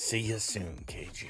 See you soon, KG.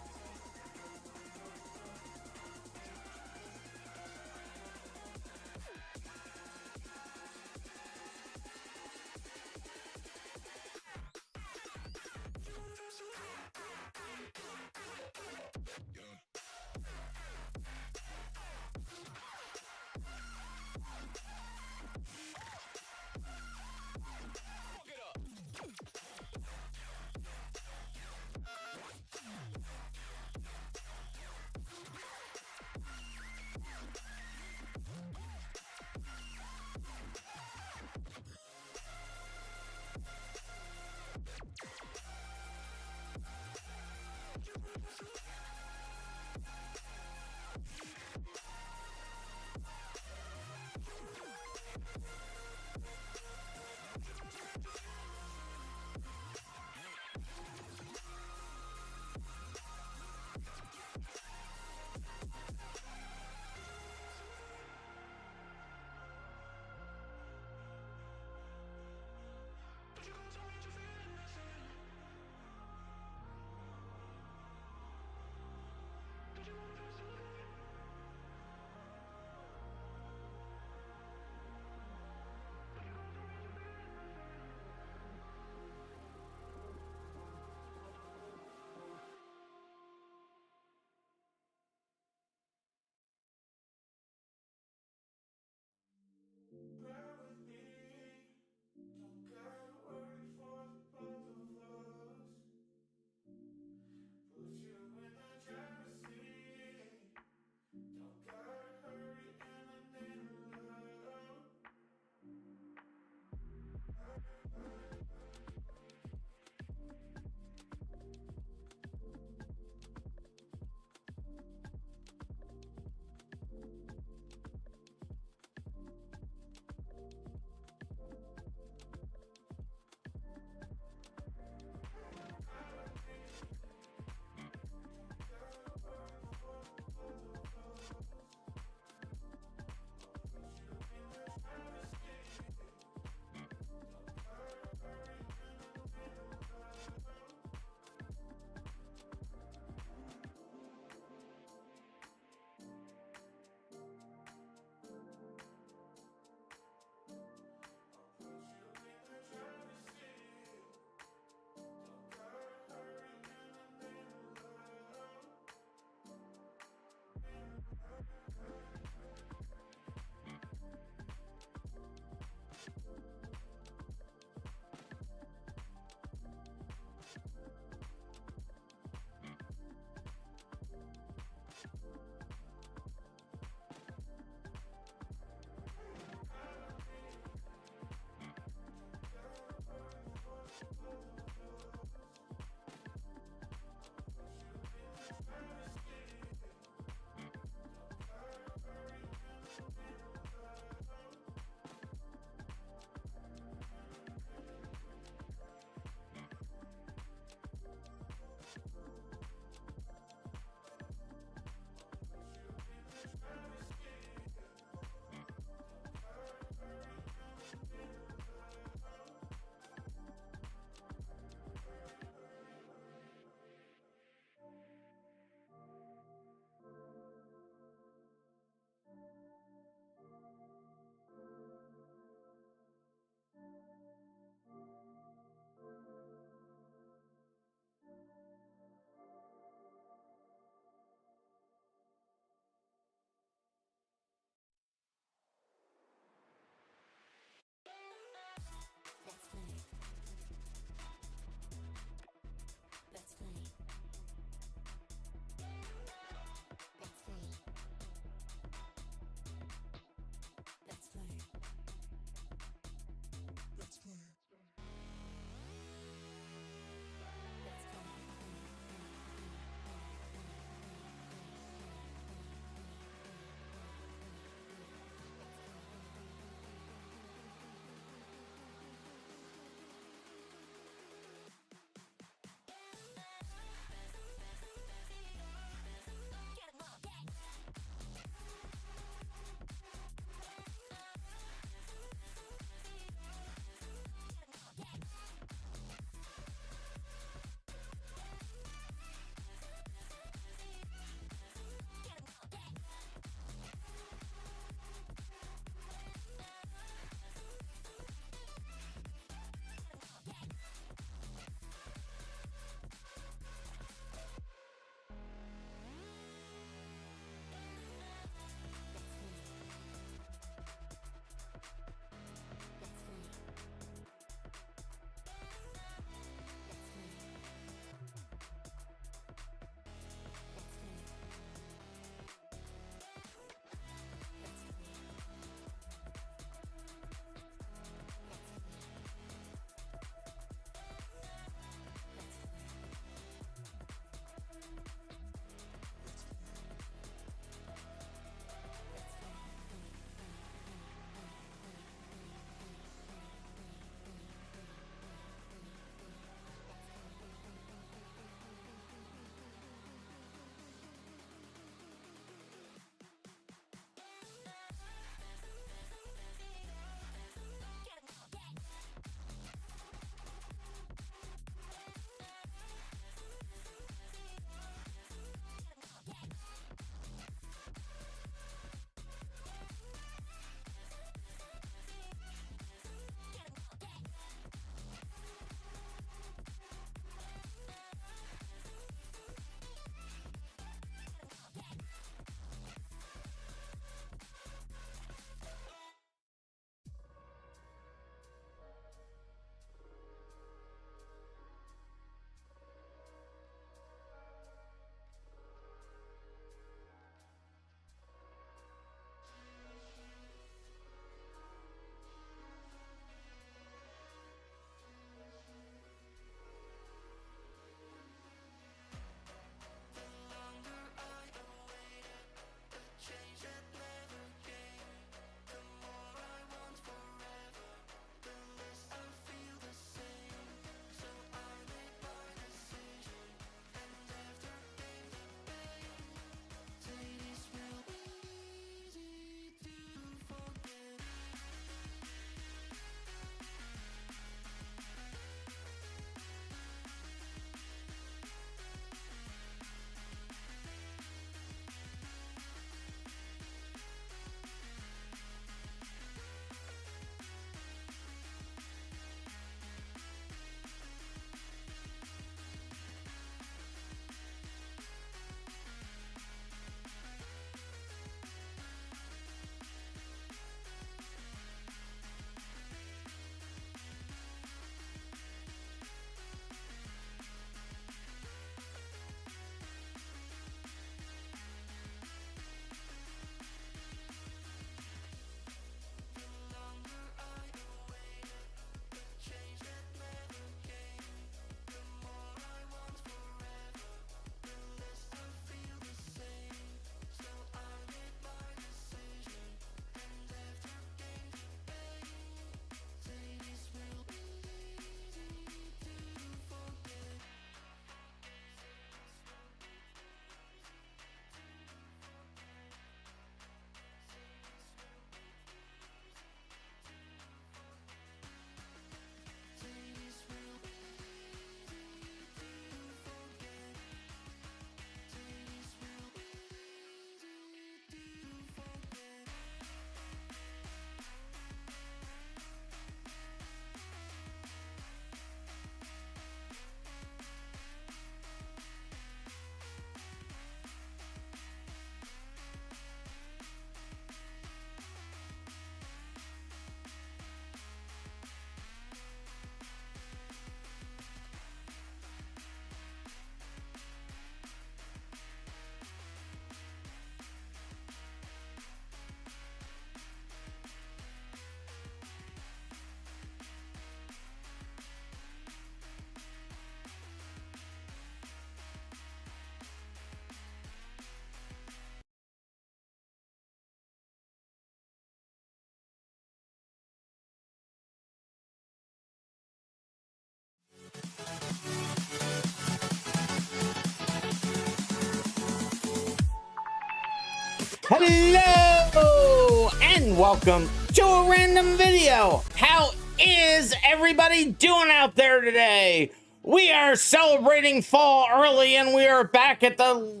Hello and welcome to a random video. How is everybody doing out there today? We are celebrating fall early and we are back at the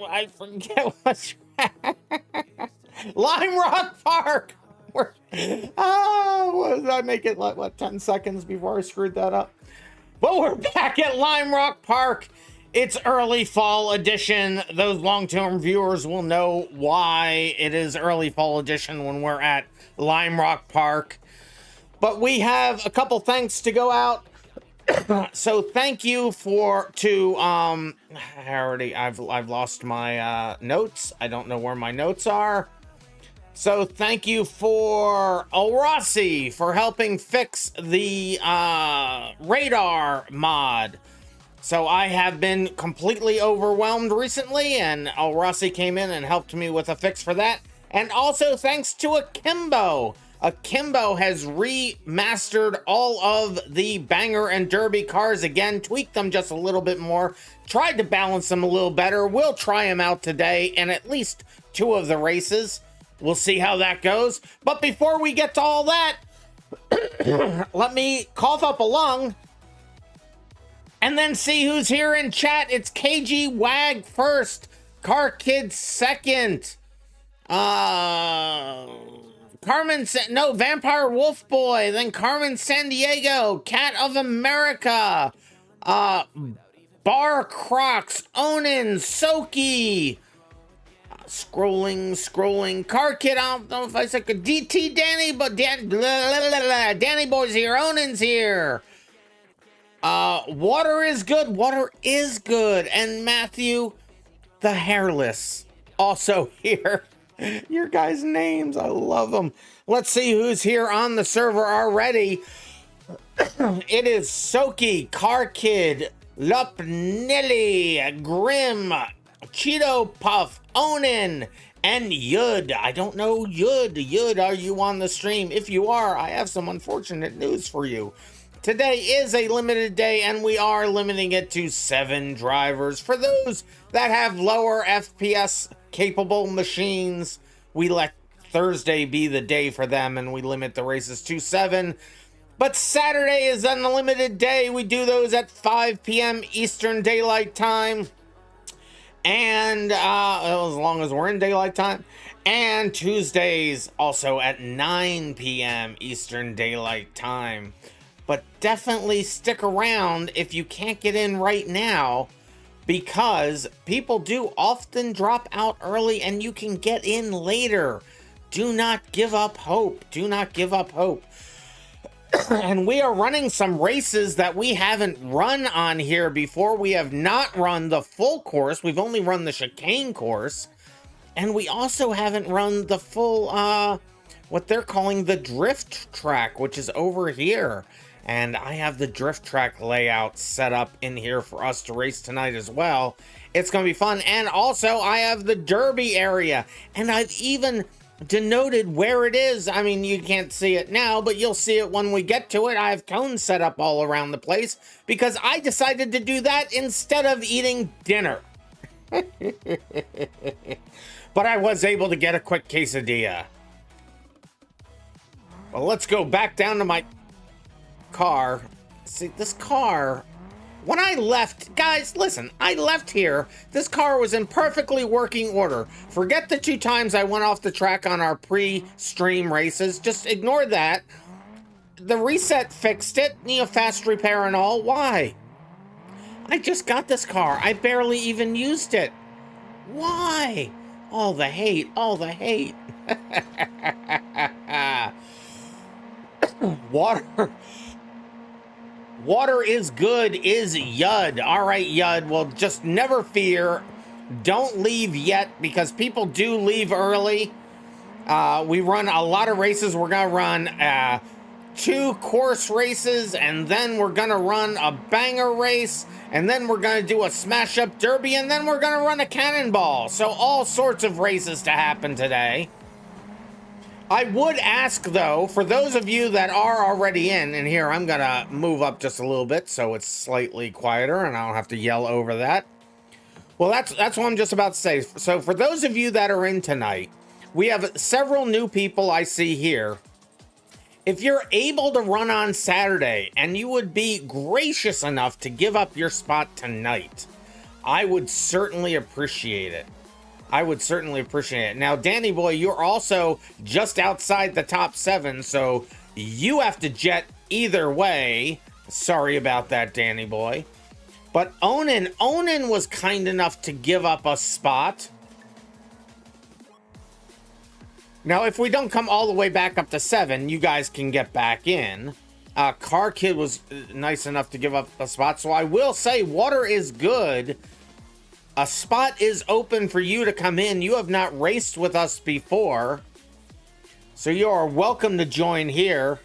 I forget what's Lime Rock Park. What did I make it like, what, 10 seconds before I screwed that up? But we're back at Lime Rock Park. It's early fall edition. Those long-term viewers will know why it is early fall edition when we're at Lime Rock Park. But we have a couple thanks to go out. So thank you I've lost my notes. I don't know where my notes are. So thank you for Rossi for helping fix the radar mod. So I have been completely overwhelmed recently, and Rossi came in and helped me with a fix for that. And also thanks to Akimbo. Akimbo has remastered all of the Banger and Derby cars again, tweaked them just a little bit more, tried to balance them a little better. We'll try them out today in at least 2 of the races. We'll see how that goes. But before we get to all that, let me cough up a lung and then see who's here in chat. It's KG Wag first, Car Kid second, Vampire Wolf Boy, then Carmen San Diego, Cat of America, Bar Crocs, Onan, Soki, scrolling, Car Kid, I don't know if I said DT Danny, but Danny Boy's here, Onan's here. Water is good, and Matthew the Hairless also here. Your guys' names, I love them. Let's see who's here on the server already. It is Soki, Car Kid, Lupnilly, Grim, Cheeto Puff, Onan, and Yud. I don't know Yud. Yud, are you on the stream? If you are, I have some unfortunate news for you. Today is a limited day, and we are limiting it to 7 drivers. For those that have lower FPS capable machines, we let Thursday be the day for them, and we limit the races to 7. But Saturday is an unlimited day. We do those at 5 p.m. Eastern Daylight Time. And as long as we're in daylight time. And Tuesdays also at 9 p.m. Eastern Daylight Time. But definitely stick around if you can't get in right now, because people do often drop out early and you can get in later. Do not give up hope. Do not give up hope. And we are running some races that we haven't run on here before. We have not run the full course. We've only run the chicane course. And we also haven't run the full, what they're calling the drift track, which is over here. And I have the drift track layout set up in here for us to race tonight as well. It's going to be fun. And also I have the Derby area, and I've even denoted where it is. I mean, you can't see it now, but you'll see it when we get to it. I have cones set up all around the place because I decided to do that instead of eating dinner. But I was able to get a quick quesadilla. Well, let's go back down to my car. See, this car, when I left, guys, listen, I left here, this car was in perfectly working order. Forget the 2 times I went off the track on our pre-stream races. Just ignore that. The reset fixed it, fast repair and all. Why? I just got this car. I barely even used it. Why? All the hate, all the hate. Water is good is Yud. All right, Yud. Well, just never fear. Don't leave yet, because people do leave early. We run a lot of races. We're going to run 2 course races, and then we're going to run a banger race, and then we're going to do a smash up derby, and then we're going to run a cannonball. So all sorts of races to happen today. I would ask, though, for those of you that are already in, and here I'm going to move up just a little bit so it's slightly quieter and I don't have to yell over that. Well, that's what I'm just about to say. So for those of you that are in tonight, we have several new people I see here. If you're able to run on Saturday and you would be gracious enough to give up your spot tonight, I would certainly appreciate it. I would certainly appreciate it. Now, Danny Boy, you're also just outside the top 7, so you have to jet either way. Sorry about that, Danny Boy. But Onan was kind enough to give up a spot. Now, if we don't come all the way back up to 7, you guys can get back in. Car Kid was nice enough to give up a spot. So I will say, water is good. A spot is open for you to come in. You have not raced with us before, so you are welcome to join here.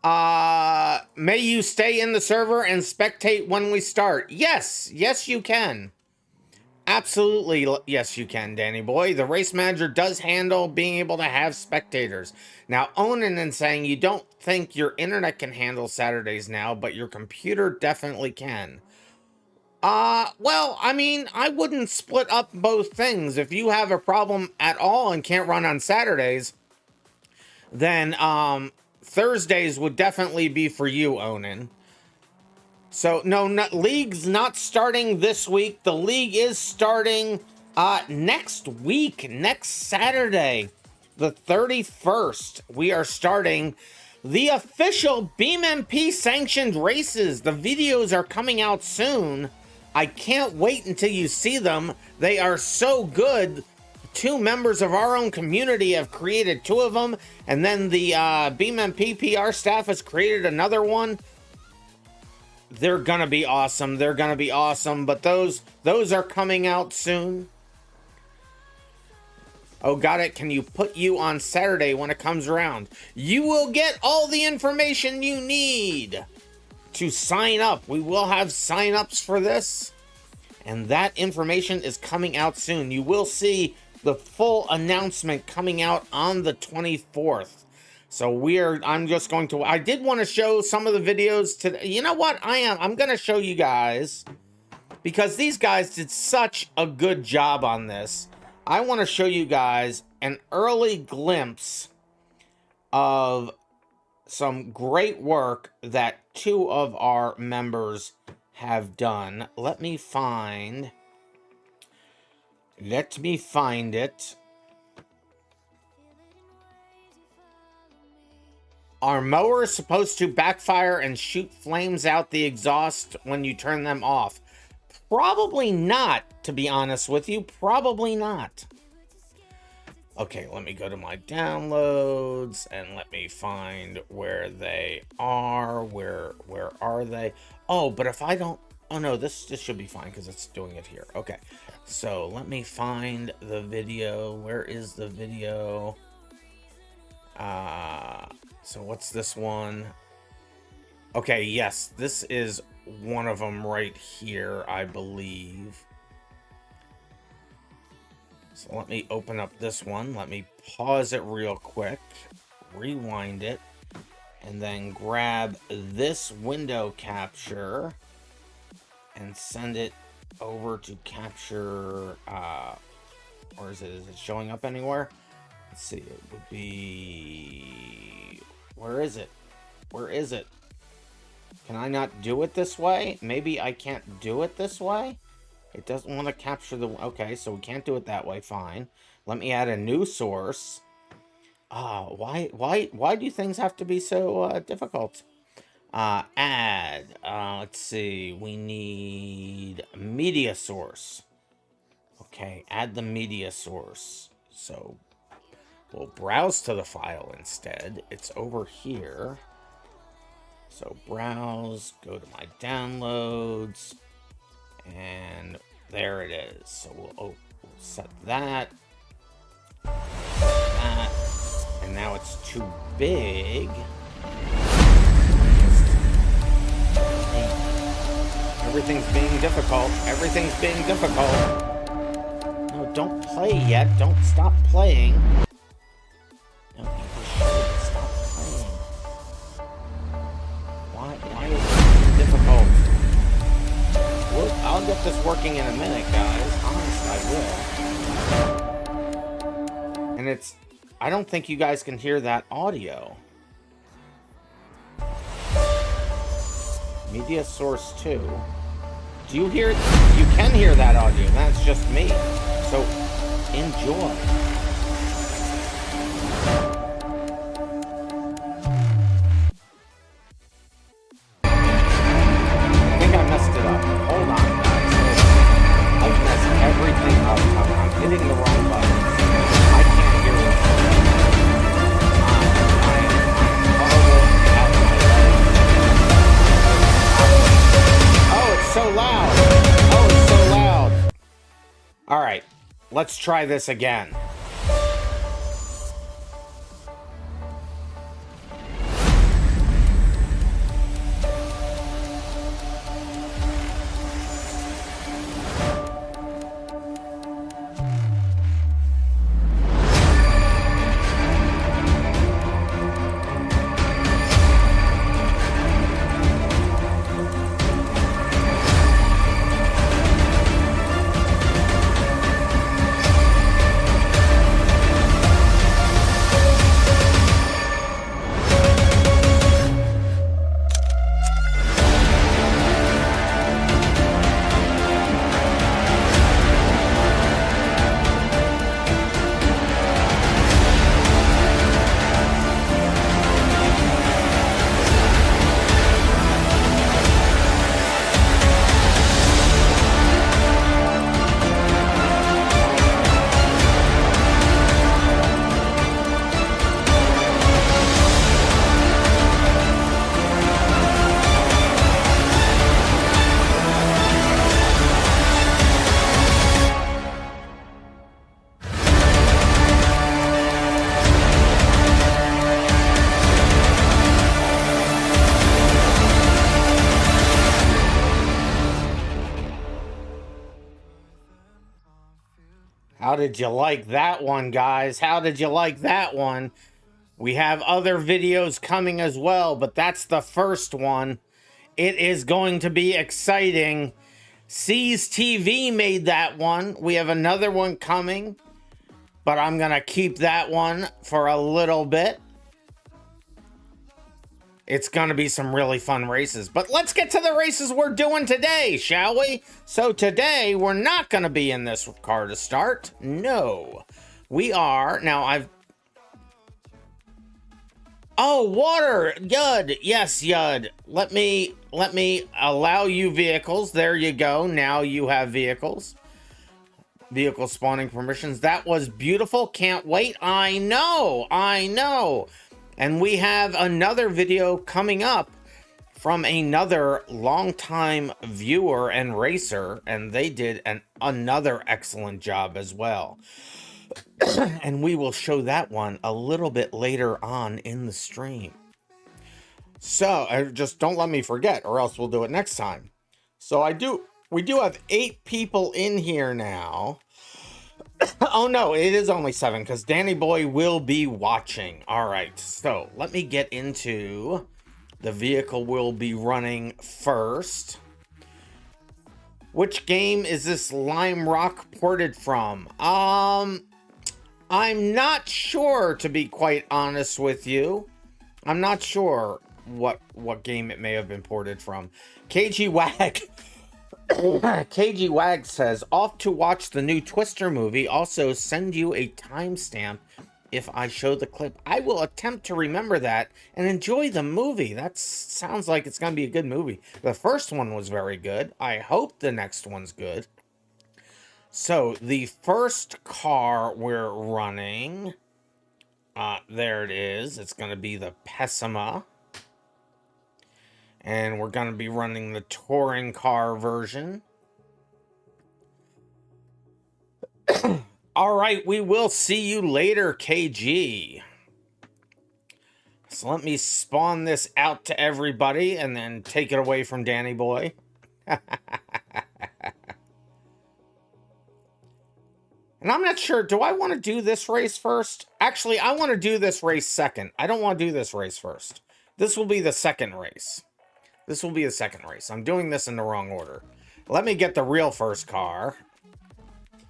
May you stay in the server and spectate when we start. Yes, you can. Absolutely, yes, you can, Danny Boy. The race manager does handle being able to have spectators. Now, Onan is saying you don't think your internet can handle Saturdays now, but your computer definitely can. Well, I mean, I wouldn't split up both things. If you have a problem at all and can't run on Saturdays, then, Thursdays would definitely be for you, Onan. So, no, league's not starting this week. The league is starting, next week, next Saturday, the 31st. We are starting the official BeamMP sanctioned races. The videos are coming out soon. I can't wait until you see them. They are so good. 2 members of our own community have created 2 of them, and then the BeamMP PR staff has created another one. They're gonna be awesome. They're gonna be awesome, but those are coming out soon. Oh, got it. Can you put you on Saturday when it comes around? You will get all the information you need to sign up. We will have sign-ups for this, and that information is coming out soon. You will see the full announcement coming out on the 24th. So I'm just going to, I did want to show some of the videos today. You know what? I'm going to show you guys, because these guys did such a good job on this. I want to show you guys an early glimpse of some great work that 2 of our members have done. Let me find it. Our mower is supposed to backfire and shoot flames out the exhaust when you turn them off. Probably not, to be honest with you. Probably not. Okay, let me go to my downloads and let me find where they are. Where are they? Oh, but if I don't... Oh, no, this should be fine because it's doing it here. Okay, so let me find the video. Where is the video? So what's this one? Okay, yes, this is one of them right here, I believe. So let me open up this one. Let me pause it real quick, rewind it, and then grab this window capture and send it over to capture, or is it showing up anywhere? Let's see, it would be, where is it? Where is it? Can I not do it this way? Maybe I can't do it this way? It doesn't want to capture the, okay, so we can't do it that way, fine. Let me add a new source. Why do things have to be so difficult? Let's see, we need media source. Okay, add the media source. So we'll browse to the file instead. It's over here. So browse, go to my downloads, and there it is. So we'll set that, and now it's too big. Everything's being difficult. Everything's being difficult. No, don't play yet. Don't stop playing. No, people should stop playing. Why is it being difficult? Look, get this working in a minute, guys. Honest, I will. And it's... I don't think you guys can hear that audio. Media source 2. Do you hear it? You can hear that audio. That's just me. So, enjoy. I think I messed it up. Hold on, guys. I've messed everything up. I'm hitting the wrong buttons. I can't hear what's going on. I'm horrible at my life. Oh, it's so loud. Oh, it's so loud. All right, let's try this again. How did you like that one, guys? How did you like that one? We have other videos coming as well, but that's the first one. It is going to be exciting. C's TV made that one. We have another one coming, but I'm going to keep that one for a little bit. It's going to be some really fun races. But let's get to the races we're doing today, shall we? So today, we're not going to be in this car to start. No. We are... Now, I've... Oh, water! Yud! Yes, Yud. Let me allow you vehicles. There you go. Now you have vehicles. Vehicle spawning permissions. That was beautiful. Can't wait. I know. I know. And we have another video coming up from another longtime viewer and racer, and they did another excellent job as well. And we will show that one a little bit later on in the stream. So just don't let me forget, or else we'll do it next time. So we do have 8 people in here now. Oh no, it is only 7 because Danny Boy will be watching. All right, so let me get into the vehicle we'll be running first. Which game is this Lime Rock ported from? I'm not sure, to be quite honest with you. I'm not sure what game it may have been ported from. KG Wag. KG Wag says, off to watch the new Twister movie. Also, send you a timestamp if I show the clip. I will attempt to remember that and enjoy the movie. That sounds like it's going to be a good movie. The first one was very good. I hope the next one's good. So, the first car we're running, there it is. It's going to be the Pessima. And we're going to be running the touring car version. All right, we will see you later, KG. So let me spawn this out to everybody and then take it away from Danny Boy. And I'm not sure, do I want to do this race first? Actually, I want to do this race second. I don't want to do this race first. This will be the second race. This will be the second race. I'm doing this in the wrong order. let me get the real first car.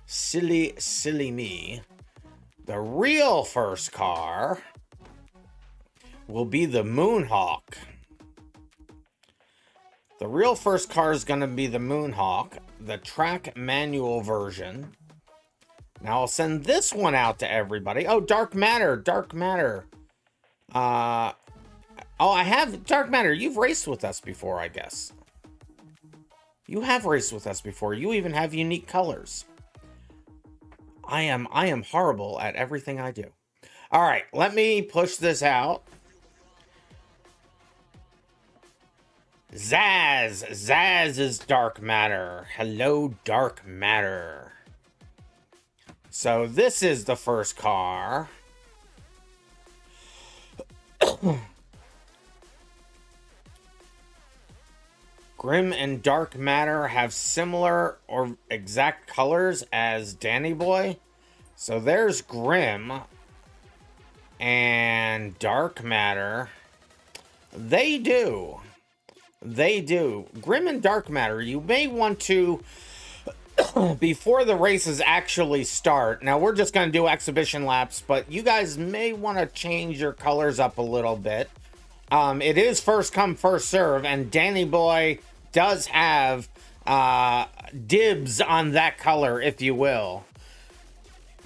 Silly me. The real first car will be the Moonhawk. The real first car is going to be the Moonhawk, the track manual version. Now I'll send this one out to everybody. Oh, Dark Matter. Oh, I have Dark Matter. You've raced with us before, I guess. You have raced with us before. You even have unique colors. I am horrible at everything I do. All right, let me push this out. Zaz is Dark Matter. Hello, Dark Matter. So this is the first car. Grim and Dark Matter have similar or exact colors as Danny Boy. So there's Grim and Dark Matter. They do. Grim and Dark Matter, you may want to, before the races actually start, now we're just going to do exhibition laps, but you guys may want to change your colors up a little bit. It is first come, first serve, and Danny Boy does have dibs on that color, if you will.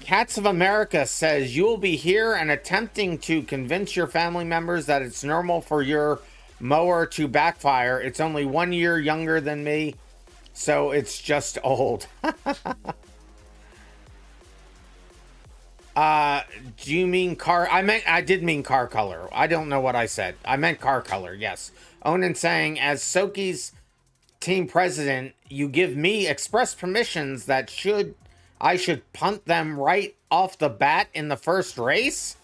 Cats of America says, you'll be here and attempting to convince your family members that it's normal for your mower to backfire. It's only 1 year younger than me, so it's just old. Do you mean car? I did mean car color. I don't know what I said. I meant car color, yes. Onan saying, as Soki's team president, you give me express permissions that I should punt them right off the bat in the first race?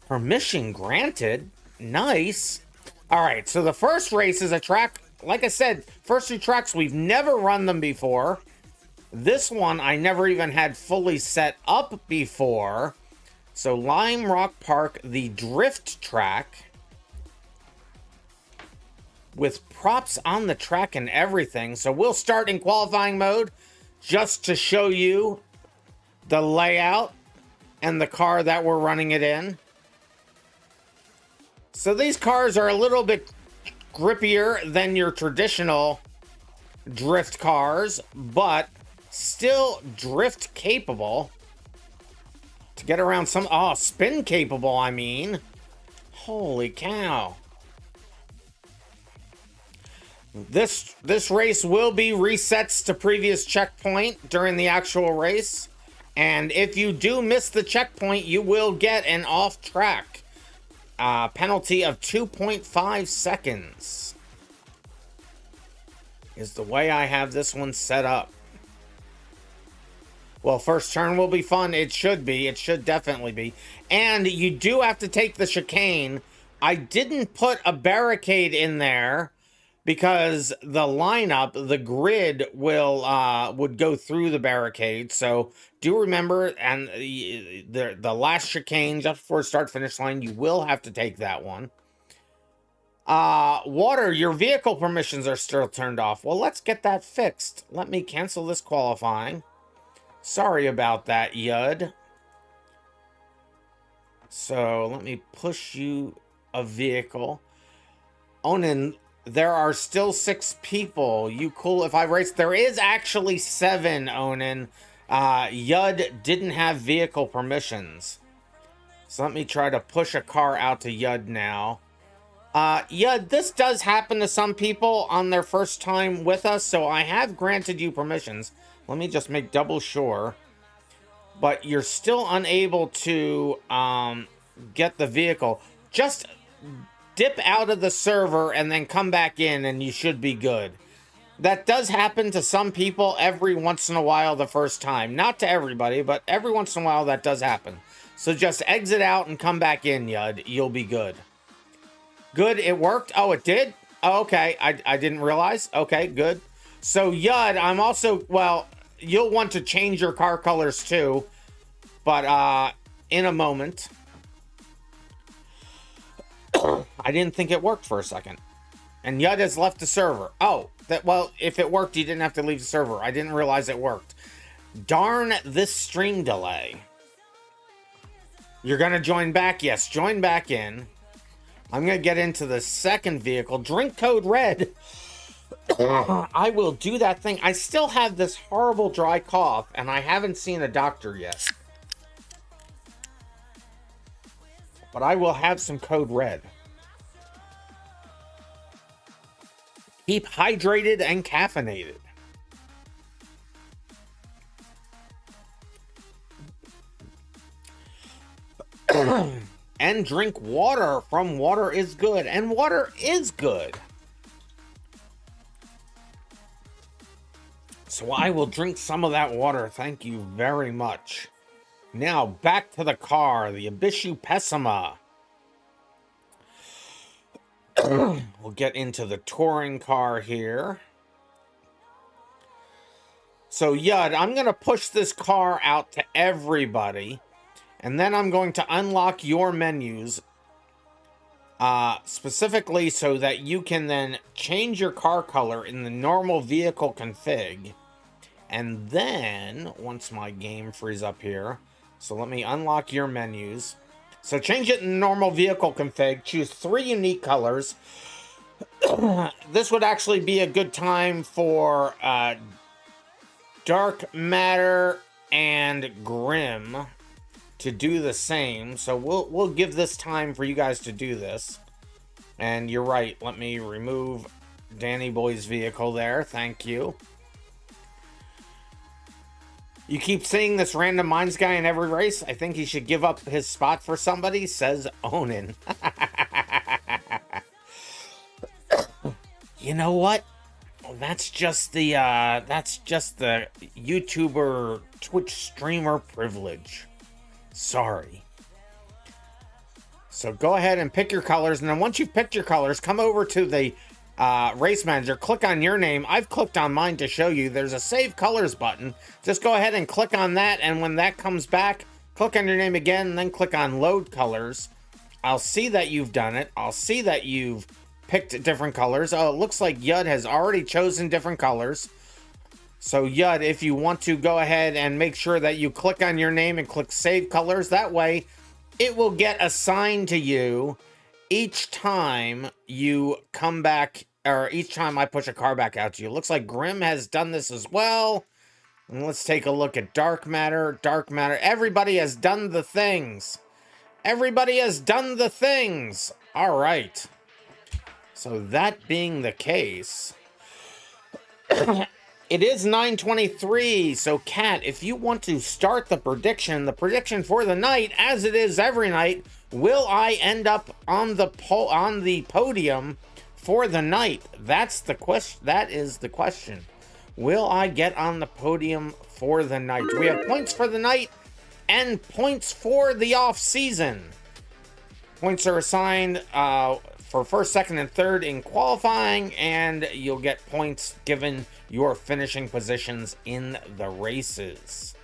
Permission granted. Nice. All right, so the first race is a track, like I said, first two tracks, we've never run them before. This one I never even had fully set up before. So Lime Rock Park, the drift track, with props on the track and everything. So we'll start in qualifying mode just to show you the layout and the car that we're running it in. So these cars are a little bit grippier than your traditional drift cars, but still drift capable. To get around some, spin capable, I mean. Holy cow. This race will be resets to previous checkpoint during the actual race. And if you do miss the checkpoint, you will get an off-track penalty of 2.5 seconds. Is the way I have this one set up. Well, first turn will be fun. It should be. It should definitely be. And you do have to take the chicane. I didn't put a barricade in there because the lineup, the grid would go through the barricade. So do remember, and the last chicane just before start finish line, you will have to take that one. Water, your vehicle permissions are still turned off. Well, let's get that fixed. Let me cancel this qualifying. Sorry about that, Yud. So let me push you a vehicle. Onan, there are still 6 people. You cool if I race? There is actually 7, Onan. Yud didn't have vehicle permissions. So let me try to push a car out to Yud now. Yud, this does happen to some people on their first time with us, so I have granted you permissions. Let me just make double sure. But you're still unable to get the vehicle. Just dip out of the server and then come back in and you should be good. That does happen to some people every once in a while the first time. Not to everybody, but every once in a while that does happen. So just exit out and come back in, Yud. You'll be good. Good, it worked? Oh, it did? Oh, okay, I didn't realize. Okay, good. So Yud, I'm also, well, you'll want to change your car colors too. But in a moment. I didn't think it worked for a second. And Yud has left the server. Oh, Well, if it worked, you didn't have to leave the server. I didn't realize it worked. Darn this stream delay. You're gonna join back? Yes, join back in. I'm gonna get into the second vehicle. Drink code red. I will do that thing. I still have this horrible dry cough, and I haven't seen a doctor yet. But I will have some code red. Keep hydrated and caffeinated. And drink water from Water is Good. And water is good. So I will drink some of that water. Thank you very much. Now, back to the car. The Abishu Pessima. We'll get into the touring car here. So, Yud, I'm going to push this car out to everybody. And then I'm going to unlock your menus. Specifically so that you can then change your car color in the normal vehicle config. And then, once my game frees up here, so let me unlock your menus. So change it in normal vehicle config, choose 3 unique colors. This would actually be a good time for Dark Matter and Grim to do the same. So we'll give this time for you guys to do this. And you're right, let me remove Danny Boy's vehicle there. Thank you. You keep seeing this RandomMinds guy in every race. I think he should give up his spot for somebody, says Onan. You know what? That's just the YouTuber Twitch streamer privilege. Sorry. So go ahead and pick your colors, and then once you've picked your colors, come over to the race manager, click on your name. I've clicked on mine to show you. There's a save colors button. Just go ahead and click on that, and when that comes back, click on your name again, and then click on load colors. I'll see that you've done it. I'll see that you've picked different colors. Oh, it looks like Yud has already chosen different colors. So Yud, if you want to go ahead and make sure that you click on your name and click save colors, that way it will get assigned to you each time you come back, or each time I push a car back out to you. Looks like Grim has done this as well. And let's take a look at Dark Matter. Dark Matter. Everybody has done the things. Everybody has done the things. All right. So that being the case, it is 9:23. So Kat, if you want to start the prediction for the night, as it is every night, will I end up on the podium for the night? That's the question. That is the question. Will I get on the podium for the night? We have points for the night and points for the off season. Points are assigned for first, second, and third in qualifying, and you'll get points given your finishing positions in the races.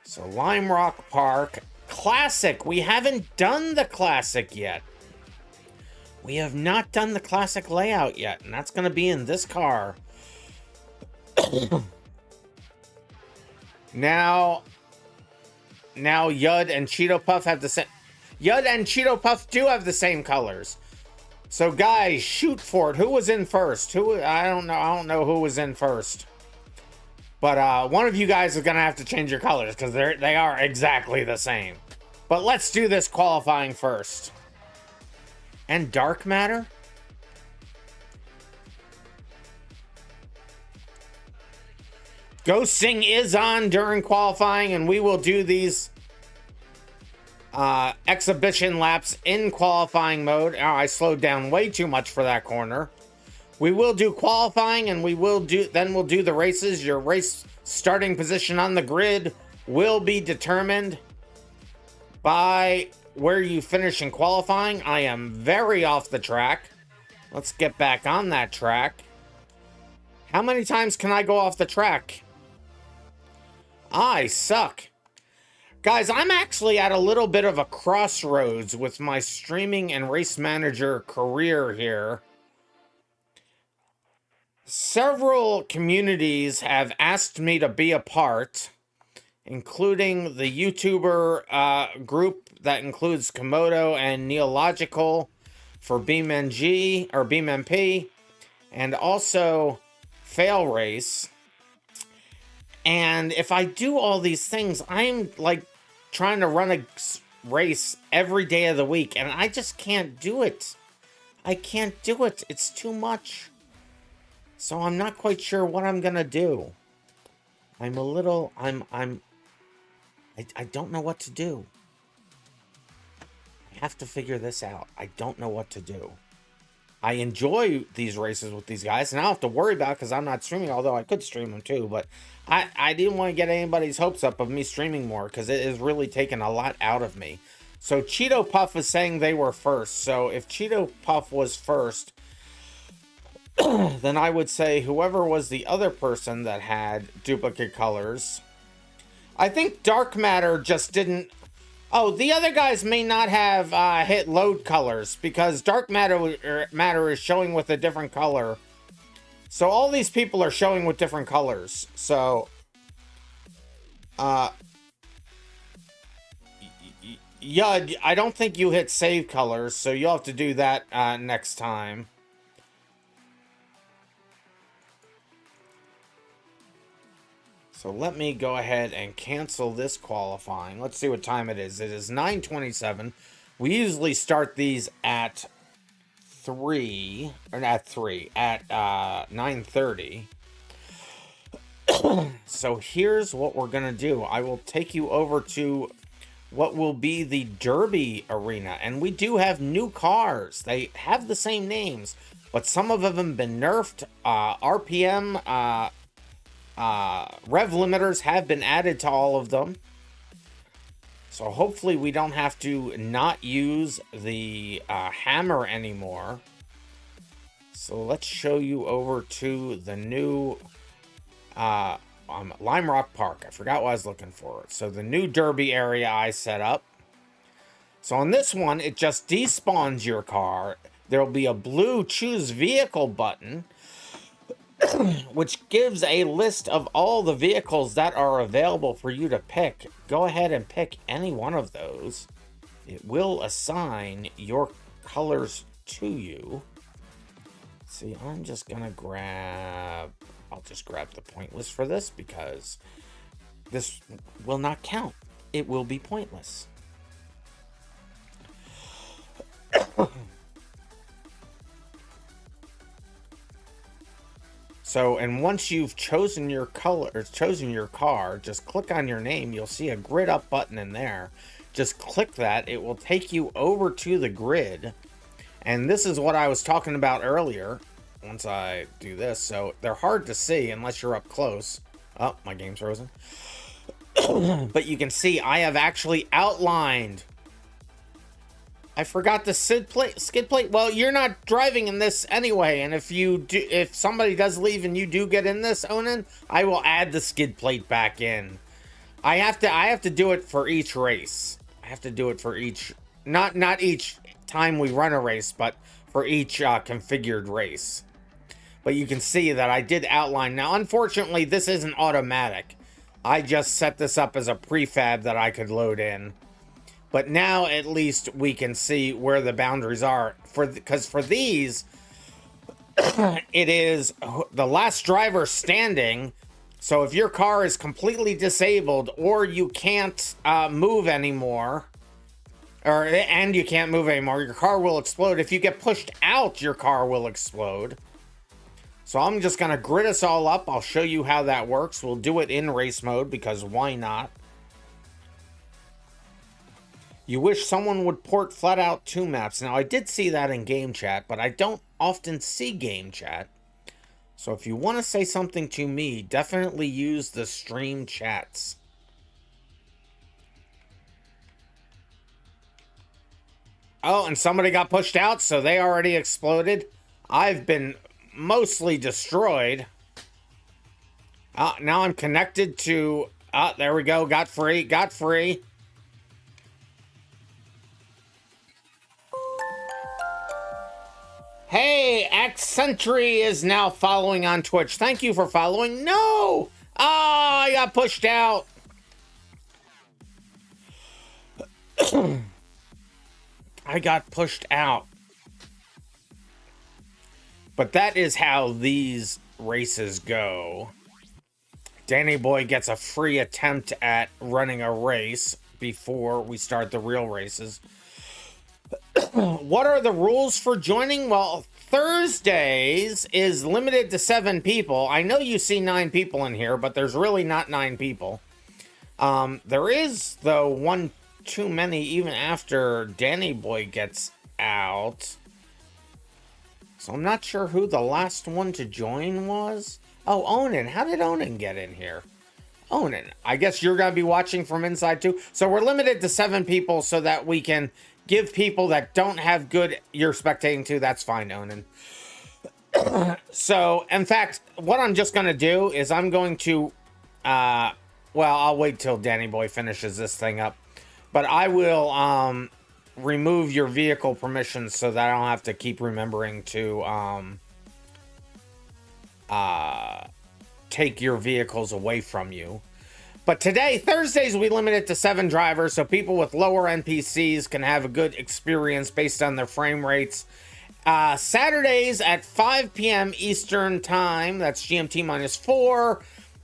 So Lime Rock Park Classic. We haven't done the Classic yet. We have not done the Classic layout yet, and that's going to be in this car. Now Yud and Cheeto Puff have the same. Yud and Cheeto Puff do have the same colors. So guys, shoot for it. Who was in first? I don't know who was in first. But one of you guys is gonna have to change your colors because they are exactly the same. But let's do this qualifying first. And Dark Matter? Ghosting is on during qualifying, and we will do these exhibition laps in qualifying mode. Oh, I slowed down way too much for that corner. We will do qualifying, and we'll do the races. Your race starting position on the grid will be determined by where you finish in qualifying. I am very off the track. Let's get back on that track. How many times can I go off the track? I suck. Guys, I'm actually at a little bit of a crossroads with my streaming and race manager career here. Several communities have asked me to be a part, including the YouTuber group that includes Komodo and Neological for BeamNG or BeamMP, and also Fail Race. And if I do all these things, I'm like trying to run a race every day of the week, and I just can't do it. I can't do it. It's too much. So I'm not quite sure what I'm gonna do. I don't know what to do. I have to figure this out. I don't know what to do. I enjoy these races with these guys, and I don't have to worry about it because I'm not streaming, although I could stream them too, but I didn't want to get anybody's hopes up of me streaming more because it is really taking a lot out of me. So Cheeto Puff is saying they were first. So if Cheeto Puff was first, then I would say whoever was the other person that had duplicate colors. I think Dark Matter just didn't... Oh, the other guys may not have hit load colors because Dark Matter is showing with a different color. So all these people are showing with different colors. So, yeah, I don't think you hit save colors, so you'll have to do that next time. So let me go ahead and cancel this qualifying. Let's see what time it is. It is 9:27. We usually start these at 9:30. So here's what we're gonna do. I will take you over to what will be the Derby arena, and we do have new cars. They have the same names, but some of them have been nerfed. RPM rev limiters have been added to all of them, so hopefully we don't have to not use the hammer anymore. So let's show you over to the new Lime Rock Park. I forgot what I was looking for. So the new Derby area I set up. So on this one, it just despawns your car. There'll be a blue choose vehicle button, which gives a list of all the vehicles that are available for you to pick. Go ahead and pick any one of those. It will assign your colors to you. See, I'm just gonna I'll just grab the pointless for this because this will not count. It will be pointless. So, and once you've chosen your color, or chosen your car, just click on your name. You'll see a grid up button in there. Just click that. It will take you over to the grid. And this is what I was talking about earlier. Once I do this, so they're hard to see unless you're up close. Oh, my game's frozen. But you can see I have actually outlined. I forgot the Skidplate. Well, you're not driving in this anyway, and if somebody does leave and you do get in this, Onan, I will add the Skidplate back in. I have to do it for each race. I have to do it for each, not each time we run a race, but for each configured race. But you can see that I did outline. Now, unfortunately, this isn't automatic. I just set this up as a prefab that I could load in. But now, at least, we can see where the boundaries are. Because for these, it is the last driver standing. So if your car is completely disabled or you can't move anymore, and you can't move anymore, your car will explode. If you get pushed out, your car will explode. So I'm just going to grid us all up. I'll show you how that works. We'll do it in race mode because why not? You wish someone would port flat out 2 maps. Now, I did see that in game chat, but I don't often see game chat. So if you want to say something to me, definitely use the stream chats. Oh, and somebody got pushed out, so they already exploded. I've been mostly destroyed. Now I'm connected to... there we go. Got free. Got free. Hey, Accentry is now following on Twitch. Thank you for following. No! I got pushed out. I got pushed out. But that is how these races go. Danny Boy gets a free attempt at running a race before we start the real races. What are the rules for joining? Well, Thursdays is limited to 7 people. I know you see 9 people in here, but there's really not 9 people. There is, though, one too many even after Danny Boy gets out. So I'm not sure who the last one to join was. Oh, Onan. How did Onan get in here? Onan. I guess you're going to be watching from inside too. So we're limited to 7 people so that we can give people that don't have good you're spectating to. That's fine, Onan. So, in fact, what I'm just going to do is I'm going to, well, I'll wait till Danny Boy finishes this thing up. But I will remove your vehicle permissions so that I don't have to keep remembering to take your vehicles away from you. But today, Thursdays, we limit it to 7 drivers so people with lower NPCs can have a good experience based on their frame rates. Saturdays at 5 p.m. Eastern Time, that's GMT -4,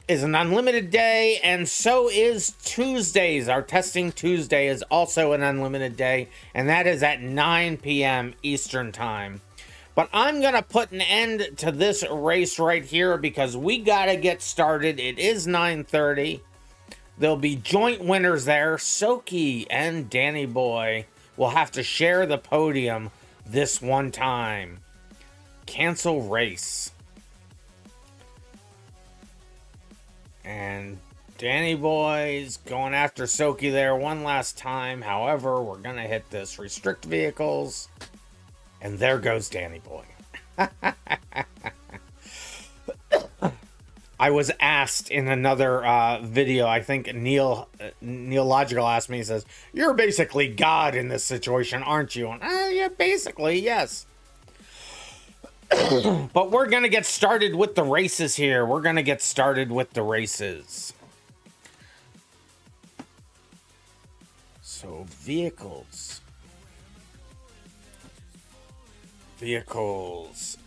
is an unlimited day, and so is Tuesdays. Our testing Tuesday is also an unlimited day, and that is at 9 p.m. Eastern Time. But I'm going to put an end to this race right here because we got to get started. It is 9:30. There'll be joint winners there. Soki and Danny Boy will have to share the podium this one time. Cancel race. And Danny Boy's going after Soki there one last time. However, we're going to hit this restrict vehicles. And there goes Danny Boy. I was asked in another video, I think Neil Logical asked me, he says, "You're basically God in this situation, aren't you?" And, yeah, basically, yes. But we're going to get started with the races here. We're going to get started with the races. So, vehicles.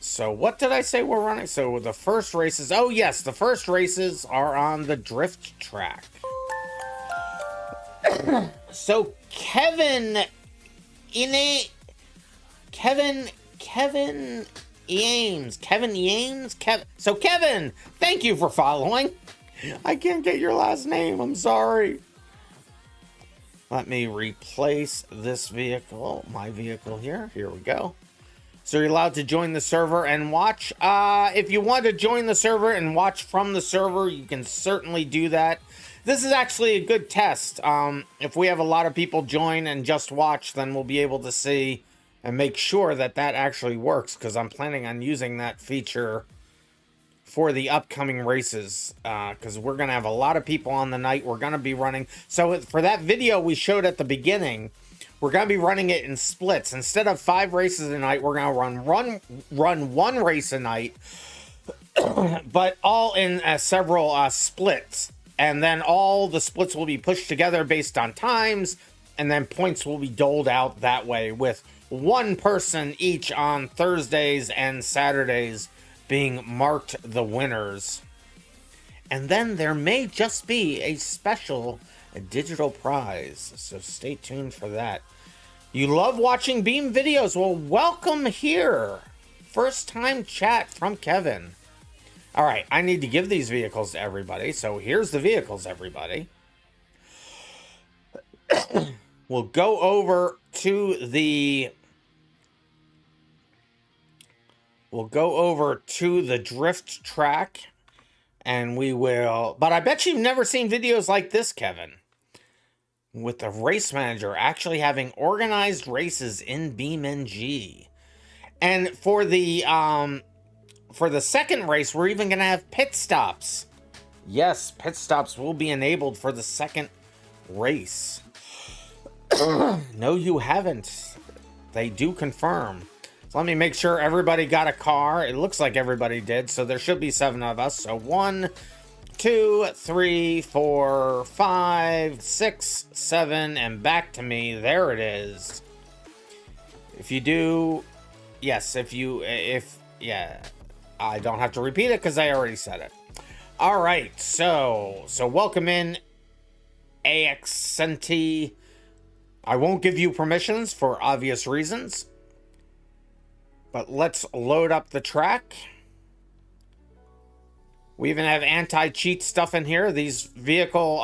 So what did I say we're running? So the first races, oh yes, the first races are on the drift track. So Kevin Yames, so Kevin, thank you for following. I can't get your last name, I'm sorry. Let me replace this vehicle, my vehicle here we go. So you're allowed to join the server and watch. If you want to join the server and watch from the server, you can certainly do that. This is actually a good test. If we have a lot of people join and just watch, then we'll be able to see and make sure that that actually works, because I'm planning on using that feature for the upcoming races, because we're going to have a lot of people on the night. We're going to be running. So for that video we showed at the beginning, we're going to be running it in splits. Instead of 5 races a night, we're going to run 1 race a night, but all in several splits. And then all the splits will be pushed together based on times, and then points will be doled out that way, with 1 person each on Thursdays and Saturdays being marked the winners. And then there may just be a special digital prize, so stay tuned for that. You love watching Beam videos? Well, welcome here. First time chat from Kevin. All right, I need to give these vehicles to everybody, so here's the vehicles, everybody. We'll go over to the drift track, and we will, but I bet you've never seen videos like this, Kevin, with the race manager actually having organized races in BeamNG. And for the second race, we're even going to have pit stops. Yes, pit stops will be enabled for the second race. No, you haven't. They do confirm. So let me make sure everybody got a car. It looks like everybody did, so there should be 7 of us. So 1, 2, 3, 4, 5, 6, 7, and back to me. There it is. If you do, yes, yeah, I don't have to repeat it because I already said it. All right, so welcome in, RM². I won't give you permissions for obvious reasons. But let's load up the track. We even have anti-cheat stuff in here. These vehicle,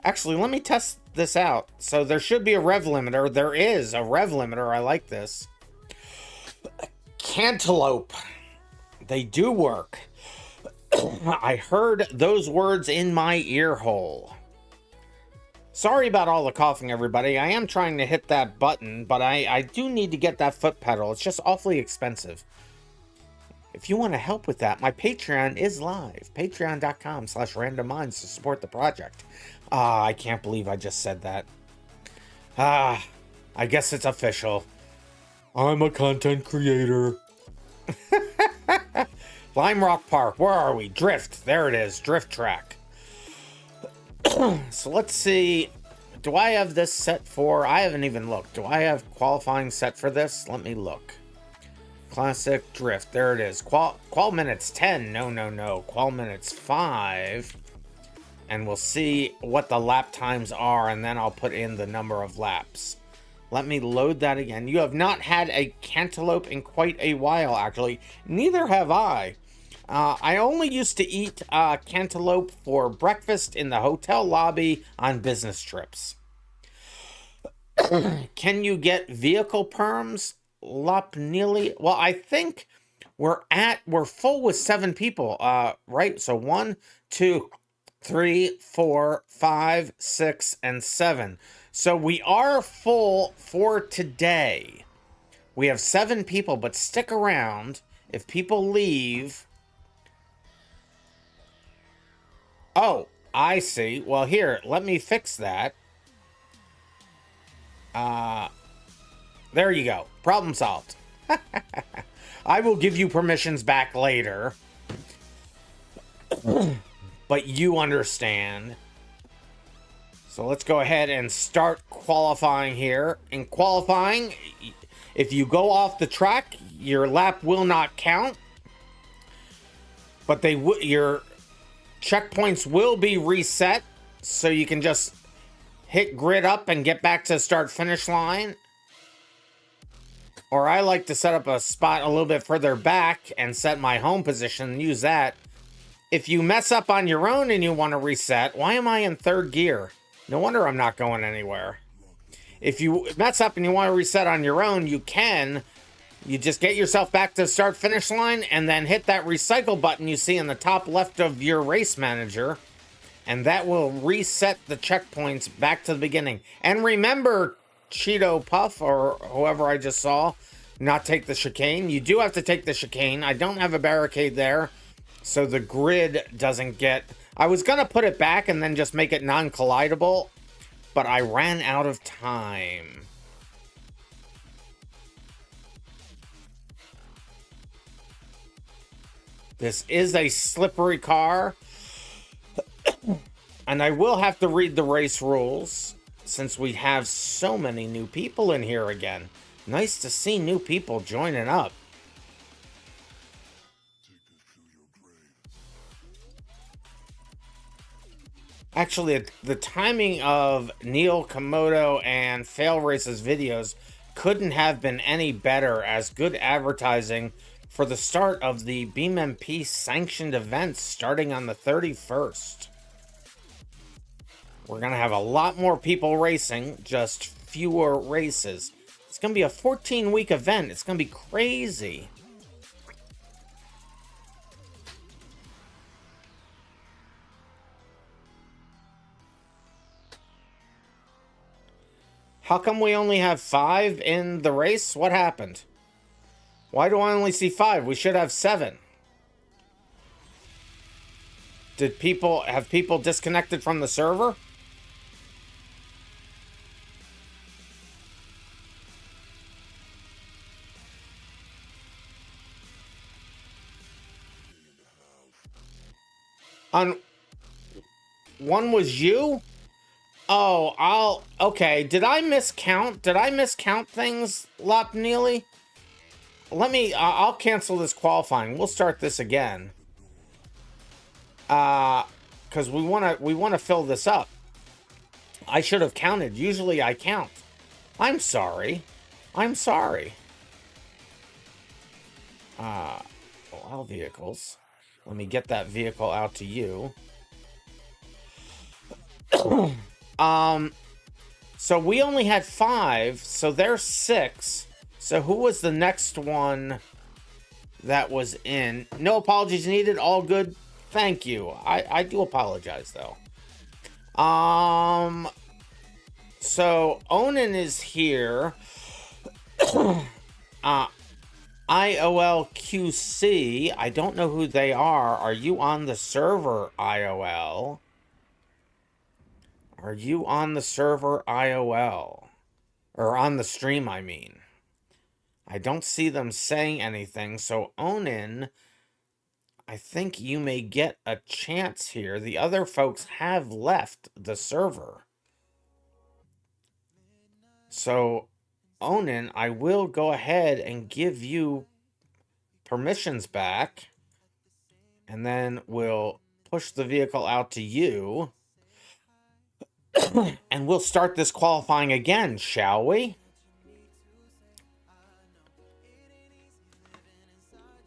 actually, let me test this out. So there should be a rev limiter. There is a rev limiter. I like this. Cantaloupe. They do work. I heard those words in my ear hole. Sorry about all the coughing, everybody. I am trying to hit that button, but I do need to get that foot pedal. It's just awfully expensive. If you want to help with that, my Patreon is live. Patreon.com/RandomMinds to support the project. I can't believe I just said that. I guess it's official. I'm a content creator. Lime Rock Park. Where are we? Drift. There it is. Drift track. So let's see. Do I have this set for... I haven't even looked. Do I have qualifying set for this? Let me look. Classic Drift. There it is. Qual minutes 10. No. Qual minutes 5. And we'll see what the lap times are, and then I'll put in the number of laps. Let me load that again. You have not had a cantaloupe in quite a while, actually. Neither have I. I only used to eat cantaloupe for breakfast in the hotel lobby on business trips. Can you get vehicle perms? Lopnili? Well, I think we're full with 7 people, right? So 1, 2, 3, 4, 5, 6, and 7. So we are full for today. We have 7 people, but stick around. If people leave... Oh, I see. Well, here, let me fix that. There you go. Problem solved. I will give you permissions back later. But you understand. So let's go ahead and start qualifying here. In qualifying, if you go off the track, your lap will not count. But your checkpoints will be reset, so you can just hit grid up and get back to start finish line. Or I like to set up a spot a little bit further back and set my home position and use that. If you mess up on your own and you want to reset, why am I in 3rd gear? No wonder I'm not going anywhere. If you mess up and you want to reset on your own, you can. You just get yourself back to the start finish line and then hit that recycle button you see in the top left of your race manager. And that will reset the checkpoints back to the beginning. And remember, Cheeto Puff, or whoever I just saw, not take the chicane. You do have to take the chicane. I don't have a barricade there, so the grid doesn't get... I was going to put it back and then just make it non-collidable, but I ran out of time. This is a slippery car, and I will have to read the race rules since we have so many new people in here again. Nice to see new people joining up. Actually, the timing of Neil Komodo and Fail Race's videos couldn't have been any better, as good advertising for the start of the BeamMP sanctioned events starting on the 31st. We're going to have a lot more people racing, just fewer races. It's going to be a 14-week event. It's going to be crazy. How come we only have 5 in the race? What happened? Why do I only see 5? We should have 7. Have people disconnected from the server? On one was you? Oh, okay. Did I miscount? Did I miscount things, Lop Neely? I'll cancel this qualifying. We'll start this again. Because we wanna fill this up. I should have counted. Usually I count. I'm sorry. I'm sorry. All vehicles. Let me get that vehicle out to you. So we only had 5, so there's 6. So who was the next one that was in? No apologies needed, all good. Thank you. I do apologize though. So Onan is here. IOLQC. I don't know who they are. Are you on the server, IOL? Are you on the server, IOL? Or on the stream, I mean. I don't see them saying anything, so Onan, I think you may get a chance here. The other folks have left the server. So, Onan, I will go ahead and give you permissions back. And then we'll push the vehicle out to you. And we'll start this qualifying again, shall we?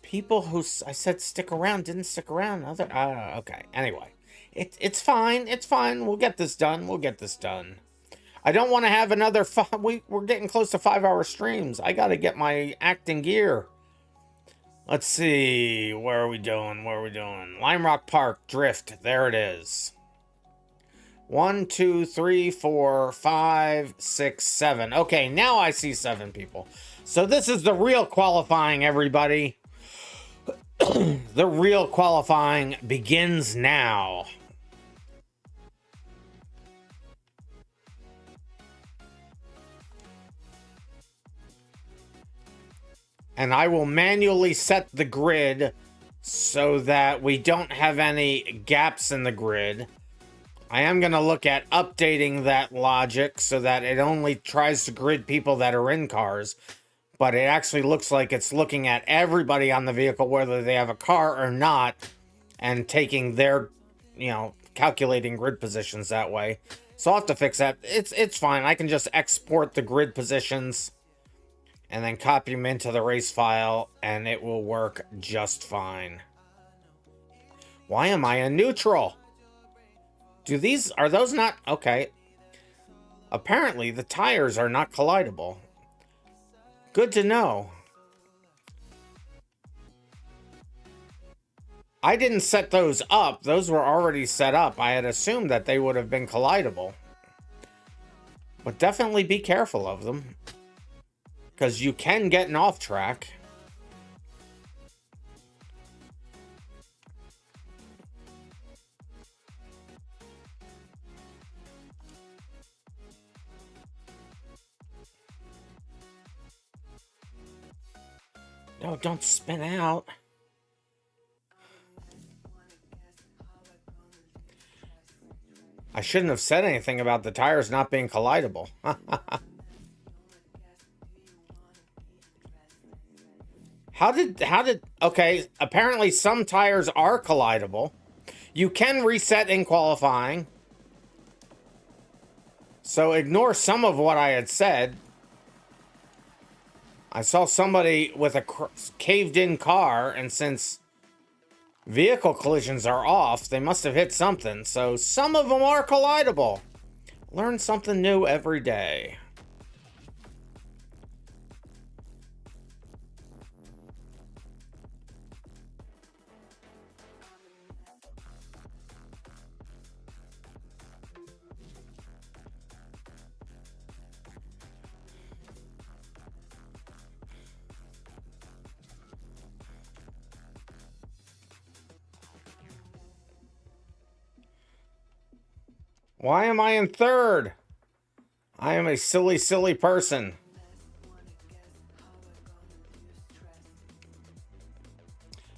People who I said stick around didn't stick around. Okay. Anyway, it's fine. It's fine. We'll get this done. We'll get this done. I don't want to have another. We're getting close to 5-hour streams. I got to get my acting gear. Let's see. Where are we doing? Where are we doing? Lime Rock Park Drift. There it is. 1, 2, 3, 4, 5, 6, 7. Okay, now I see 7 people. So this is the real qualifying, everybody. The real qualifying begins now. And I will manually set the grid so that we don't have any gaps in the grid. I am going to look at updating that logic so that it only tries to grid people that are in cars. But it actually looks like it's looking at everybody on the vehicle, whether they have a car or not, and taking their, calculating grid positions that way. So I'll have to fix that. It's fine. I can just export the grid positions and then copy them into the race file, and it will work just fine. Why am I in neutral? Are those not? Okay. Apparently, the tires are not collidable. Good to know. I didn't set those up. Those were already set up. I had assumed that they would have been collidable. But definitely be careful of them, because you can get an off track. No, don't spin out. I shouldn't have said anything about the tires not being collidable. Okay, apparently some tires are collidable. You can reset in qualifying. So ignore some of what I had said. I saw somebody with a caved-in car, and since vehicle collisions are off, they must have hit something. So some of them are collidable. Learn something new every day. Why am I in third? I am a silly, silly person.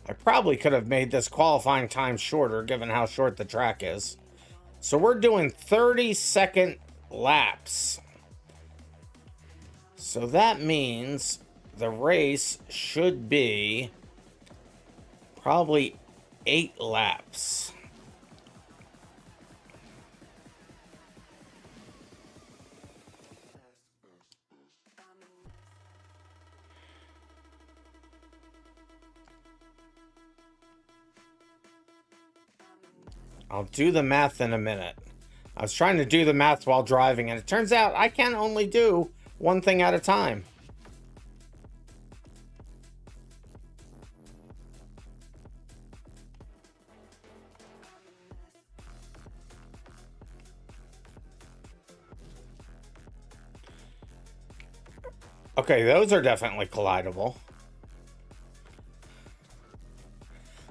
I probably could have made this qualifying time shorter given how short the track is. So we're doing 30-second laps. So that means the race should be probably 8 laps. I'll do the math in a minute. I was trying to do the math while driving, and it turns out I can only do one thing at a time. Okay, those are definitely collidable.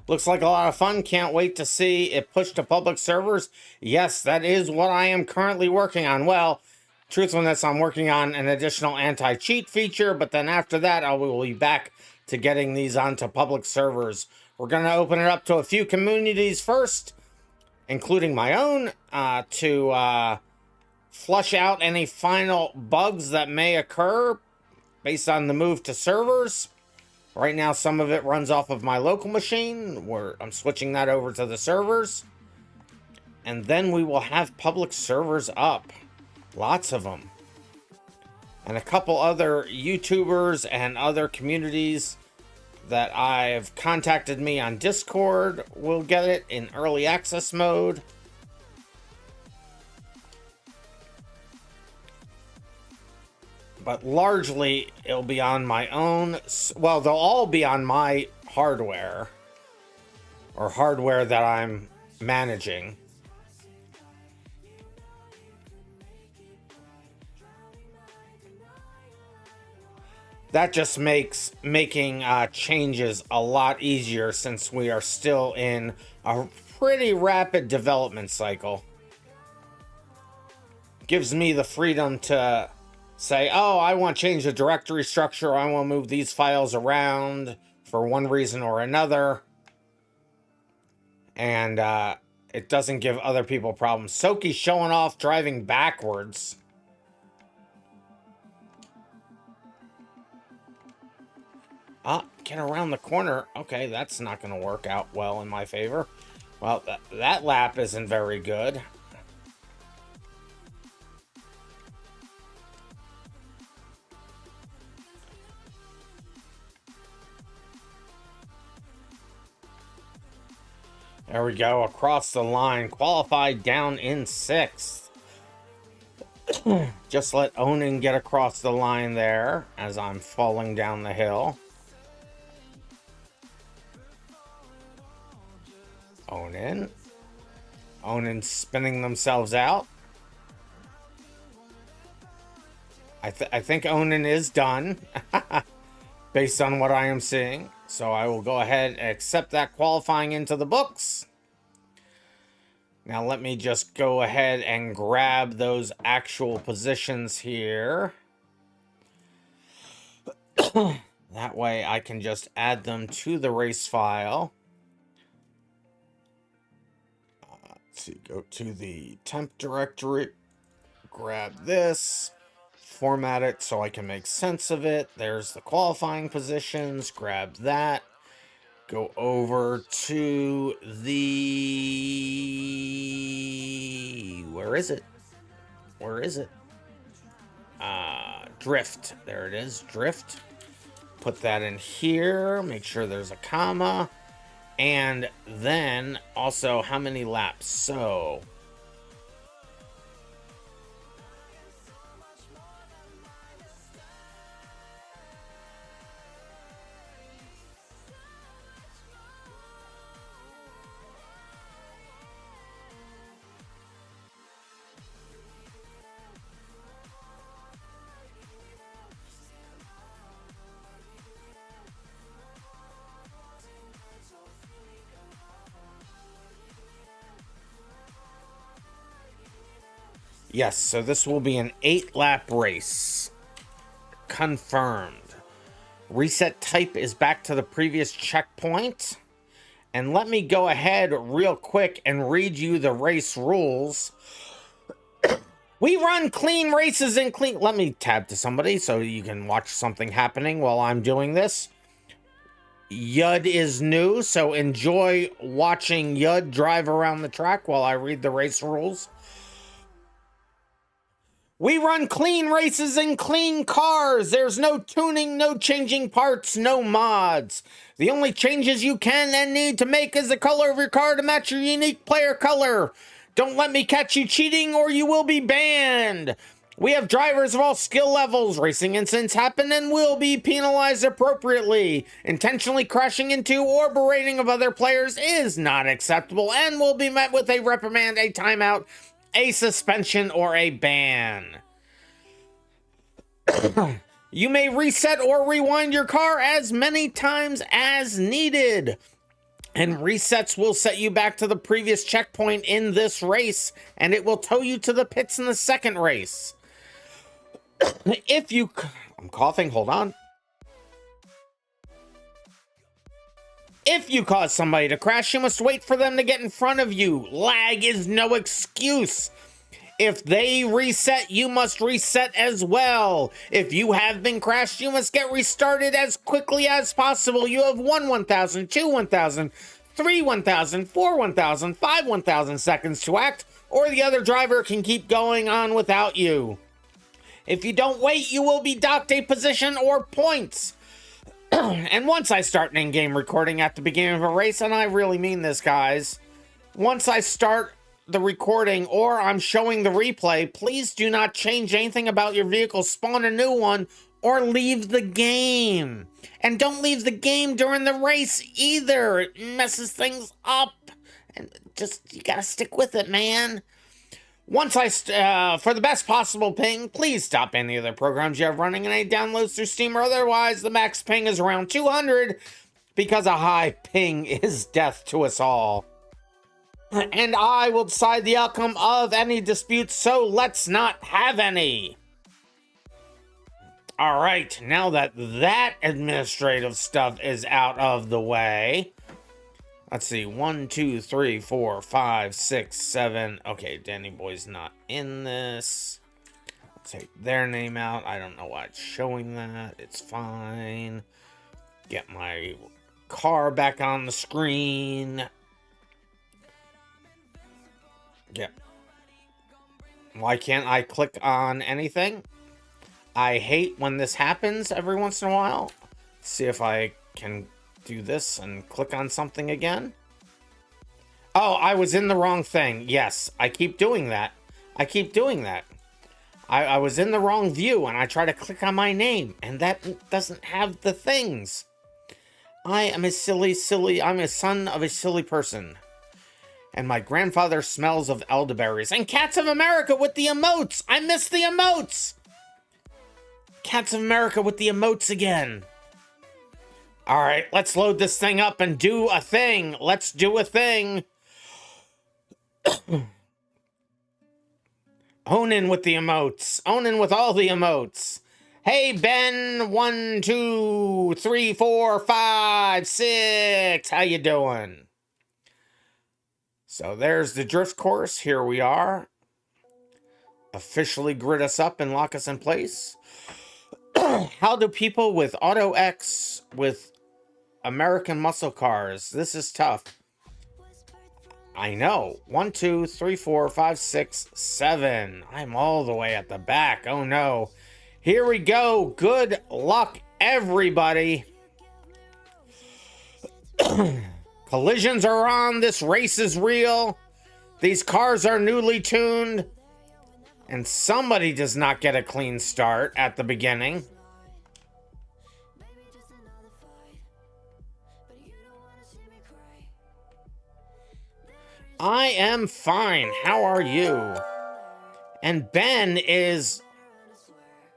Looks like a lot of fun. Can't wait to see it pushed to public servers. Yes, that is what I am currently working on. Well, truthfulness, I'm working on an additional anti-cheat feature, but then after that, I will be back to getting these onto public servers. We're going to open it up to a few communities first, including my own, to flush out any final bugs that may occur based on the move to servers. Right now, some of it runs off of my local machine, where I'm switching that over to the servers. And then we will have public servers up. Lots of them. And a couple other YouTubers and other communities that I've contacted me on Discord will get it in early access mode. But largely, it'll be on my own. Well, they'll all be on my hardware. Or hardware that I'm managing. That just makes making changes a lot easier since we are still in a pretty rapid development cycle. Gives me the freedom to say, oh, I want to change the directory structure. I want to move these files around for one reason or another. And it doesn't give other people problems. Soki's showing off driving backwards. Get around the corner. Okay, that's not going to work out well in my favor. Well, that lap isn't very good. There we go, across the line, qualified down in 6th. Just let Onan get across the line there as I'm falling down the hill. Onan spinning themselves out. I think Onan is done, based on what I am seeing. So I will go ahead and accept that qualifying into the books. Now let me just go ahead and grab those actual positions here. That way I can just add them to the race file. Let's see, go to the temp directory, grab this, format it so I can make sense of it. There's the qualifying positions, grab that. Go over to the... Where is it? Drift. There it is, drift. Put that in here. Make sure there's a comma. And then also how many laps. So... Yes, so this will be an 8-lap race. Confirmed. Reset type is back to the previous checkpoint. And let me go ahead real quick and read you the race rules. We run clean races and clean... Let me tab to somebody so you can watch something happening while I'm doing this. Yud is new, so enjoy watching Yud drive around the track while I read the race rules. We run clean races and clean cars. There's no tuning, no changing parts, no mods. The only changes you can and need to make is the color of your car to match your unique player color. Don't let me catch you cheating or you will be banned. We have drivers of all skill levels. Racing incidents happen and will be penalized appropriately. Intentionally crashing into or berating of other players is not acceptable and will be met with a reprimand, a timeout, a suspension, or a ban. You may reset or rewind your car as many times as needed. And resets will set you back to the previous checkpoint in this race, and it will tow you to the pits in the second race. I'm coughing, hold on. If you cause somebody to crash, you must wait for them to get in front of you. Lag is no excuse. If they reset, you must reset as well. If you have been crashed, you must get restarted as quickly as possible. You have 1,000, 2 1,000, 3 1,000, 4 1,000, 5 1,000 seconds to act, or the other driver can keep going on without you. If you don't wait, you will be docked a position or points. And once I start an in-game recording at the beginning of a race, and I really mean this, guys, once I start the recording or I'm showing the replay, please do not change anything about your vehicle, spawn a new one, or leave the game. And don't leave the game during the race either. It messes things up. And just, you gotta stick with it, man. Once for the best possible ping, please stop any other programs you have running in any downloads through Steam or otherwise. The max ping is around 200 because a high ping is death to us all. And I will decide the outcome of any disputes, so let's not have any. All right, now that administrative stuff is out of the way, let's see, 1, 2, 3, 4, 5, 6, 7. Okay, Danny Boy's not in this. I'll take their name out. I don't know why it's showing that. It's fine. Get my car back on the screen. Yep. Why can't I click on anything? I hate when this happens every once in a while. Let's see if I can do this and click on something again. Oh, I was in the wrong thing. Yes, I keep doing that. I was in the wrong view and I try to click on my name and that doesn't have the things. I am a I'm a son of a silly person. And my grandfather smells of elderberries. And Cats of America with the emotes! I missed the emotes! Cats of America with the emotes again. Alright, let's load this thing up and do a thing. Let's do a thing. Onan with the emotes. Onan with all the emotes. Hey, Ben. 1, 2, 3, 4, 5, 6. How you doing? So there's the drift course. Here we are. Officially grid us up and lock us in place. How do people with Auto X with American muscle cars? This is tough. I know. 1, 2, 3, 4, 5, 6, 7. I'm all the way at the back. Oh no. Here we go. Good luck, everybody. Collisions are on. This race is real. These cars are newly tuned. And somebody does not get a clean start at the beginning. I am fine. How are you? And Ben is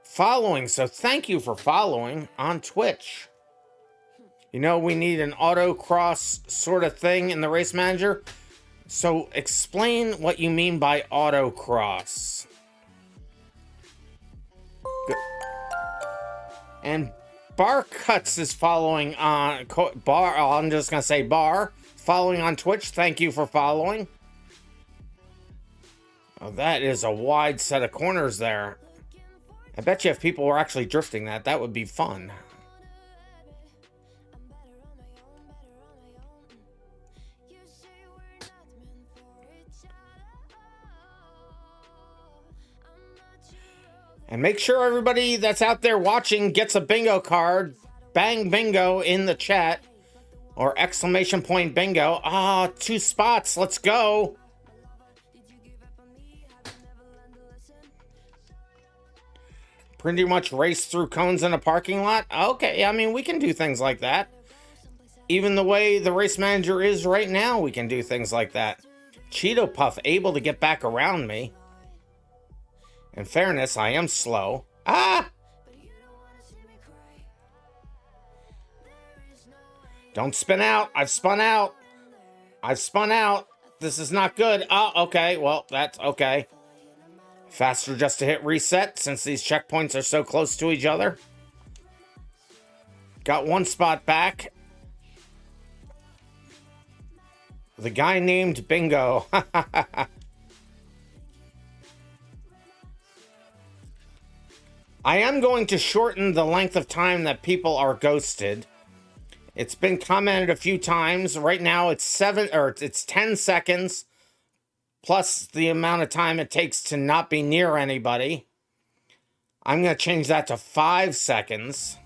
following, so thank you for following on Twitch. You know, we need an autocross sort of thing in the race manager. So explain what you mean by autocross. Good. And Bar Cuts is following on I'm just gonna say Bar. following on Twitch, thank you for following. Oh, that is a wide set of corners there. I bet you if people were actually drifting that, that would be fun. And make sure everybody that's out there watching gets a bingo card. Bang bingo in the chat. Or exclamation point bingo. Ah, 2 spots. Let's go. Pretty much race through cones in a parking lot. Okay, I mean, we can do things like that. Even the way the race manager is right now, we can do things like that. Cheeto Puff able to get back around me. In fairness, I am slow. Ah! Don't spin out. I've spun out. I've spun out. This is not good. Oh, okay. Well, that's okay. Faster just to hit reset since these checkpoints are so close to each other. Got 1 spot back. The guy named Bingo. I am going to shorten the length of time that people are ghosted. It's been commented a few times. Right now it's 10 seconds plus the amount of time it takes to not be near anybody. I'm going to change that to 5 seconds.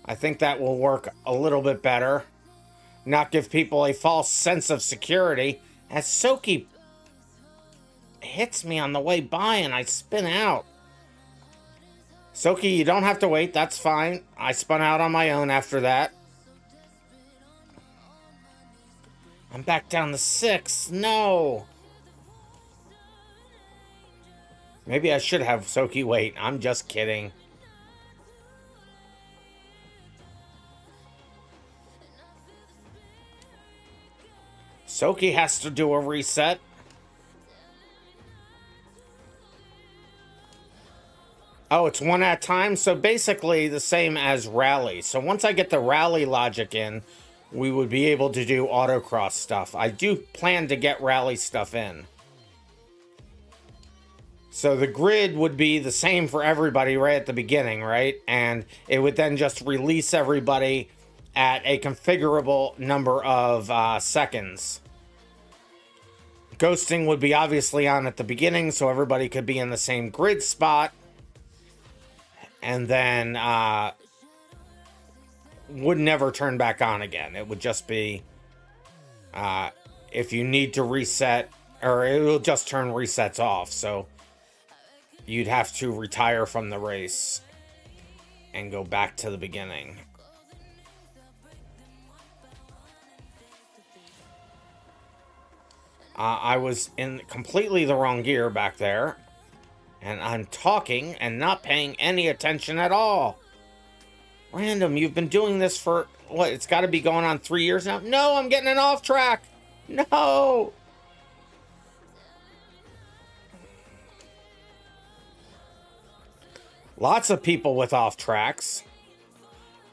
I think that will work a little bit better. Not give people a false sense of security. As Soki hits me on the way by and I spin out. Soki, you don't have to wait. That's fine. I spun out on my own after that. I'm back down to 6. No. Maybe I should have Soki wait. I'm just kidding. Soki has to do a reset. Oh, it's 1 at a time? So basically the same as rally. So once I get the rally logic in, we would be able to do autocross stuff. I do plan to get rally stuff in. So the grid would be the same for everybody right at the beginning, right? And it would then just release everybody at a configurable number of seconds. Ghosting would be obviously on at the beginning, so everybody could be in the same grid spot. And then would never turn back on again. It would just be if you need to reset, or it will just turn resets off. So you'd have to retire from the race and go back to the beginning. I was in completely the wrong gear back there. And I'm talking and not paying any attention at all. Random, you've been doing this for, what, it's got to be going on 3 years now? No, I'm getting an off track. No. Lots of people with off tracks.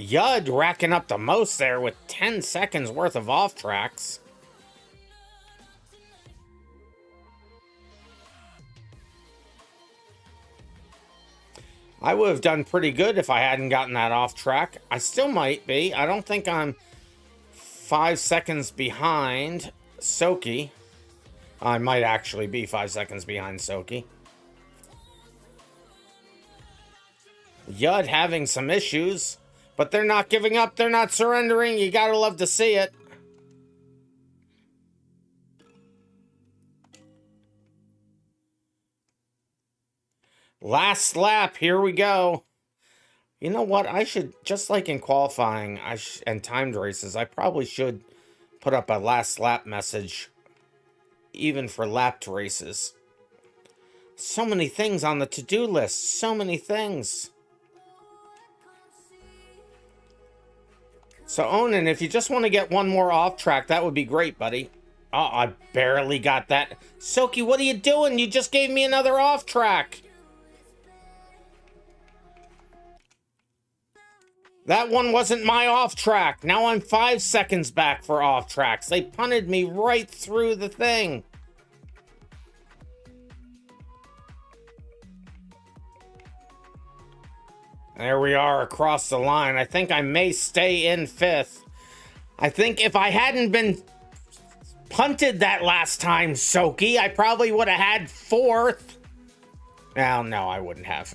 Yud racking up the most there with 10 seconds worth of off tracks. I would have done pretty good if I hadn't gotten that off track. I still might be. I don't think I'm 5 seconds behind Soki. I might actually be 5 seconds behind Soki. Yud having some issues, but they're not giving up. They're not surrendering. You gotta love to see it. Last lap, here we go. You know what? I should, just like in qualifying and timed races, I probably should put up a last lap message, even for lapped races. So many things on the to-do list. So many things. So, Onan, if you just want to get one more off track, that would be great, buddy. Oh, I barely got that. Soki, what are you doing? You just gave me another off track. That one wasn't my off track. Now I'm 5 seconds back for off tracks. They punted me right through the thing. There we are across the line. I think I may stay in 5th. I think if I hadn't been punted that last time, Soki, I probably would have had 4th. Well, no, I wouldn't have.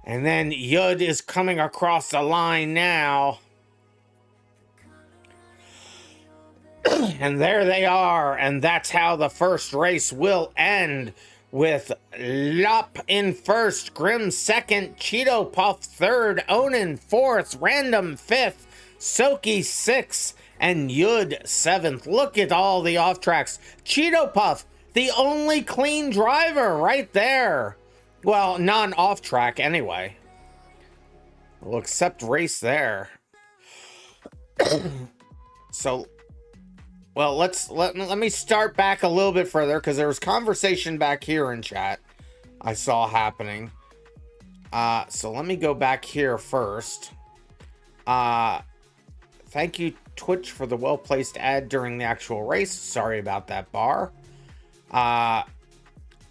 And then Yud is coming across the line now. And there they are. And that's how the first race will end, with Lop in 1st, Grim 2nd, Cheeto Puff 3rd, Onan 4th, Random 5th, Soki 6th, and Yud 7th. Look at all the off tracks. Cheeto Puff, the only clean driver right there. Well, non-off track anyway. We'll accept race there. So, well, let me start back a little bit further, because there was conversation back here in chat I saw happening. So let me go back here first. Thank you, Twitch, for the well-placed ad during the actual race. Sorry about that, Bar. I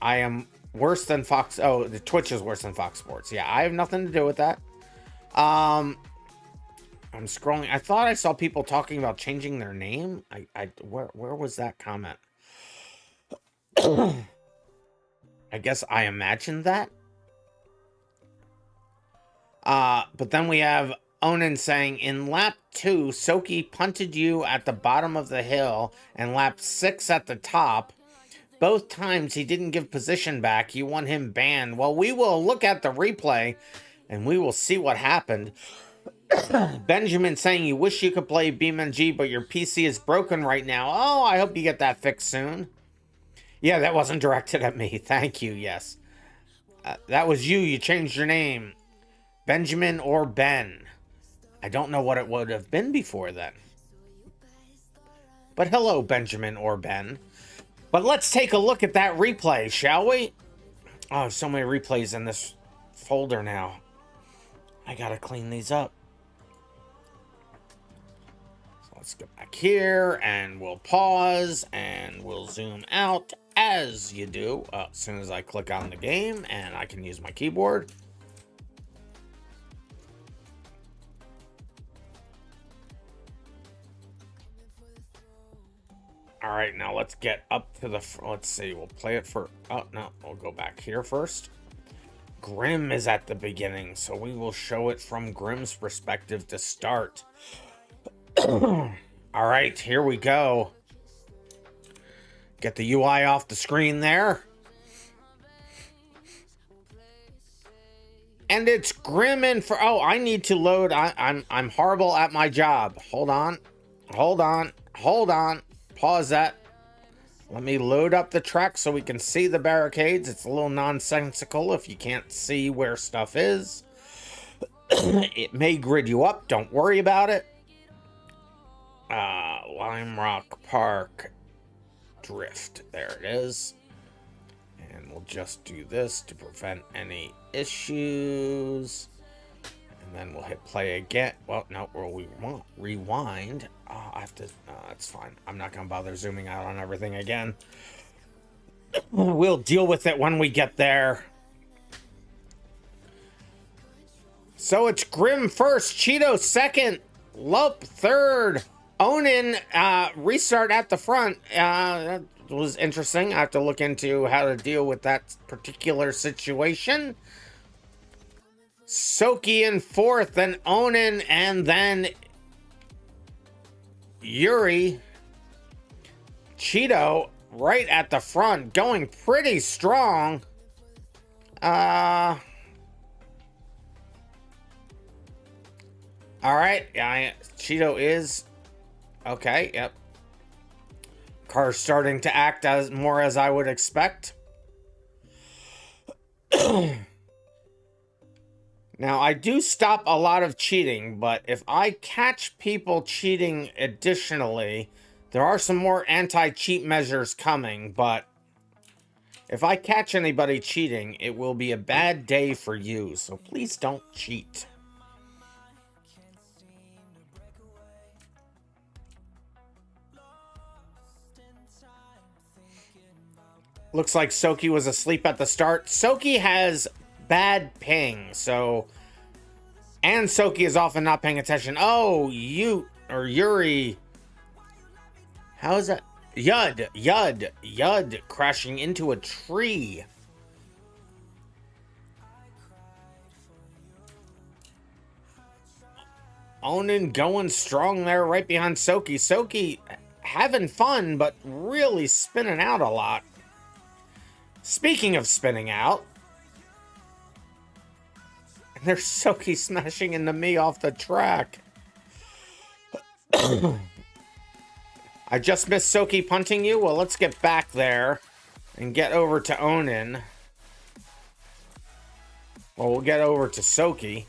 am worse than Fox. Oh, the Twitch is worse than Fox Sports. Yeah, I have nothing to do with that. I'm scrolling. I thought I saw people talking about changing their name. Where was that comment? I guess I imagined that. But then we have Onan saying, in lap 2, Soki punted you at the bottom of the hill and lap 6 at the top. Both times he didn't give position back. You want him banned. Well, we will look at the replay and we will see what happened. Benjamin saying, you wish you could play BeamNG, but your PC is broken right now. Oh, I hope you get that fixed soon. Yeah, that wasn't directed at me. Thank you, yes. That was you. You changed your name. Benjamin or Ben. I don't know what it would have been before then. But hello, Benjamin or Ben. But let's take a look at that replay, shall we? Oh, so many replays in this folder now. I gotta clean these up. So let's go back here, and we'll pause, and we'll zoom out as you do. As soon as I click on the game, and I can use my keyboard. All right, now let's get up to the, let's see, we'll play it for, oh no, we'll go back here first. Grim is at the beginning, so we will show it from Grim's perspective to start. All right, here we go. Get the UI off the screen there. And it's Grim in for, oh, I need to load, I'm horrible at my job. Hold on. Pause that. Let me load up the track so we can see the barricades. It's a little nonsensical if you can't see where stuff is. It may grid you up. Don't worry about it. Lime Rock Park Drift. There it is. And we'll just do this to prevent any issues. And then we'll hit play again. Well, no, we won't rewind. Oh, I have to, no, that's fine. I'm not going to bother zooming out on everything again. We'll deal with it when we get there. So it's Grim first, Cheeto second, Lup third, Onan restart at the front. That was interesting. I have to look into how to deal with that particular situation. Soki in fourth, then Onan, and then Yuri. Cheeto right at the front, going pretty strong. All right, yeah, Cheeto is okay. Yep, car's starting to act as more as I would expect. Now, I do stop a lot of cheating, but if I catch people cheating additionally, there are some more anti-cheat measures coming, but if I catch anybody cheating, it will be a bad day for you, so please don't cheat. Looks like Soki was asleep at the start. Soki has bad ping, so... And Soki is often not paying attention. Oh, Yuri. How is that? Yud crashing into a tree. Onan going strong there right behind Soki. Soki having fun, but really spinning out a lot. Speaking of spinning out, there's Soki smashing into me off the track. I just missed Soki punting you. Well, let's get back there and get over to Onan. Well, we'll get over to Soki.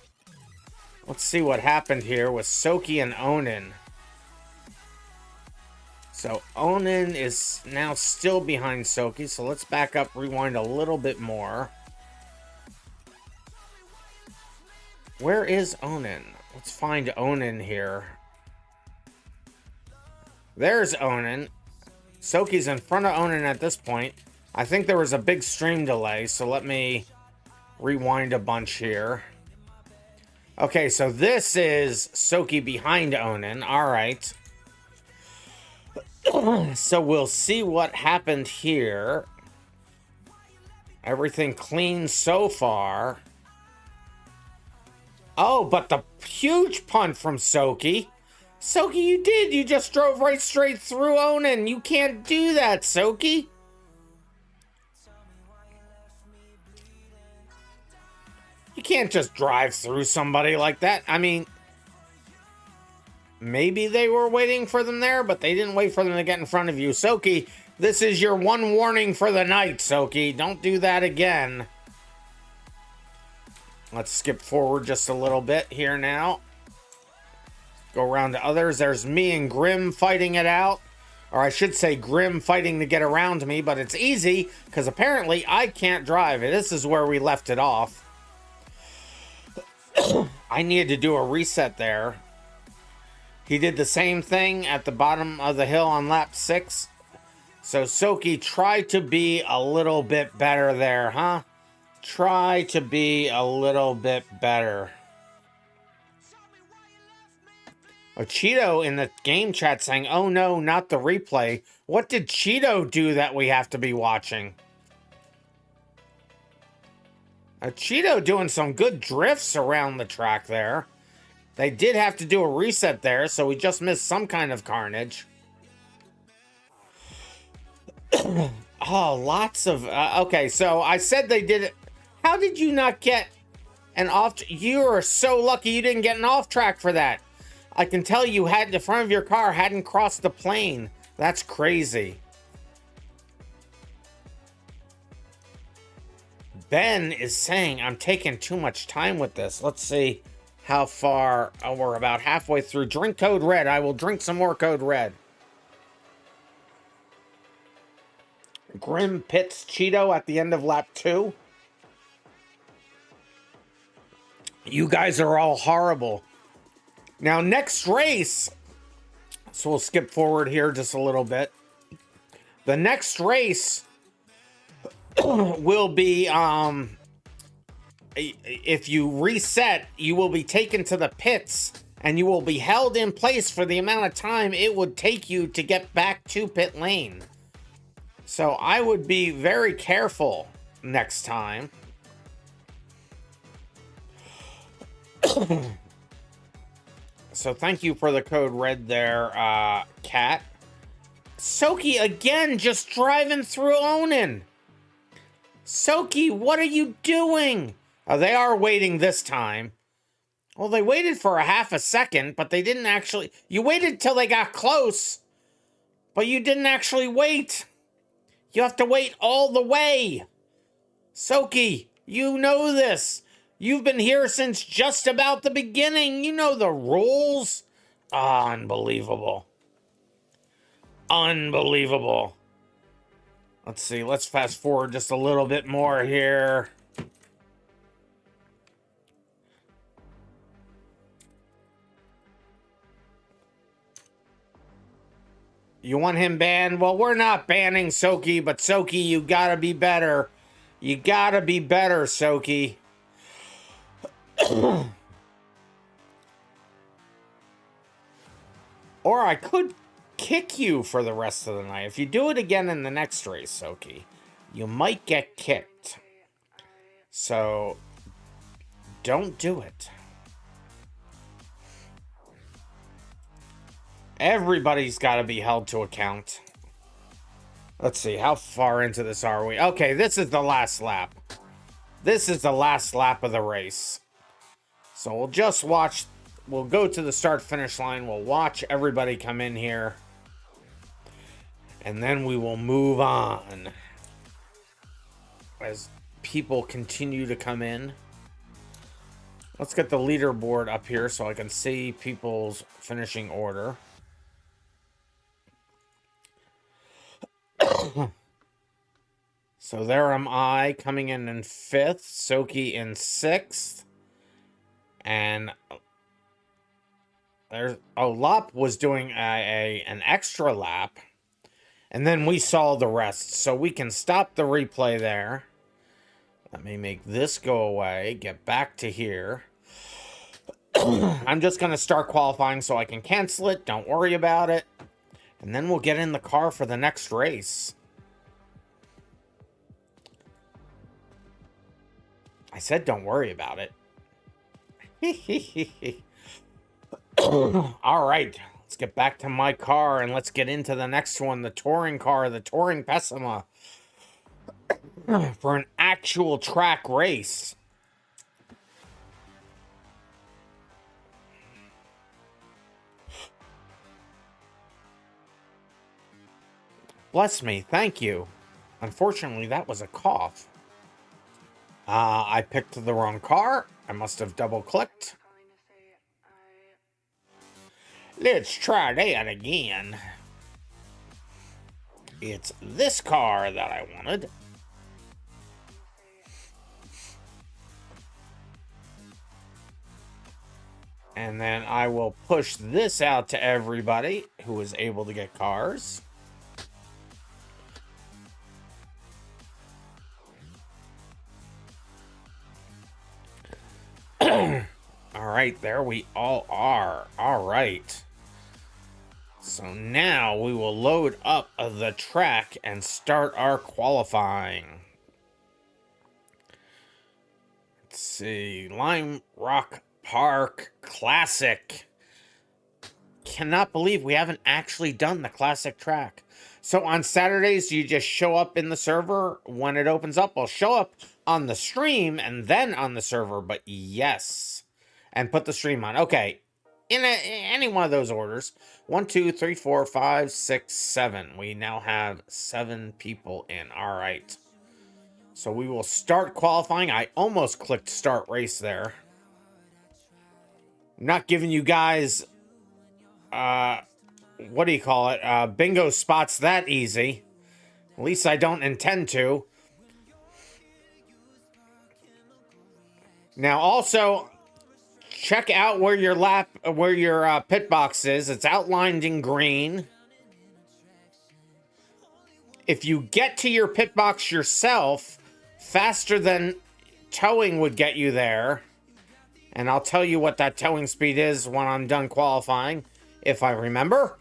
Let's see what happened here with Soki and Onan. So Onan is now still behind Soki. So let's back up, rewind a little bit more. Where is Onan? Let's find Onan here. There's Onan. Soki's in front of Onan at this point. I think there was a big stream delay, so let me rewind a bunch here. Okay, so this is Soki behind Onan. All right. So we'll see what happened here. Everything clean so far. Oh, but the huge punt from Soki. Soki, you did. You just drove right straight through Onan. You can't do that, Soki. You can't just drive through somebody like that. I mean, maybe they were waiting for them there, but they didn't wait for them to get in front of you. Soki, this is your one warning for the night, Soki. Don't do that again. Let's skip forward just a little bit here now. Go around to others. There's me and Grim fighting it out. Or I should say Grim fighting to get around me, but it's easy because apparently I can't drive. This is where we left it off. I needed to do a reset there. He did the same thing at the bottom of the hill on lap 6. So Soki, try to be a little bit better there, huh? Try to be a little bit better. Oh, Cheeto in the game chat saying, oh no, not the replay. What did Cheeto do that we have to be watching? Cheeto doing some good drifts around the track there. They did have to do a reset there, so we just missed some kind of carnage. Oh, lots of... okay, so I said they did it. How did you not get an off... You are so lucky you didn't get an off track for that. I can tell you had the front of your car hadn't crossed the plane. That's crazy. Ben is saying I'm taking too much time with this. Let's see how far. Oh, we're about halfway through. Drink Code Red. I will drink some more Code Red. Grim pits Cheeto at the end of lap 2. You guys are all horrible. Now, next race. So we'll skip forward here just a little bit. The next race will be, if you reset, you will be taken to the pits and you will be held in place for the amount of time it would take you to get back to pit lane. So I would be very careful next time. So thank you for the code red there, Cat. Soki again, just driving through Onan. Soki, what are you doing? Oh, they are waiting this time. Well, they waited for a half a second, but they didn't actually... You waited till they got close, but you didn't actually wait. You have to wait all the way. Soki, you know this. You've been here since just about the beginning. You know the rules. Ah, unbelievable. Unbelievable. Let's see. Let's fast forward just a little bit more here. You want him banned? Well, we're not banning Soki, but Soki, you gotta be better. You gotta be better, Soki. Or I could kick you for the rest of the night. If you do it again in the next race, Soki, you might get kicked. So, don't do it. Everybody's got to be held to account. Let's see, how far into this are we? Okay, this is the last lap. This is the last lap of the race. So we'll just watch, we'll go to the start-finish line, we'll watch everybody come in here, and then we will move on as people continue to come in. Let's get the leaderboard up here so I can see people's finishing order. So there am I coming in 5th, Soki in 6th, and there's Lop was doing an extra lap, and then we saw the rest, so we can stop the replay there. Let me make this go away, get back to here. I'm just going to start qualifying so I can cancel it, don't worry about it, and then we'll get in the car for the next race. I said don't worry about it. All right, let's get back to my car and let's get into the next one, the touring car, the Touring Pessima, for an actual track race. Bless me, thank you. Unfortunately, that was a cough. I picked the wrong car. I must have double-clicked. Let's try that again. It's this car that I wanted. And then I will push this out to everybody who was able to get cars. All right, there we all are. All right. So now we will load up the track and start our qualifying. Let's see. Lime Rock Park Classic. Cannot believe we haven't actually done the classic track. So on Saturdays, you just show up in the server. When it opens up, I'll show up on the stream and then on the server. But yes, and put the stream on. Okay, in any one of those orders. 1, 2, 3, 4, 5, 6, 7. We now have 7 people in. All right. So we will start qualifying. I almost clicked start race there. I'm not giving you guys, what do you call it? Bingo spots that easy. At least I don't intend to. Now also, check out where your pit box is. It's outlined in green. If you get to your pit box yourself faster than towing would get you there, and I'll tell you what that towing speed is when I'm done qualifying, if I remember.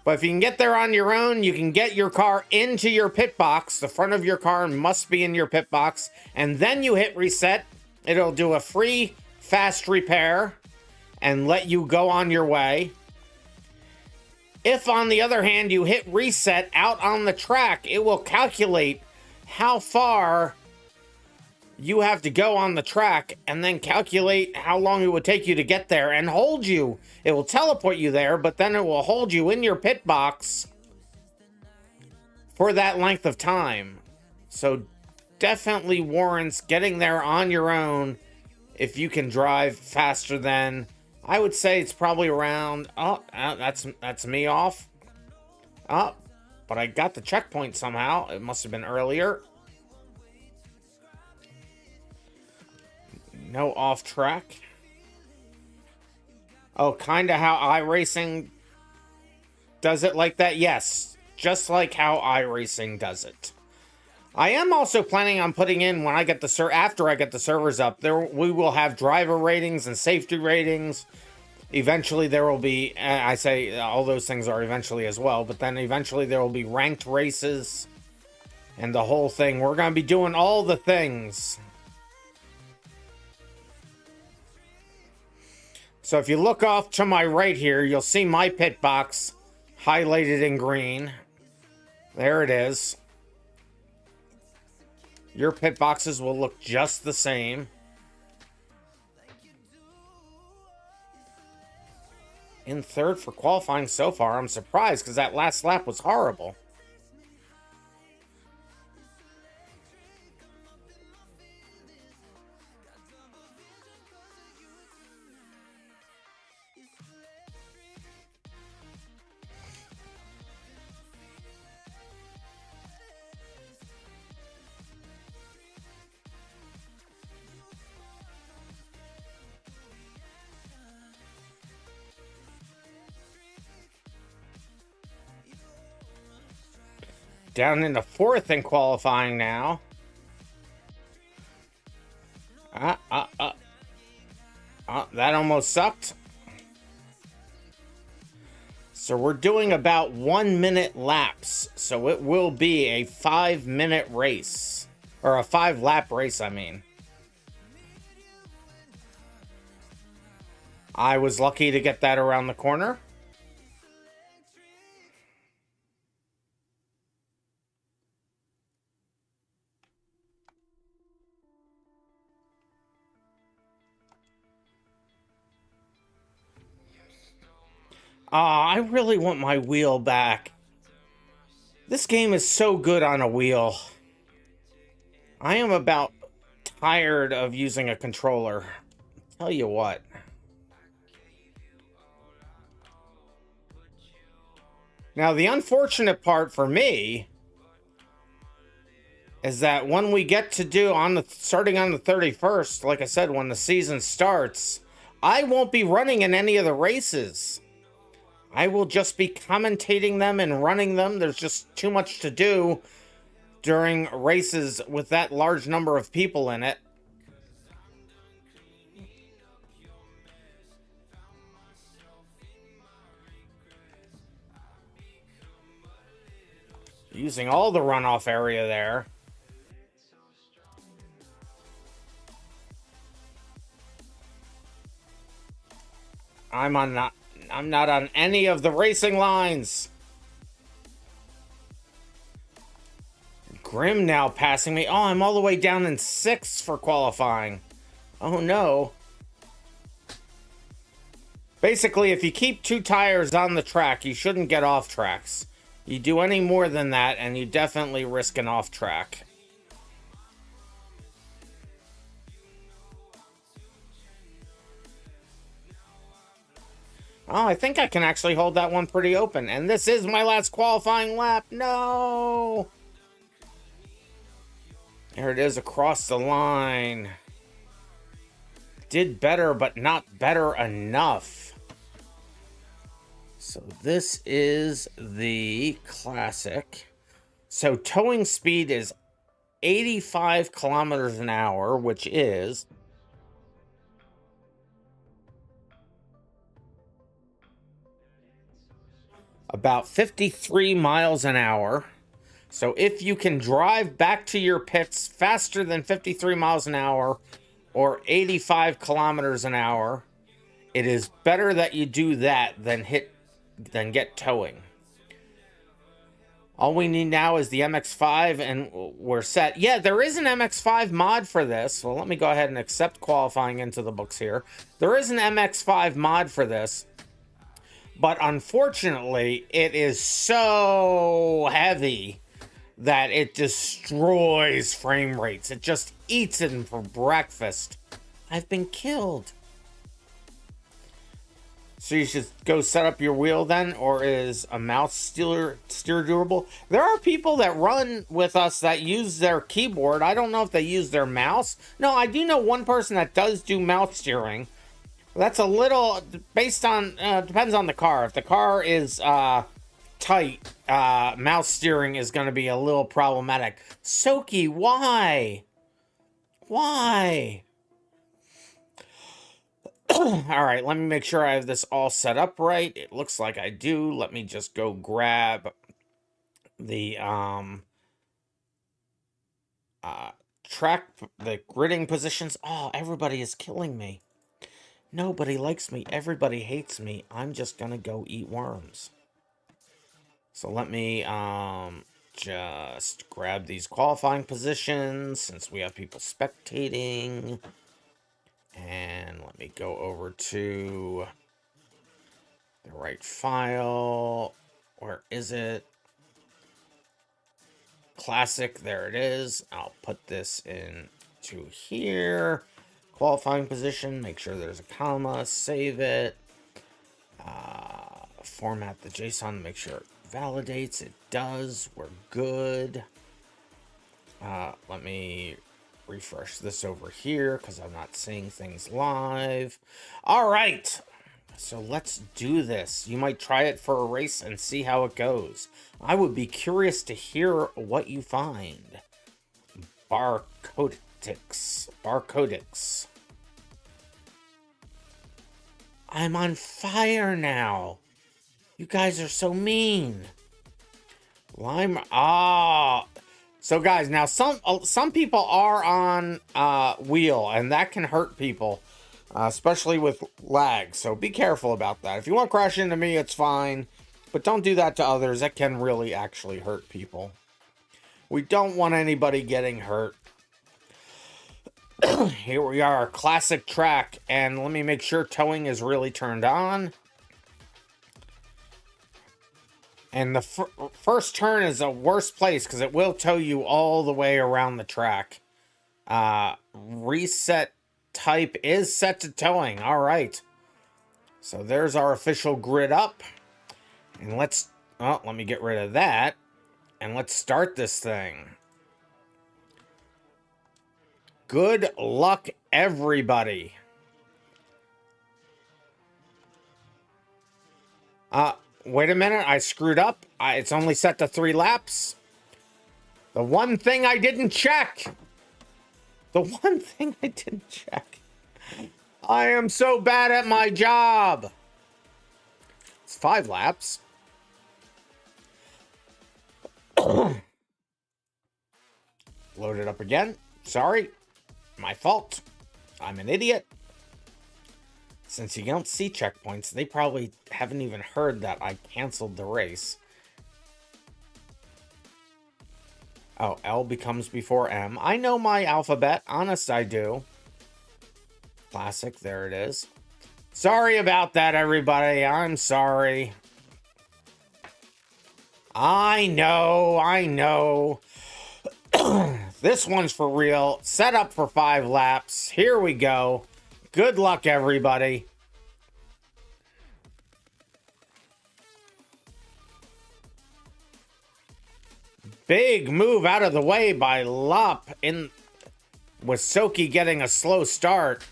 But if you can get there on your own, you can get your car into your pit box. The front of your car must be in your pit box, and then you hit reset. It'll do a free fast repair and let you go on your way. If, on the other hand, you hit reset out on the track, it will calculate how far you have to go on the track and then calculate how long it would take you to get there and hold you. It will teleport you there, but then it will hold you in your pit box for that length of time. So definitely warrants getting there on your own if you can drive faster than, I would say it's probably around, that's me off. But I got the checkpoint somehow. It must have been earlier. No off track. Oh, kind of how iRacing does it like that? Yes, just like how iRacing does it. I am also planning on putting in, when I get the after I get the servers up, we will have driver ratings and safety ratings. Eventually there will be, I say all those things are eventually as well, but then eventually there will be ranked races and the whole thing. We're going to be doing all the things. So if you look off to my right here, you'll see my pit box highlighted in green. There it is. Your pit boxes will look just the same. In third for qualifying so far. I'm surprised because that last lap was horrible. Down into fourth in qualifying now. That almost sucked. So we're doing about 1 minute laps. So it will be a 5-minute race. Or a 5-lap race, I mean. I was lucky to get that around the corner. I really want my wheel back. This game is so good on a wheel. I am about tired of using a controller. Tell you what. Now, the unfortunate part for me is that when we get to do starting on the 31st, like I said, when the season starts, I won't be running in any of the races. I will just be commentating them and running them. There's just too much to do during races with that large number of people in it. Using all the runoff area there. I'm not on any of the racing lines. Grim now passing me. Oh, I'm all the way down in 6th for qualifying. Oh, no. Basically, if you keep 2 tires on the track, you shouldn't get off tracks. You do any more than that, and you definitely risk an off track. Oh, I think I can actually hold that one pretty open. And this is my last qualifying lap. No! There it is across the line. Did better, but not better enough. So this is the classic. So towing speed is 85 kilometers an hour, which is about 53 miles an hour. So if you can drive back to your pits faster than 53 miles an hour or 85 kilometers an hour, it is better that you do that than get towing. All we need now is the MX5 and we're set. Yeah, there is an MX5 mod for this. Well, let me go ahead and accept qualifying into the books here. There is an MX5 mod for this. But unfortunately, it is so heavy that it destroys frame rates. It just eats it for breakfast. I've been killed. So you should go set up your wheel then, or is a mouse steer doable? There are people that run with us that use their keyboard. I don't know if they use their mouse. No, I do know one person that does do mouse steering. That's a little based on depends on the car. If the car is tight mouse steering is going to be a little problematic. Soki, why? Why? All right, let me make sure I have this all set up right. It looks like I do. Let me just go grab the track, the gridding positions. Oh, everybody is killing me. Nobody likes me. Everybody hates me. I'm just gonna go eat worms. So let me just grab these qualifying positions since we have people spectating. And let me go over to the right file. Where is it? Classic, there it is. I'll put this into here. Qualifying position, make sure there's a comma, save it. Format the JSON, make sure it validates. It does. We're good. Let me refresh this over here because I'm not seeing things live. All right. So let's do this. You might try it for a race and see how it goes. I would be curious to hear what you find. Barcodix. I'm on fire now. You guys are so mean. Lime. So guys, now some people are on wheel, and that can hurt people, especially with lag. So be careful about that. If you want to crash into me, it's fine, but don't do that to others. That can really actually hurt people. We don't want anybody getting hurt. Here we are, classic track, and let me make sure towing is really turned on. And the first turn is the worst place because it will tow you all the way around the track. Reset type is set to towing. All right. So there's our official grid up. And let me get rid of that. And let's start this thing. Good luck, everybody. Wait a minute, I screwed up. It's only set to 3 laps. The one thing I didn't check. I am so bad at my job. It's 5 laps. Load it up again. Sorry. My fault. I'm an idiot. Since you don't see checkpoints, they probably haven't even heard that I canceled the race. Oh, L becomes before M. I know my alphabet. Honest, I do. Classic, there it is. Sorry about that, everybody. I'm sorry. I know. This one's for real. Set up for 5 laps. Here we go. Good luck, everybody. Big move out of the way by Lup with Soki getting a slow start.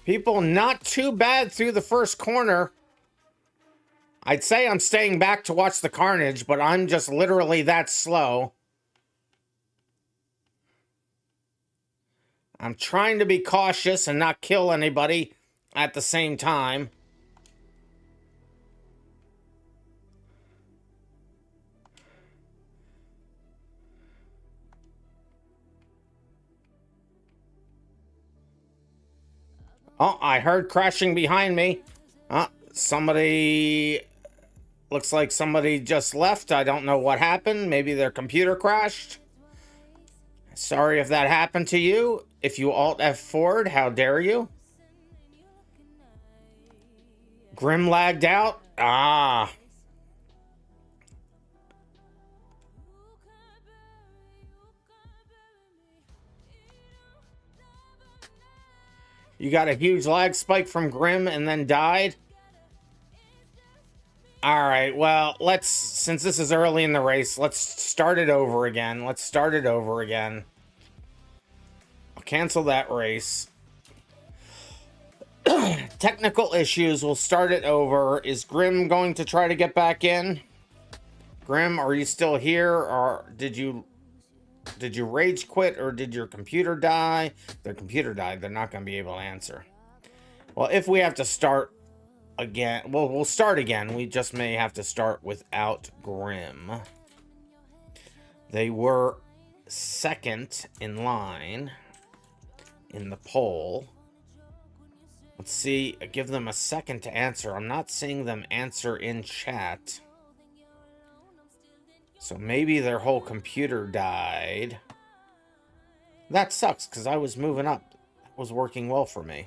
People not too bad through the first corner. I'd say I'm staying back to watch the carnage, but I'm just literally that slow. I'm trying to be cautious and not kill anybody at the same time. Oh, I heard crashing behind me. Somebody... Looks like somebody just left. I don't know what happened. Maybe their computer crashed. Sorry if that happened to you. If you Alt F4'd, how dare you? Grim lagged out? Ah. You got a huge lag spike from Grim and then died? Alright, well, since this is early in the race, let's start it over again. I'll cancel that race. Technical issues. We'll start it over. Is Grim going to try to get back in? Grim, are you still here, or did you rage quit, or did your computer die? If their computer died, they're not going to be able to answer. Well, if we have to start again, well, we'll start again. We just may have to start without Grim. They were second in line in the poll. Let's see, give them a second to answer. I'm not seeing them answer in chat. So maybe their whole computer died. That sucks, because I was moving up. That was working well for me.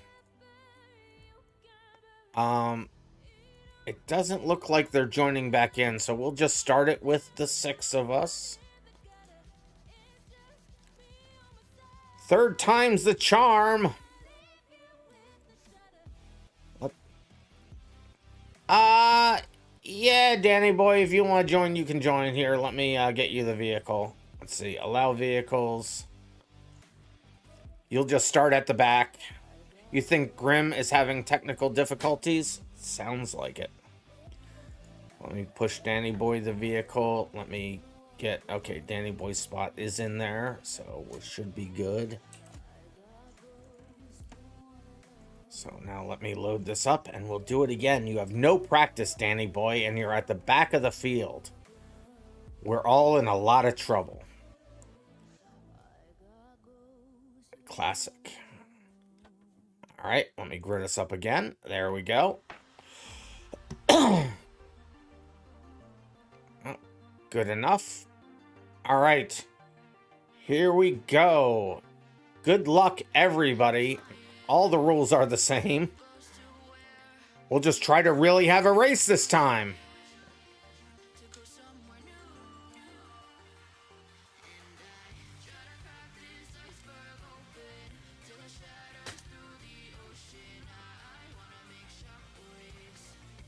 It doesn't look like they're joining back in, so we'll just start it with the 6 of us. Third time's the charm. Yeah, Danny boy, if you want to join, you can join here. Let me get you the vehicle. Let's see, allow vehicles. You'll just start at the back. You think Grim is having technical difficulties? Sounds like it. Let me push Danny boy the vehicle. Let me get, okay, Danny boy's spot is in there, so we should be good. So now let me load this up and we'll do it again. You have no practice, Danny boy, and you're at the back of the field. We're all in a lot of trouble. Classic. All right, let me grid us up again. There we go. Oh, good enough. All right, here we go. Good luck, everybody. All the rules are the same. We'll just try to really have a race this time.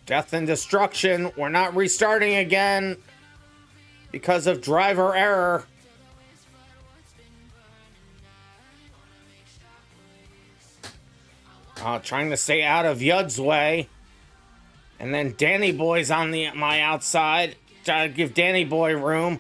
Death and destruction. We're not restarting again because of driver error. Trying to stay out of Yud's way. And then Danny Boy's on my outside. Try to give Danny Boy room.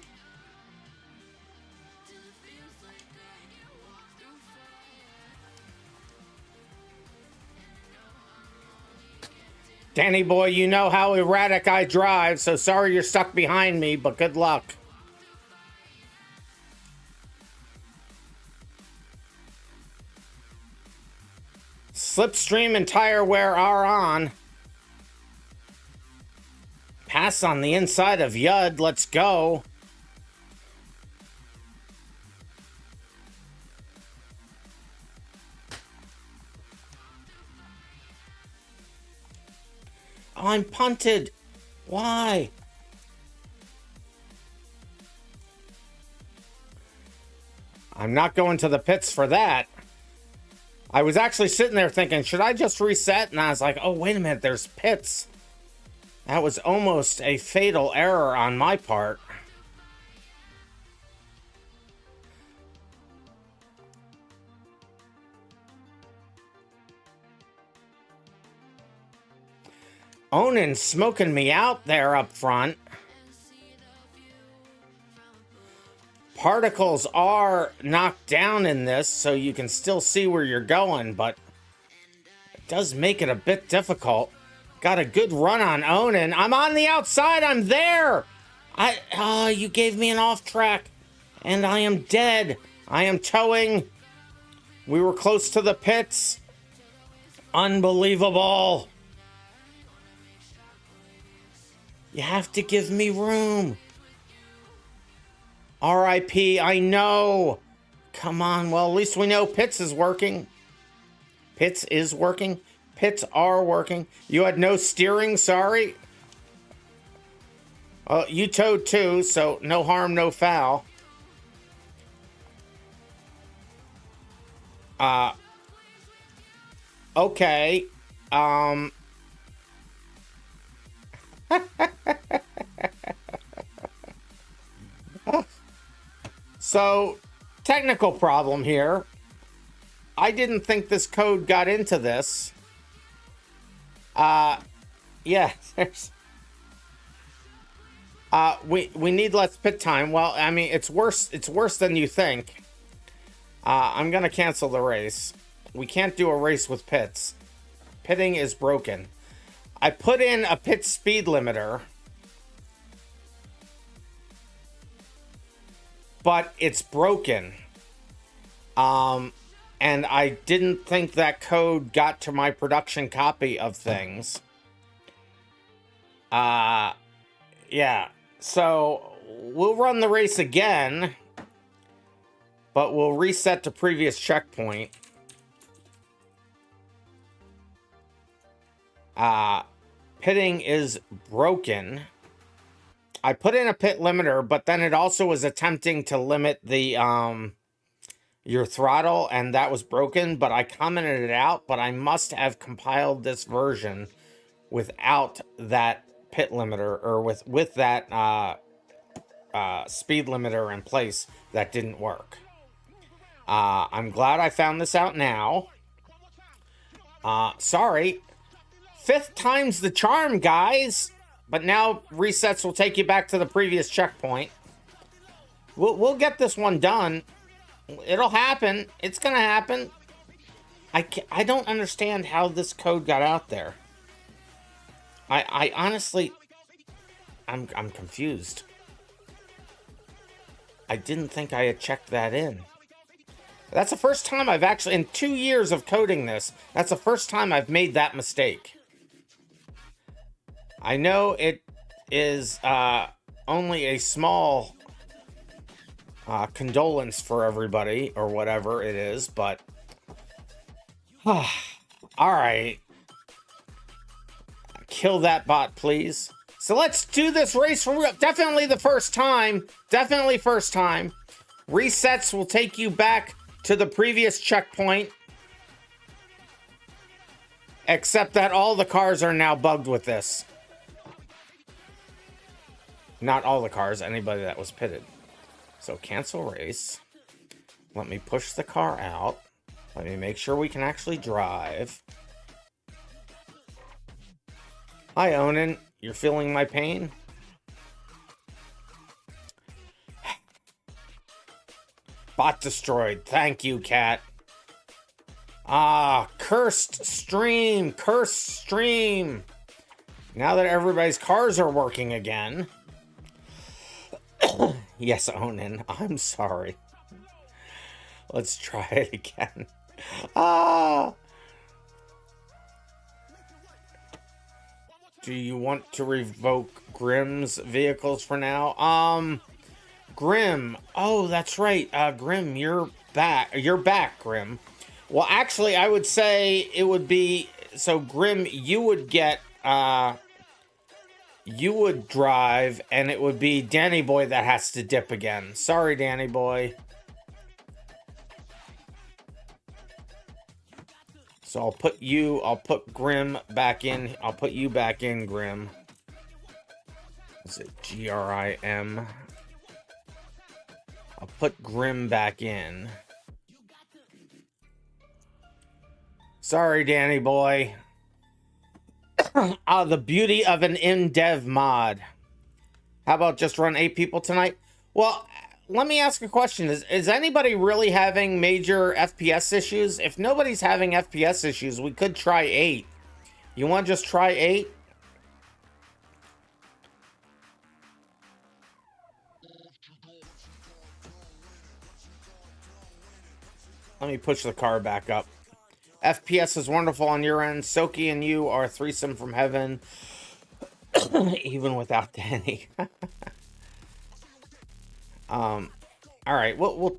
Danny Boy, you know how erratic I drive, so sorry you're stuck behind me, but good luck. Slipstream and tire wear are on. Pass on the inside of Yud. Let's go. Oh, I'm punted. Why? I'm not going to the pits for that. I was actually sitting there thinking, should I just reset? And I was like, oh, wait a minute, there's pits. That was almost a fatal error on my part. Onan smoking me out there up front. Particles are knocked down in this, so you can still see where you're going, but it does make it a bit difficult. Got a good run on Onan. I'm on the outside. I'm there. You gave me an off track, and I am dead. I am towing. We were close to the pits. Unbelievable. You have to give me room. R.I.P. I know. Come on. Well, at least we know Pits is working. Pits is working. Pits are working. You had no steering, sorry. You towed too, so no harm, no foul. Okay. So, technical problem here. I didn't think this code got into this. Yeah, there's... we need less pit time. Well, I mean, it's worse than you think. I'm gonna cancel the race. We can't do a race with pits. Pitting is broken. I put in a pit speed limiter, but it's broken. And I didn't think that code got to my production copy of things. Yeah. So we'll run the race again, but we'll reset to previous checkpoint. Pitting is broken. I put in a pit limiter, but then it also was attempting to limit the your throttle, and that was broken, but I commented it out, but I must have compiled this version without that pit limiter, or with that speed limiter in place. That didn't work. I'm glad I found this out now. Sorry. 5th time's the charm, guys. But now resets will take you back to the previous checkpoint. We'll get this one done. It'll happen. It's gonna happen. I don't understand how this code got out there. I honestly, I'm confused. I didn't think I had checked that in. That's the first time I've actually, in 2 years of coding this, that's the first time I've made that mistake. I know it is only a small condolence for everybody, or whatever it is, but... Alright. Kill that bot, please. So let's do this race for real. Definitely the first time. Definitely first time. Resets will take you back to the previous checkpoint. Except that all the cars are now bugged with this. Not all the cars, anybody that was pitted. So cancel race. Let me push the car out. Let me make sure we can actually drive. Hi, Onan. You're feeling my pain? Bot destroyed. Thank you, cat. Cursed stream. Cursed stream. Now that everybody's cars are working again. Yes, Onan. I'm sorry. Let's try it again. Do you want to revoke Grimm's vehicles for now? Grimm. Oh, that's right. Grimm, you're back. You're back, Grimm. Well, actually, I would say it would be... So, Grimm, you would get... you would drive, and it would be Danny Boy that has to dip again. Sorry, Danny Boy. So I'll put Grimm back in. I'll put you back in, Grimm. Is it G-R-I-M? I'll put Grimm back in. Sorry, Danny Boy. The beauty of an in-dev mod. How about just run 8 people tonight? Well, let me ask a question. Is anybody really having major FPS issues? If nobody's having FPS issues, we could try 8. You want to just try 8? Let me push the car back up. FPS is wonderful on your end. Soki and you are a threesome from heaven. Even without Danny. Alright, well,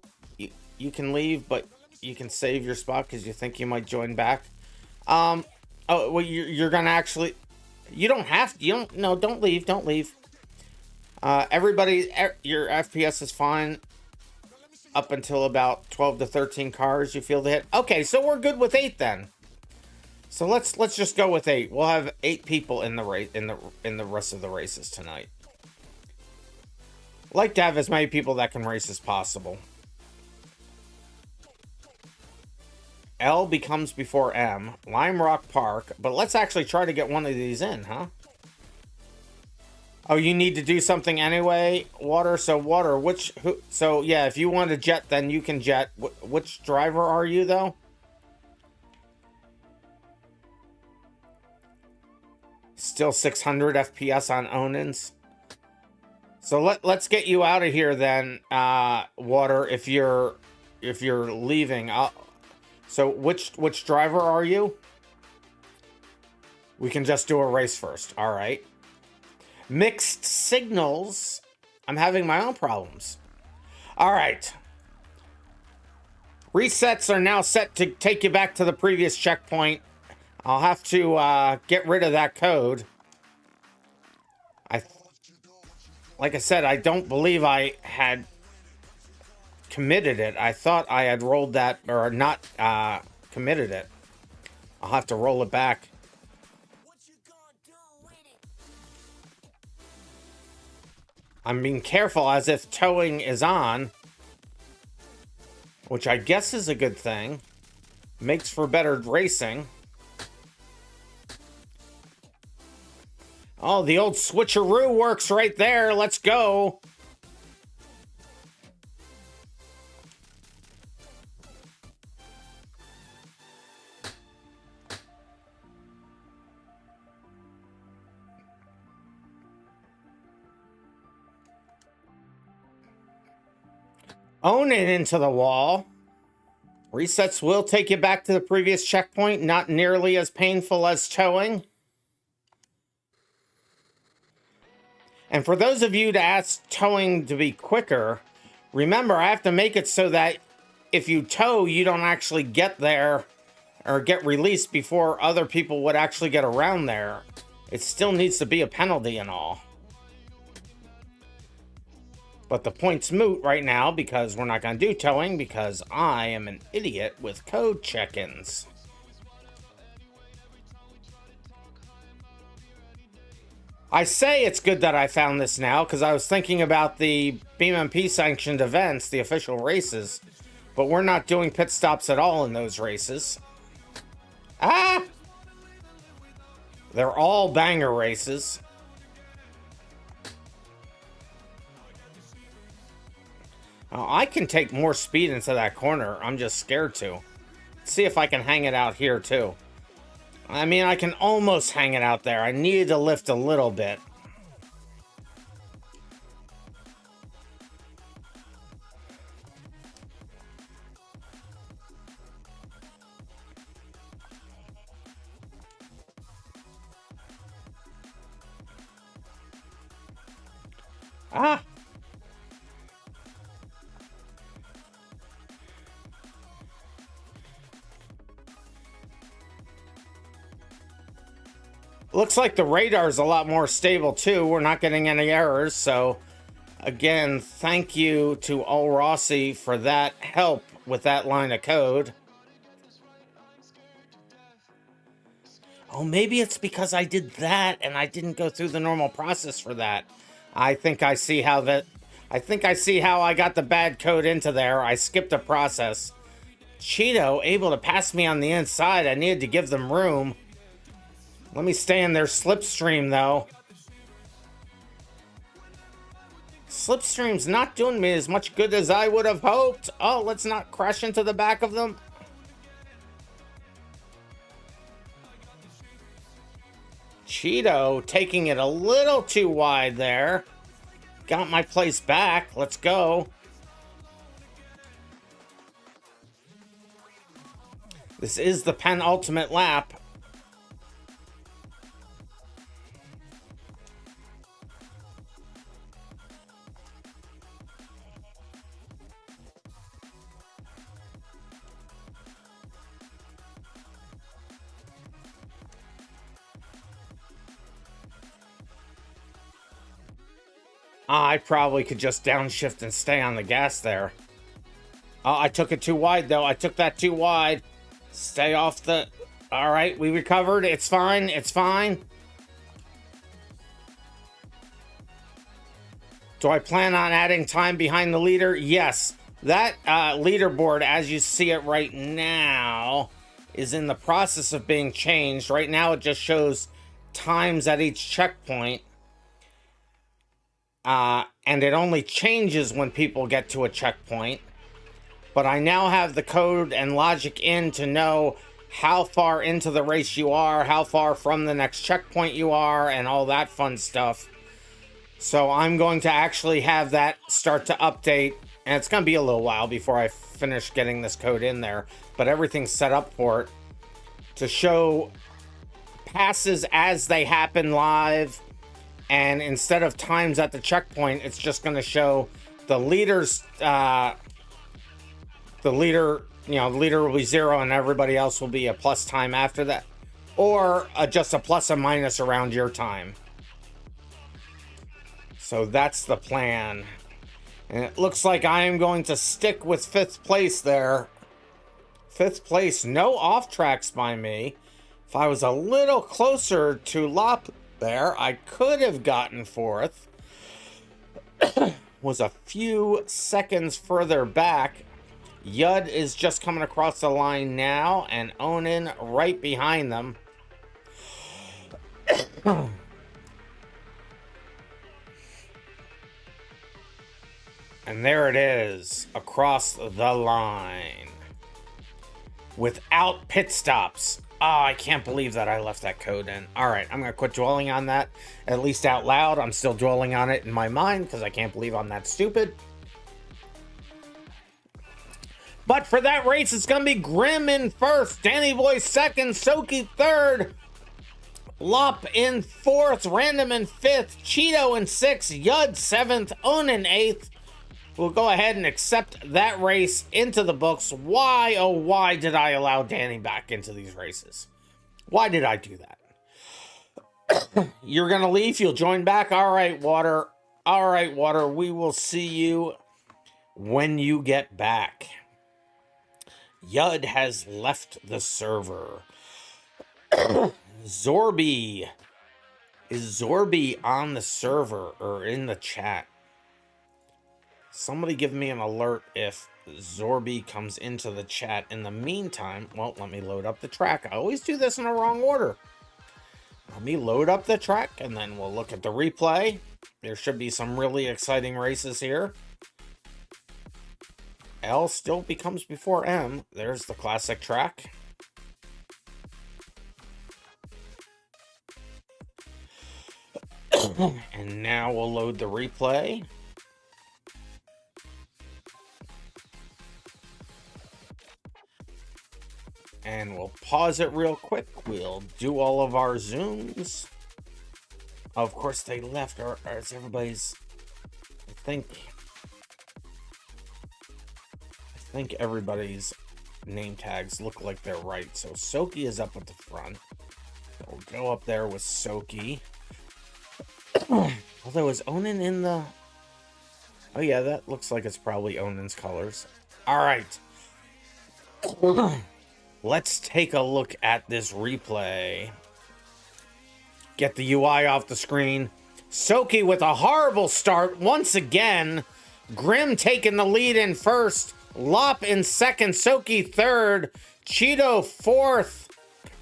you can leave, but you can save your spot because you think you might join back. Oh, well, you're gonna actually... You don't have to. No, don't leave. Don't leave. Everybody, your FPS is fine. Up until about 12 to 13 cars you feel the hit. Okay, so we're good with 8 then. So let's just go with 8. We'll have 8 people in the race in the rest of the races tonight. Like to have as many people that can race as possible. L becomes before M. Lime Rock Park. But let's actually try to get one of these in, huh? Oh, you need to do something anyway? Water, so water. So, yeah, if you want to jet, then you can jet. Which driver are you, though? Still 600 FPS on Onans. So let's get you out of here then, Water, if you're leaving. So which driver are you? We can just do a race first. All right. Mixed signals. I'm having my own problems. All right. Resets are now set to take you back to the previous checkpoint. I'll have to get rid of that code. Like I said, I don't believe I had committed it. I thought I had rolled that, or not committed it. I'll have to roll it back. I'm being careful as if towing is on, which I guess is a good thing. Makes for better racing. Oh, the old switcheroo works right there. Let's go. Own it into the wall. Resets will take you back to the previous checkpoint. Not nearly as painful as towing. And for those of you to ask towing to be quicker, remember, I have to make it so that if you tow, you don't actually get there or get released before other people would actually get around there. It still needs to be a penalty and all. But the point's moot right now because we're not going to do towing because I am an idiot with code check-ins. I say it's good that I found this now because I was thinking about the BeamMP sanctioned events, the official races, but we're not doing pit stops at all in those races. Ah! They're all banger races. Oh, I can take more speed into that corner. I'm just scared to. Let's see if I can hang it out here too. I mean, I can almost hang it out there. I needed to lift a little bit. Ah! Looks like the radar's a lot more stable too. We're not getting any errors, so again, thank you to All Rossi for that help with that line of code. Oh, maybe it's because I did that and I didn't go through the normal process for that. I think I see how I got the bad code into there. I skipped a process. Cheeto able to pass me on the inside. I needed to give them room. Let me stay in their slipstream, though. Slipstream's not doing me as much good as I would have hoped. Oh, let's not crash into the back of them. Cheeto taking it a little too wide there. Got my place back. Let's go. This is the penultimate lap. I probably could just downshift and stay on the gas there. Oh, I took it too wide, though. I took that too wide. Stay off the... All right, we recovered. It's fine. It's fine. Do I plan on adding time behind the leader? Yes. That leaderboard, as you see it right now, is in the process of being changed. Right now, it just shows times at each checkpoint. And it only changes when people get to a checkpoint. But I now have the code and logic in to know how far into the race you are, how far from the next checkpoint you are, and all that fun stuff. So I'm going to actually have that start to update, and it's going to be a little while before I finish getting this code in there, but everything's set up for it to show passes as they happen live, and instead of times at the checkpoint, it's just going to show the leaders, the leader will be 0 and everybody else will be a plus time after that, or just a plus or minus around your time. So that's the plan. And it looks like I am going to stick with 5th place there. 5th place, no off tracks by me. If I was a little closer to Lop there, I could have gotten 4th. Was a few seconds further back. Yud is just coming across the line now, and Onan right behind them. And there it is, across the line. Without pit stops. Oh, I can't believe that I left that code in. All right, I'm going to quit dwelling on that, at least out loud. I'm still dwelling on it in my mind because I can't believe I'm that stupid. But for that race, it's going to be Grim in 1st, Danny Boy 2nd, Soki 3rd, Lop in 4th, Random in 5th, Cheeto in 6th, Yud 7th, Onan 8th. We'll go ahead and accept that race into the books. Why, oh why did I allow Danny back into these races? Why did I do that? You're going to leave? You'll join back? All right, Water. All right, Water. We will see you when you get back. Yud has left the server. Zorby. Is Zorby on the server or in the chat? Somebody give me an alert if Zorby comes into the chat. In the meantime, well, let me load up the track. I always do this in the wrong order. Let me load up the track, and then we'll look at the replay. There should be some really exciting races here. L still becomes before M. There's the classic track. And now we'll load the replay. And we'll pause it real quick. We'll do all of our zooms. Of course, they left. Or it's everybody's... I think everybody's name tags look like they're right. So Soki is up at the front. So we'll go up there with Soki. Although, is Onan in the... Oh yeah, that looks like it's probably Onan's colors. All right. Let's take a look at this replay. Get the UI off the screen. Soki with a horrible start once again. Grim taking the lead in 1st. Lop in 2nd. Soki 3rd. Cheeto 4th.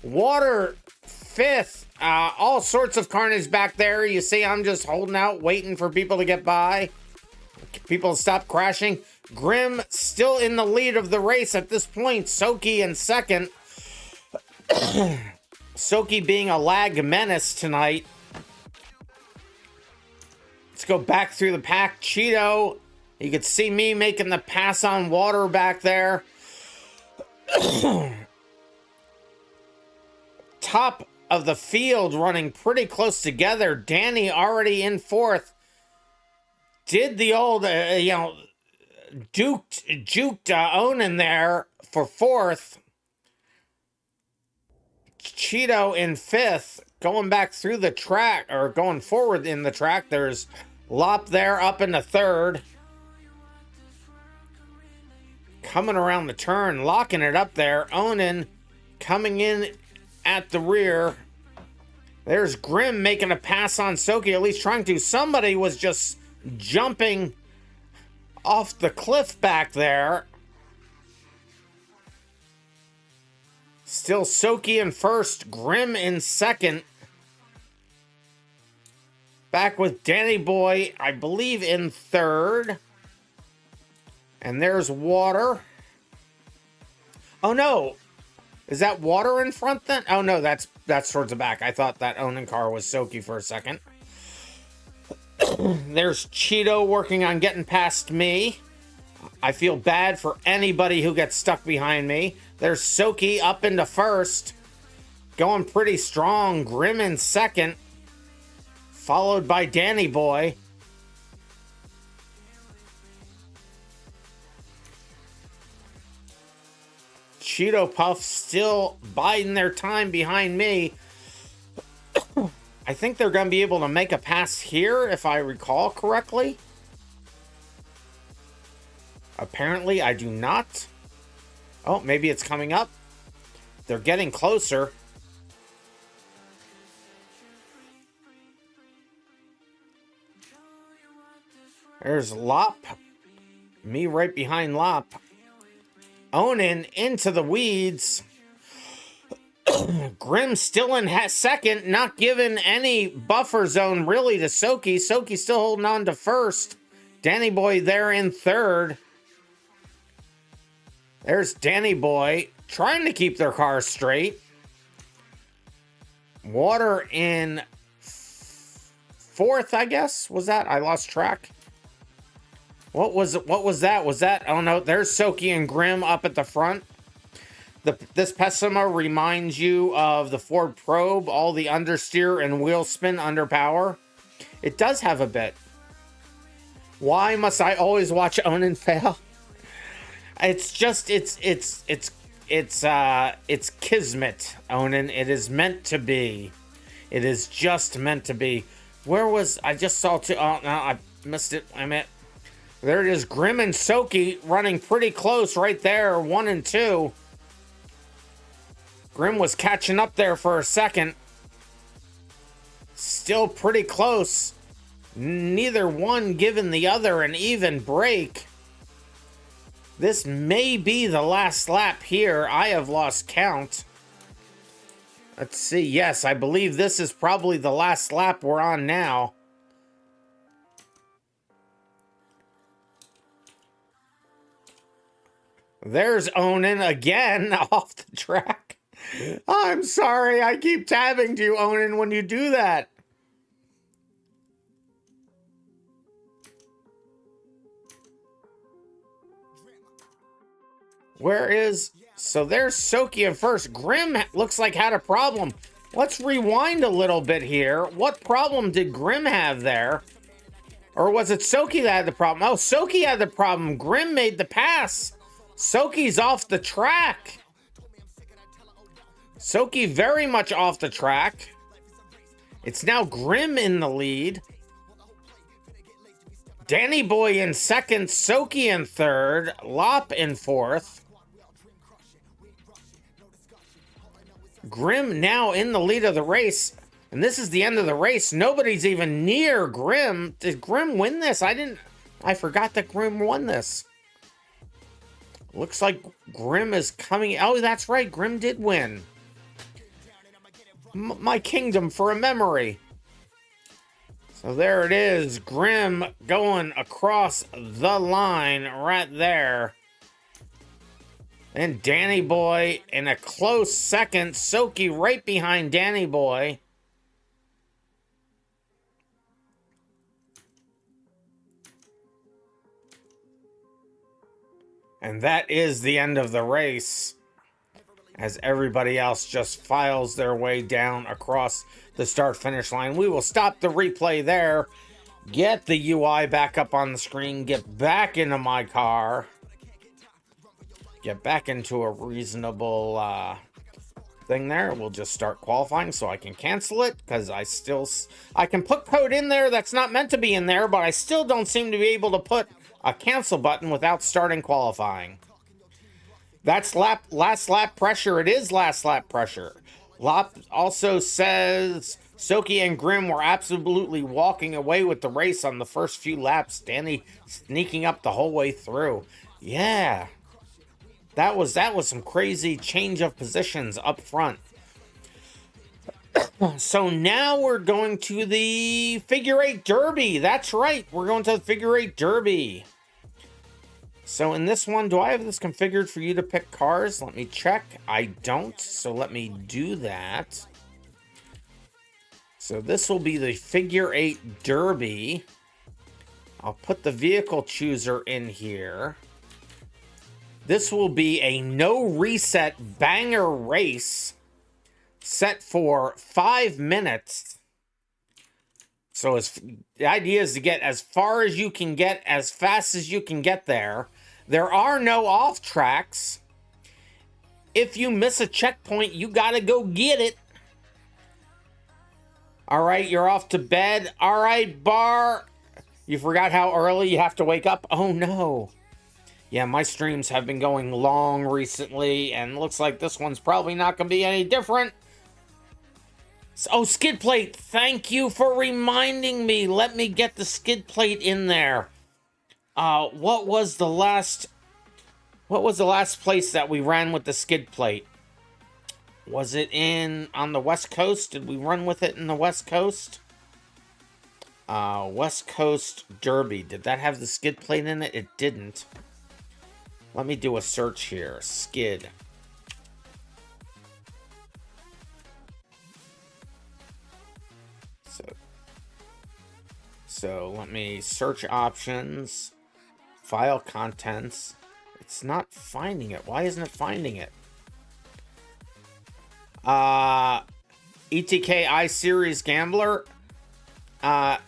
Water 5th. All sorts of carnage back there. You see, I'm just holding out, waiting for people to get by. People stop crashing. Grim still in the lead of the race at this point. Soki in 2nd. Soki being a lag menace tonight. Let's go back through the pack. Cheeto. You could see me making the pass on Water back there. Top of the field running pretty close together. Danny already in 4th. Did the old, juked Onan there for 4th. Cheeto in 5th. Going back through the track, or going forward in the track. There's Lop there up in the 3rd. Coming around the turn, locking it up there. Onan coming in at the rear. There's Grim making a pass on Soki, at least trying to. Somebody was just jumping off the cliff back there. Still Soki in first, Grim in second. Back with Danny Boy, I believe, in third. And there's Water. Oh no. Is that Water in front then? Oh no, that's towards the back. I thought that Onan car was Soki for a second. There's Cheeto working on getting past me. I feel bad for anybody who gets stuck behind me. There's Soki up into first. Going pretty strong. Grim in second. Followed by Danny Boy. Cheeto Puff still biding their time behind me. I think they're going to be able to make a pass here, if I recall correctly. Apparently, I do not. Oh, maybe it's coming up. They're getting closer. There's Lop. Me right behind Lop. Onan into the weeds. Grim still in second, not giving any buffer zone really to Soki. Soki still holding on to first. Danny Boy there in third. There's Danny Boy trying to keep their car straight. Water in fourth, I guess. Was that? I lost track. What was that? Was that? Oh no, there's Soki and Grim up at the front. This Pessima reminds you of the Ford Probe, all the understeer and wheel spin under power. It does have a bit. Why must I always watch Onan fail? It's just it's kismet, Onan. It is meant to be. It is just meant to be. Where was I just saw two? Oh no, I missed it. I meant there it is. Grim and Soki running pretty close right there, 1 and 2. Grim was catching up there for a second. Still pretty close. Neither one giving the other an even break. This may be the last lap here. I have lost count. Let's see. Yes, I believe this is probably the last lap we're on now. There's Onan again off the track. I'm sorry, I keep tabbing to you, Onan, when you do that. Where is... So there's Soki in first. Grim looks like had a problem. Let's rewind a little bit here. What problem did Grim have there? Or was it Soki that had the problem? Oh, Soki had the problem. Grim made the pass. Soki's off the track. Soki very much off the track. It's now Grim in the lead. Danny Boy in second. Soki in third. Lop in fourth. Grim now in the lead of the race. And this is the end of the race. Nobody's even near Grim. Did Grim win this? I forgot that Grim won this. Looks like Grim is coming. Oh, that's right. Grim did win. My kingdom for a memory. So there it is. Grim going across the line right there. And Danny Boy in a close second. Soki right behind Danny Boy. And that is the end of the race, as everybody else just files their way down across the start-finish line. We will stop the replay there, get the UI back up on the screen, get back into my car, get back into a reasonable thing there. We'll just start qualifying so I can cancel it, because I can put code in there that's not meant to be in there, but I still don't seem to be able to put a cancel button without starting qualifying. That's last lap pressure. It is last lap pressure. Lop also says Soki and Grim were absolutely walking away with the race on the first few laps. Danny sneaking up the whole way through. Yeah. That was some crazy change of positions up front. So now we're going to the figure eight derby. That's right. We're going to the figure eight derby. So in this one, do I have this configured for you to pick cars? Let me check. I don't. So let me do that. So this will be the figure eight derby. I'll put the vehicle chooser in here. This will be a no reset banger race set for 5 minutes. So the idea is to get as far as you can get, as fast as you can get there. There are no off tracks. If you miss a checkpoint, you gotta go get it. All right, you're off to bed. All right, Bar. You forgot how early you have to wake up? Oh, no. Yeah, my streams have been going long recently, and looks like this one's probably not going to be any different. Oh, Skidplate, thank you for reminding me. Let me get the Skidplate in there. What was the last place that we ran with the Skidplate? Was it on the West Coast? Did we run with it in the West Coast? West Coast Derby. Did that have the skid plate in it? It didn't. Let me do a search here. Skid. So let me search options. File contents. It's not finding it. Why isn't it finding it? ETK I-Series Gambler. I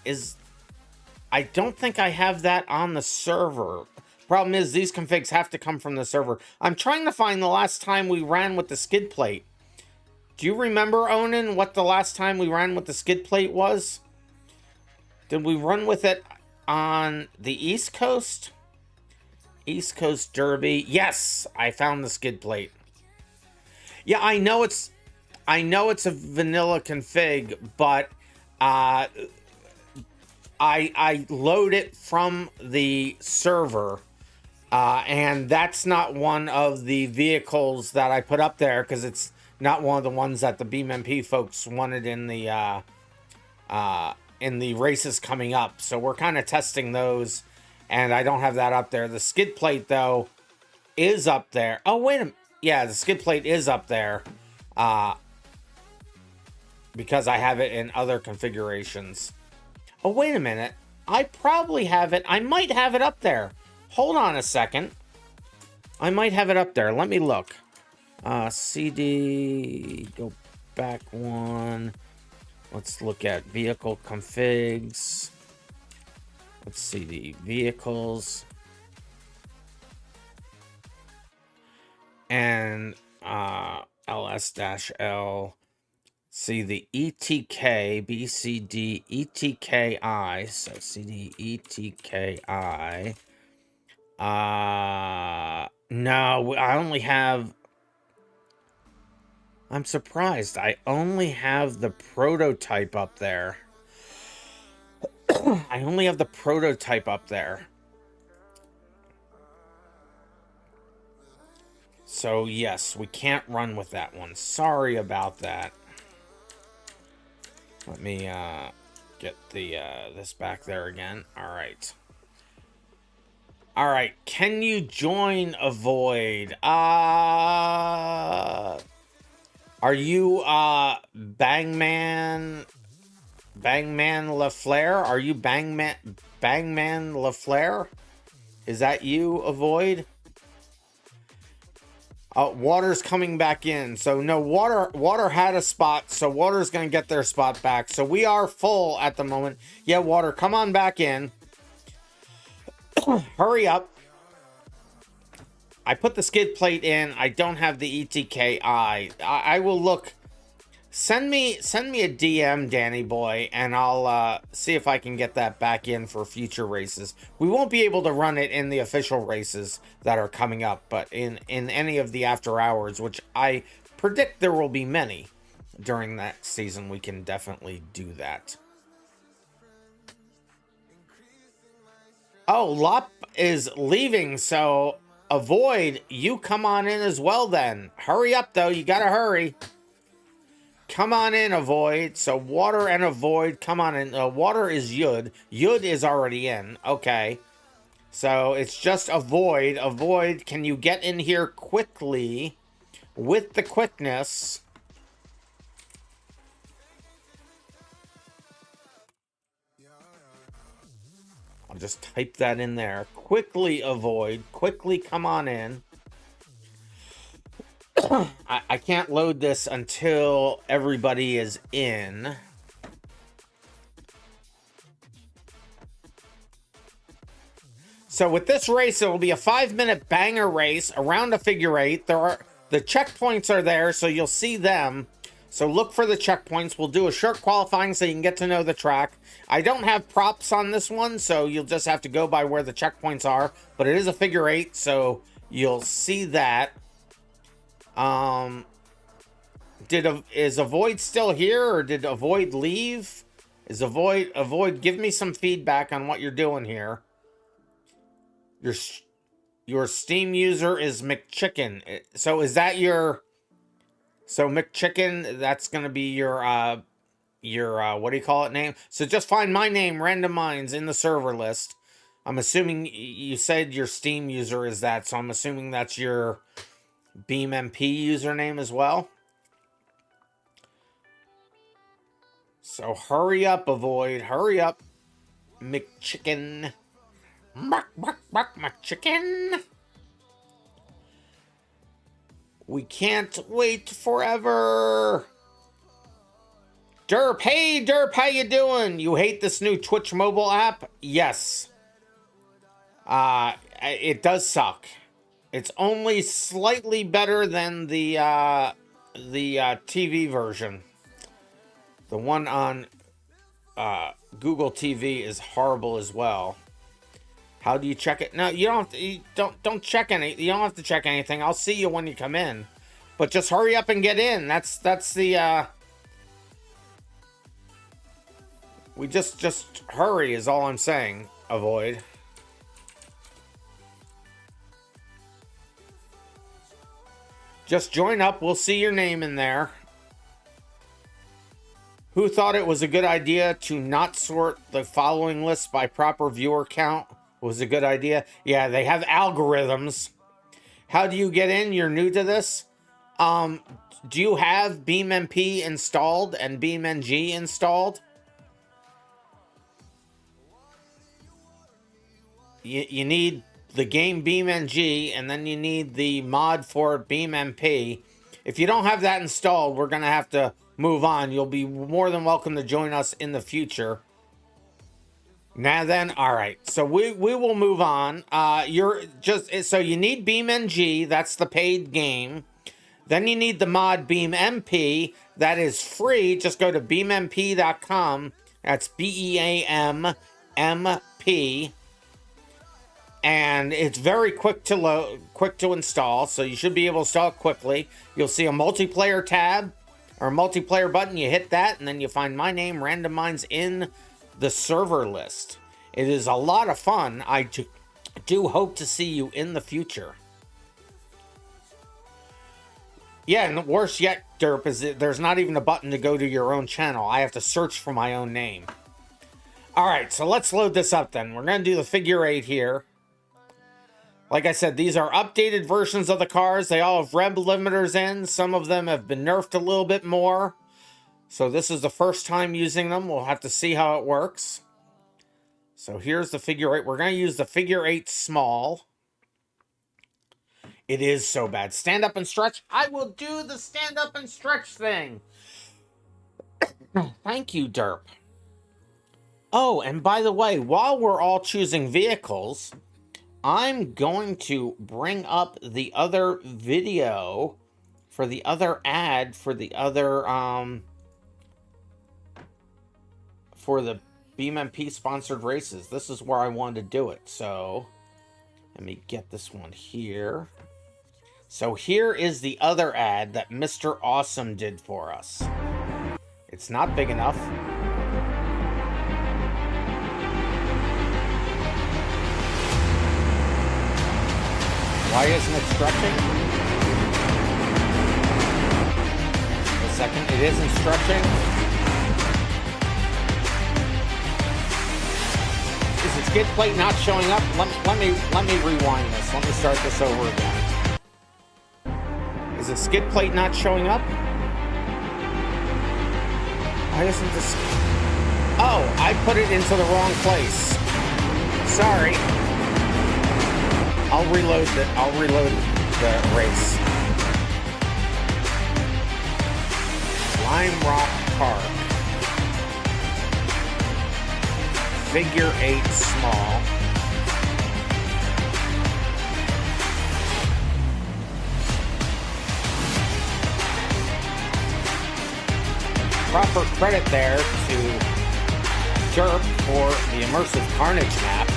don't think I have that on the server. Problem is, these configs have to come from the server. I'm trying to find the last time we ran with the skid plate. Do you remember, Onan, what the last time we ran with the skid plate was? Did we run with it on the East Coast? East Coast Derby. Yes, I found the skid plate. Yeah, I know it's a vanilla config, but I load it from the server, and that's not one of the vehicles that I put up there because it's not one of the ones that the BeamMP folks wanted in the races coming up. So we're kind of testing those, and I don't have that up there. The skid plate though is up there. Oh wait a minute, yeah, the skid plate is up there, because I have it in other configurations. Oh, wait a minute. I probably have it. I might have it up there. Hold on a second. I might have it up there. Let me look. CD, go back one. Let's look at vehicle configs. Let's see the vehicles. And LS-L. See the ETK, BCD, ETKI. So CD, ETKI. No, I only have... I'm surprised. I only have the prototype up there. I only have the prototype up there. So, yes, we can't run with that one. Sorry about that. Let me get the this back there again. All right. All right. Can you join Avoid? Are you Bangman LaFleur? Are you Bangman LaFleur? Is that you, Avoid? Water's coming back in. So no, water had a spot, so Water's gonna get their spot back. So we are full at the moment. Yeah, Water, come on back in. Hurry up. I put the skid plate in. I don't have the ETKI. I will look. Send me a DM, Danny boy, and I'll see if I can get that back in for future races. We won't be able to run it in the official races that are coming up, but in any of the after hours, which I predict there will be many. during that season, we can definitely do that. Oh, Lop is leaving, so Avoid, you come on in as well then. Hurry up, though. You gotta hurry. Come on in, Avoid. So Water and Avoid, come on in. Water is Yud. Yud is already in. Okay. So it's just Avoid. Avoid, can you get in here quickly with the quickness? I'll just type that in there. Quickly, Avoid. Quickly come on in. I can't load this until everybody is in. So with this race, it will be a 5-minute banger race around a figure eight. The checkpoints are there, so you'll see them. So look for the checkpoints. We'll do a short qualifying so you can get to know the track. I don't have props on this one, so you'll just have to go by where the checkpoints are. But it is a figure eight, so you'll see that. Is Avoid still here, or did Avoid leave? Is Avoid, give me some feedback on what you're doing here. Your Steam user is McChicken. So is that your... So McChicken, that's going to be your what do you call it, name? So just find my name, RandomMinds, in the server list. I'm assuming you said your Steam user is that, so I'm assuming that's your BeamMP username as well. So hurry up, Avoid. Hurry up, McChicken. Bark, bark, bark, McChicken. We can't wait forever. Derp, hey Derp, how you doing? You hate this new Twitch mobile app? Yes. It does suck. It's only slightly better than the TV version. The one on Google TV is horrible as well. How do you check it? No, you don't have to, don't check any. You don't have to check anything. I'll see you when you come in. But just hurry up and get in. That's the we just hurry is all I'm saying. Avoid. Just join up. We'll see your name in there. Who thought it was a good idea to not sort the following list by proper viewer count? Was a good idea. Yeah, they have algorithms. How do you get in? You're new to this. Do you have BeamMP installed and BeamNG installed? You need the game BeamNG, and then you need the mod for BeamMP. If you don't have that installed, we're gonna have to move on. You'll be more than welcome to join us in the future. Now then, all right. So we will move on. So you need BeamNG. That's the paid game. Then you need the mod BeamMP. That is free. Just go to beammp.com. That's BeamMP. And it's very quick to install. So you should be able to install it quickly. You'll see a multiplayer tab or a multiplayer button. You hit that, and then you find my name, RandomMinds, in the server list. It is a lot of fun. I do hope to see you in the future. Yeah, and worse yet, Derp, is there's not even a button to go to your own channel. I have to search for my own name. All right, so let's load this up then. We're going to do the figure eight here. Like I said, these are updated versions of the cars. They all have rev limiters in. Some of them have been nerfed a little bit more. So this is the first time using them. We'll have to see how it works. So here's the figure eight. We're going to use the figure eight small. It is so bad. Stand up and stretch. I will do the stand up and stretch thing. Thank you, Derp. Oh, and by the way, while we're all choosing vehicles, I'm going to bring up the other video for the other ad for the other, for the BeamMP sponsored races. This is where I wanted to do it. So let me get this one here. So here is the other ad that Mr. Awesome did for us. It's not big enough. Why isn't it stretching? A second, it isn't stretching. Is the skid plate not showing up? Let me rewind this. Let me start this over again. Is the skid plate not showing up? Why isn't this? Oh, I put it into the wrong place. Sorry. I'll reload the race. Lime Rock Park. Figure 8 small. Proper credit there to Derp for the immersive carnage map.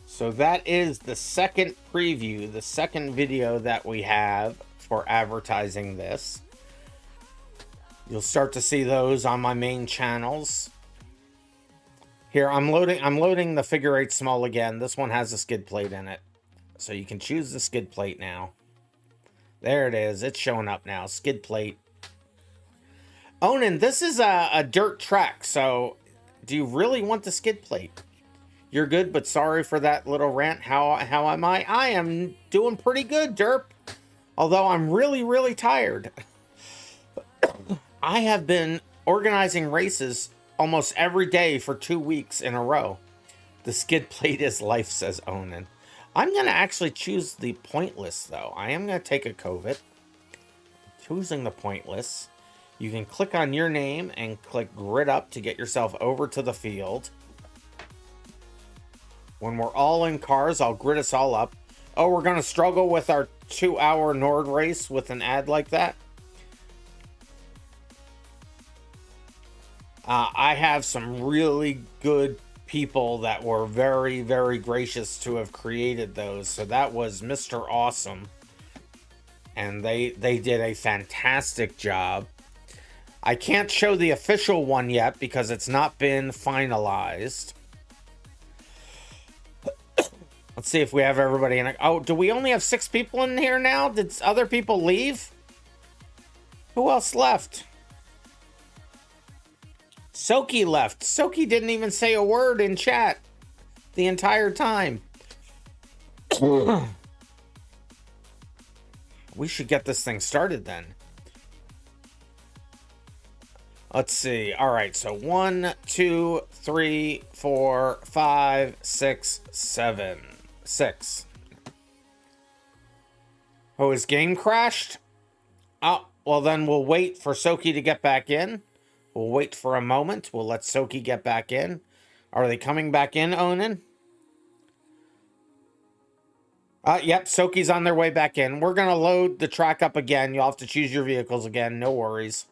So that is the second preview, the second video that we have for advertising this. You'll start to see those on my main channels. Here, I'm loading the figure 8 small again. This one has a skid plate in it. So you can choose the skid plate now. There it is. It's showing up now. Skid plate. Onan, this is a dirt track, so do you really want the skid plate? You're good, but sorry for that little rant. How am I? I am doing pretty good, Derp. Although I'm really tired. I have been organizing races almost every day for 2 weeks in a row. The skid plate is life, says Onan. I'm going to actually choose the pointless, though. I am going to take a COVID. Choosing the pointless. You can click on your name and click grid up to get yourself over to the field. When we're all in cars, I'll grid us all up. Oh, we're going to struggle with our 2-hour Nord race with an ad like that? I have some really good people that were very gracious to have created those. So that was Mr. Awesome. And they did a fantastic job. I can't show the official one yet because it's not been finalized. Let's see if we have everybody in. Oh, do we only have 6 people in here now? Did other people leave? Who else left? Soki left. Soki didn't even say a word in chat the entire time. We should get this thing started then. Let's see. All right, so 1, 2, 3, 4, 5, 6, 7. 6. Oh, his game crashed? Oh, well then we'll wait for Soki to get back in. We'll wait for a moment. We'll let Soki get back in. Are they coming back in, Onan? Yep, Soki's on their way back in. We're going to load the track up again. You'll have to choose your vehicles again. No worries.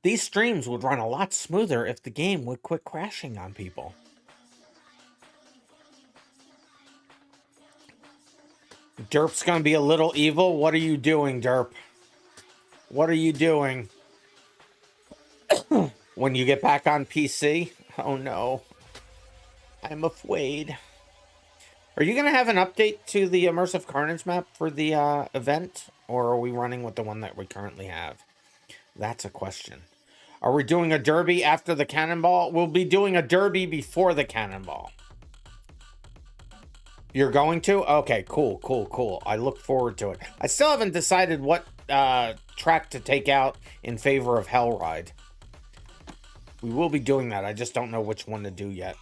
These streams would run a lot smoother if the game would quit crashing on people. Derp's gonna be a little evil. What are you doing, Derp? What are you doing? When you get back on PC? Oh no. I'm afraid. Are you gonna have an update to the immersive carnage map for the event? Or are we running with the one that we currently have? That's a question. Are we doing a derby after the cannonball? We'll be doing a derby before the cannonball. You're going to? Okay, cool. I look forward to it. I still haven't decided what track to take out in favor of Hellride. We will be doing that. I just don't know which one to do yet.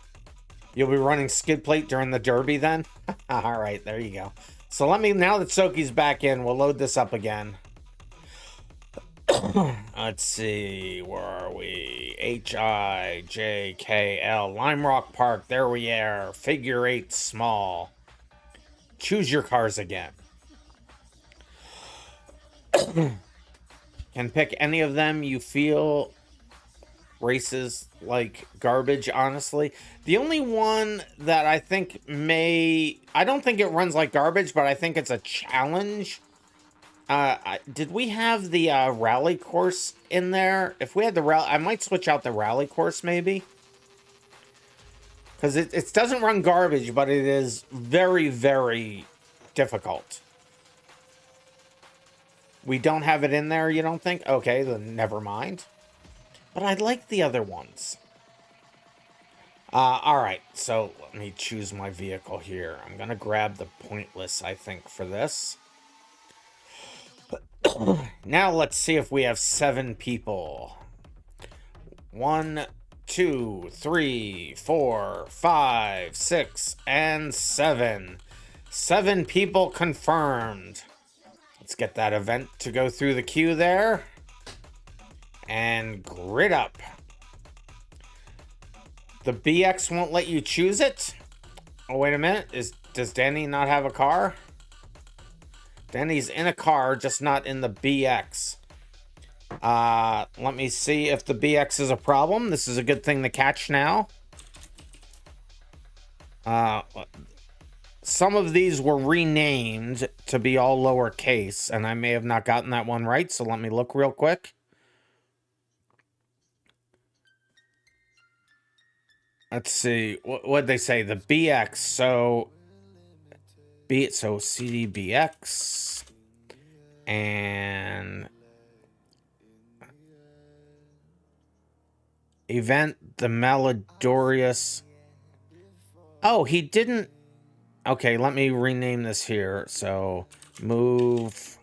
You'll be running Skidplate during the derby then? All right, there you go. So now that Soki's back in, we'll load this up again. Let's see, where are we? HIJKL, Lime Rock Park, there we are. Figure 8 small. Choose your cars again. Can pick any of them you feel races like garbage, honestly. The only one that I think I don't think it runs like garbage, but I think it's a challenge. Did we have the rally course in there? If we had the rally, I might switch out the rally course maybe. Because it doesn't run garbage, but it is very, very difficult. We don't have it in there, you don't think? Okay, then never mind. But I like the other ones. Alright, so let me choose my vehicle here. I'm gonna grab the pointless, I think, for this. Now let's see if we have 7 people. 1, 2, 3, 4, 5, 6, and 7. 7 people confirmed. Let's get that event to go through the queue there. And grid up. The BX won't let you choose it? Oh, wait a minute. Does Danny not have a car? Danny's in a car, just not in the BX. Let me see if the BX is a problem. This is a good thing to catch now. Some of these were renamed to be all lowercase, and I may have not gotten that one right, so let me look real quick. Let's see. What'd they say? The BX. So CDBX and event the Malodorious. Oh, he didn't. Okay, let me rename this here. So move.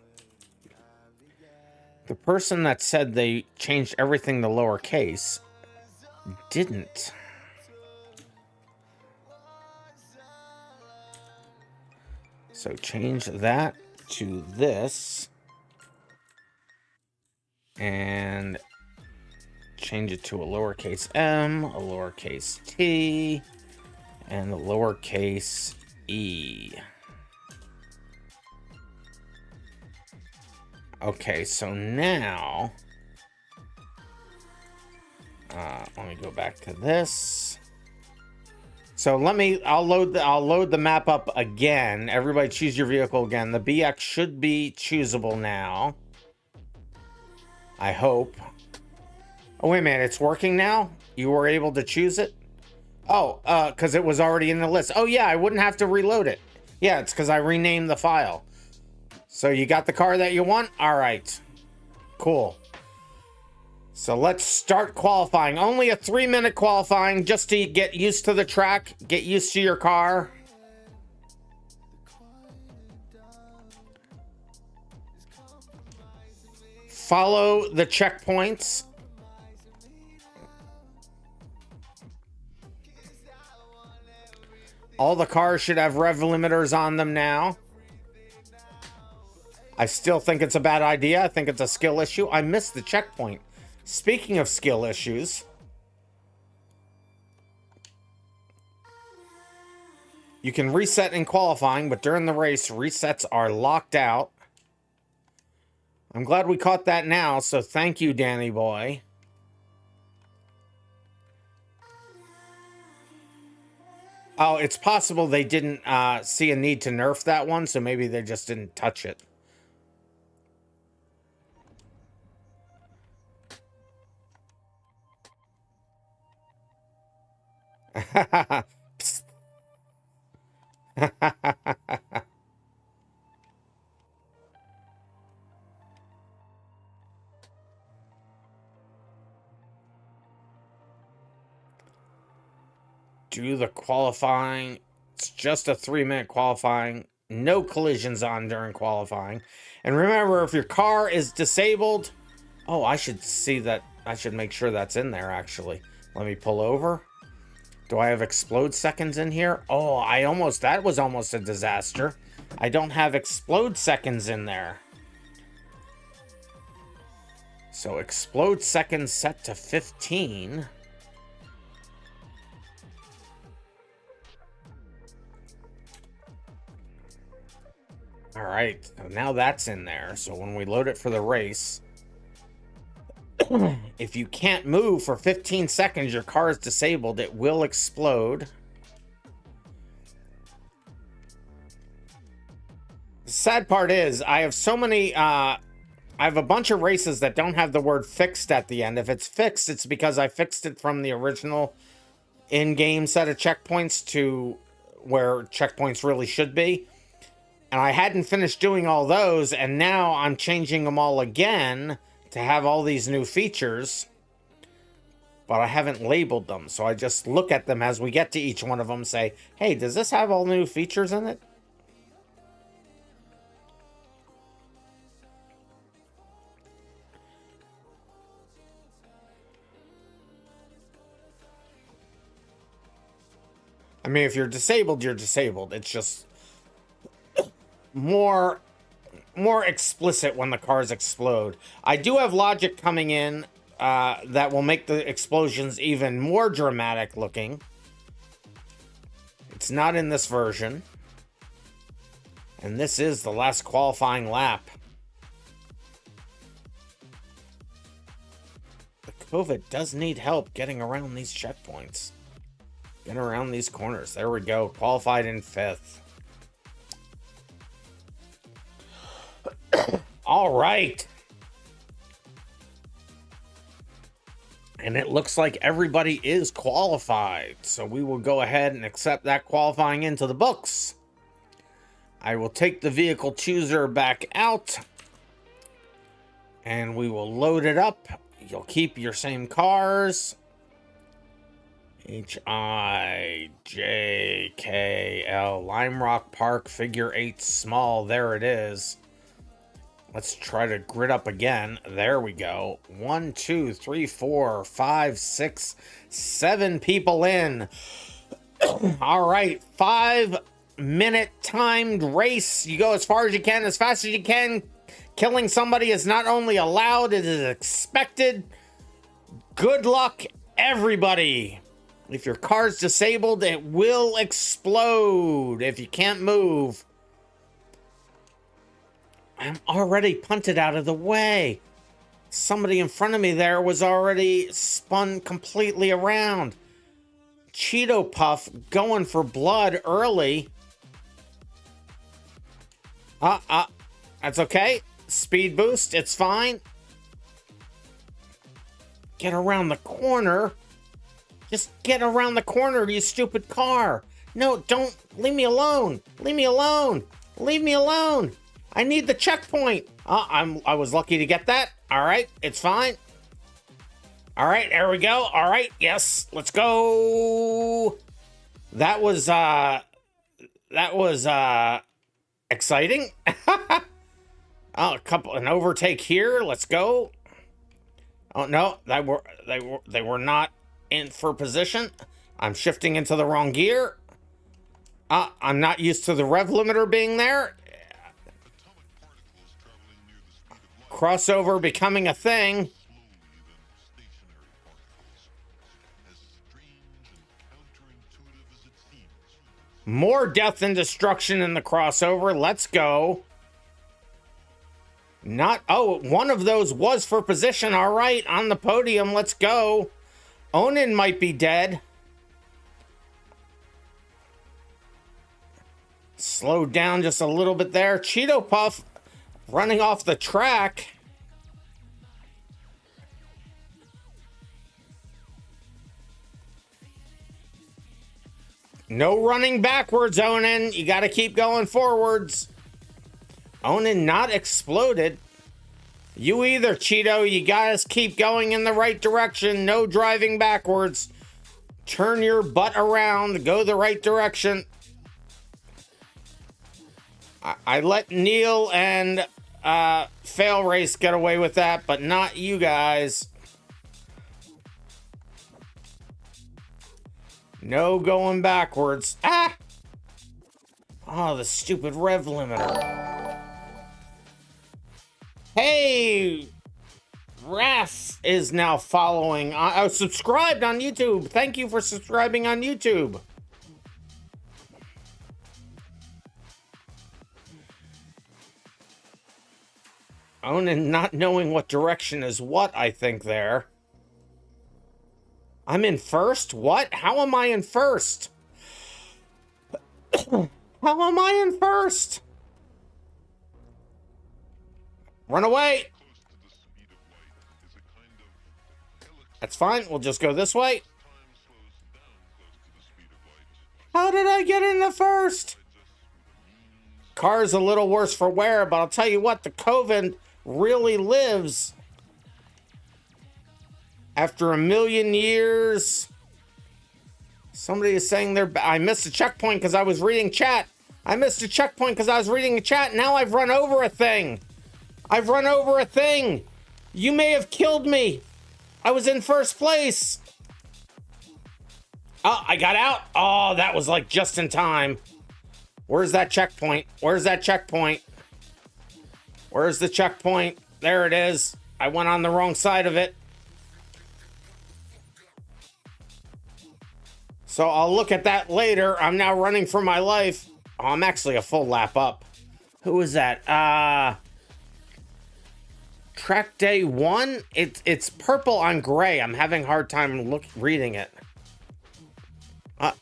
The person that said they changed everything to lowercase didn't. So change that to this. And change it to a lowercase m, a lowercase t, and a lowercase e. Okay, so now... let me go back to this. So I'll load the map up again. Everybody choose your vehicle again. The BX should be choosable now. I hope. Oh, wait a minute, it's working now? You were able to choose it? Oh, because it was already in the list. Oh yeah, I wouldn't have to reload it. Yeah, it's because I renamed the file. So you got the car that you want? All right. Cool. So let's start qualifying. Only a 3-minute qualifying just to get used to the track, get used to your car. Follow the checkpoints. All the cars should have rev limiters on them now. I still think it's a bad idea. I think it's a skill issue. I missed the checkpoint. Speaking of skill issues, you can reset in qualifying, but during the race, resets are locked out. I'm glad we caught that now, so thank you, Danny boy. Oh, it's possible they didn't see a need to nerf that one, so maybe they just didn't touch it. Do the qualifying. It's just a 3-minute qualifying. No collisions on during qualifying. And remember, if your car is disabled... Oh, I should see that. I should make sure that's in there, actually. Let me pull over. Do I have explode seconds in here? Oh, that was almost a disaster. I don't have explode seconds in there. So explode seconds set to 15. All right, so now that's in there. So when we load it for the race, if you can't move for 15 seconds, your car is disabled. It will explode. The sad part is I have so many, I have a bunch of races that don't have the word fixed at the end. If it's fixed, it's because I fixed it from the original in-game set of checkpoints to where checkpoints really should be. And I hadn't finished doing all those, and now I'm changing them all again to have all these new features. But I haven't labeled them, so I just look at them as we get to each one of them, say, hey, does this have all new features in it? I mean, if you're disabled, you're disabled. It's just more explicit when the cars explode. I do have logic coming in that will make the explosions even more dramatic looking. It's not in this version. And this is the last qualifying lap. The COVID does need help getting around these checkpoints. Getting around these corners. There we go. Qualified in 5th. All right. And it looks like everybody is qualified. So we will go ahead and accept that qualifying into the books. I will take the vehicle chooser back out. And we will load it up. You'll keep your same cars. HIJKL Lime Rock Park figure 8 small. There it is. Let's try to grid up again. There we go. 1, 2, 3, 4, 5, 6, 7 people in. All right. 5-minute timed race. You go as far as you can, as fast as you can. Killing somebody is not only allowed, it is expected. Good luck, everybody. If your car's disabled, it will explode if you can't move. I'm already punted out of the way. Somebody in front of me there was already spun completely around. Cheeto Puff going for blood early. That's okay. Speed boost, it's fine. Get around the corner. Just get around the corner, you stupid car. No, don't. Leave me alone. Leave me alone. Leave me alone. I need the checkpoint. I was lucky to get that. All right, it's fine. All right, there we go. All right, yes, let's go. That was exciting. An overtake here. Let's go. Oh no, they were not in for position. I'm shifting into the wrong gear. I'm not used to the rev limiter being there. Crossover becoming a thing. More death and destruction in the crossover. Let's go. One of those was for position. All right, on the podium. Let's go. Onan might be dead. Slowed down just a little bit there. Cheeto Puff running off the track. No running backwards, Onan. You got to keep going forwards. Onan not exploded. You either, Cheeto. You guys keep going in the right direction. No driving backwards. Turn your butt around. Go the right direction. I let Neil and Fail Race get away with that, but not you guys. No going backwards. Ah! Oh, the stupid rev limiter. Hey! Raf is now following. I was subscribed on YouTube. Thank you for subscribing on YouTube. Onan not knowing what direction is what, I think there. I'm in first? What? How am I in first? How am I in first? Run away! That's fine, we'll just go this way. How did I get in the first? Car's a little worse for wear, but I'll tell you what, the COVID really lives. After a million years. Somebody is saying I missed a checkpoint because I was reading chat. I missed a checkpoint because I was reading a chat. Now I've run over a thing. I've run over a thing. You may have killed me. I was in first place. Oh, I got out. Oh, that was like just in time. Where's that checkpoint? Where's that checkpoint? Where's the checkpoint? There it is. I went on the wrong side of it. So I'll look at that later. I'm now running for my life. Oh, I'm actually a full lap up. Who is that? Track day 1? It's purple on gray. I'm having a hard time reading it. I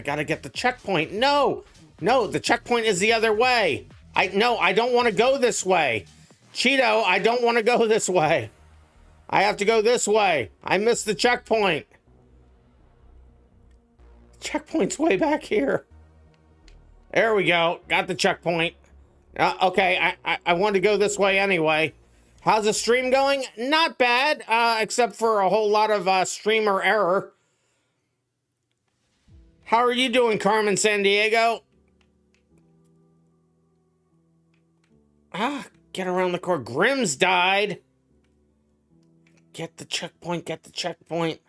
gotta get the checkpoint. No, the checkpoint is the other way. I don't want to go this way. Cheeto, I don't want to go this way. I have to go this way. I missed the checkpoint. Checkpoint's way back here. There we go. Got the checkpoint. Okay, I want to go this way anyway. How's the stream going? Not bad, except for a whole lot of streamer error. How are you doing, Carmen Sandiego? Get around the core. Grimm's died. Get the checkpoint, get the checkpoint.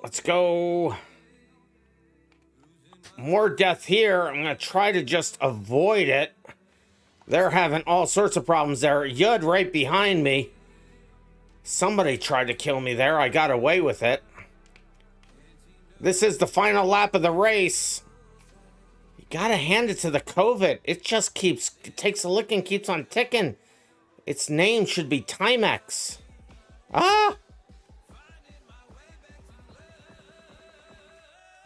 Let's go. More death here. I'm going to try to just avoid it. They're having all sorts of problems there. Yud right behind me. Somebody tried to kill me there. I got away with it. This is the final lap of the race. You got to hand it to the COVID. It just it takes a lick and keeps on ticking. Its name should be Timex.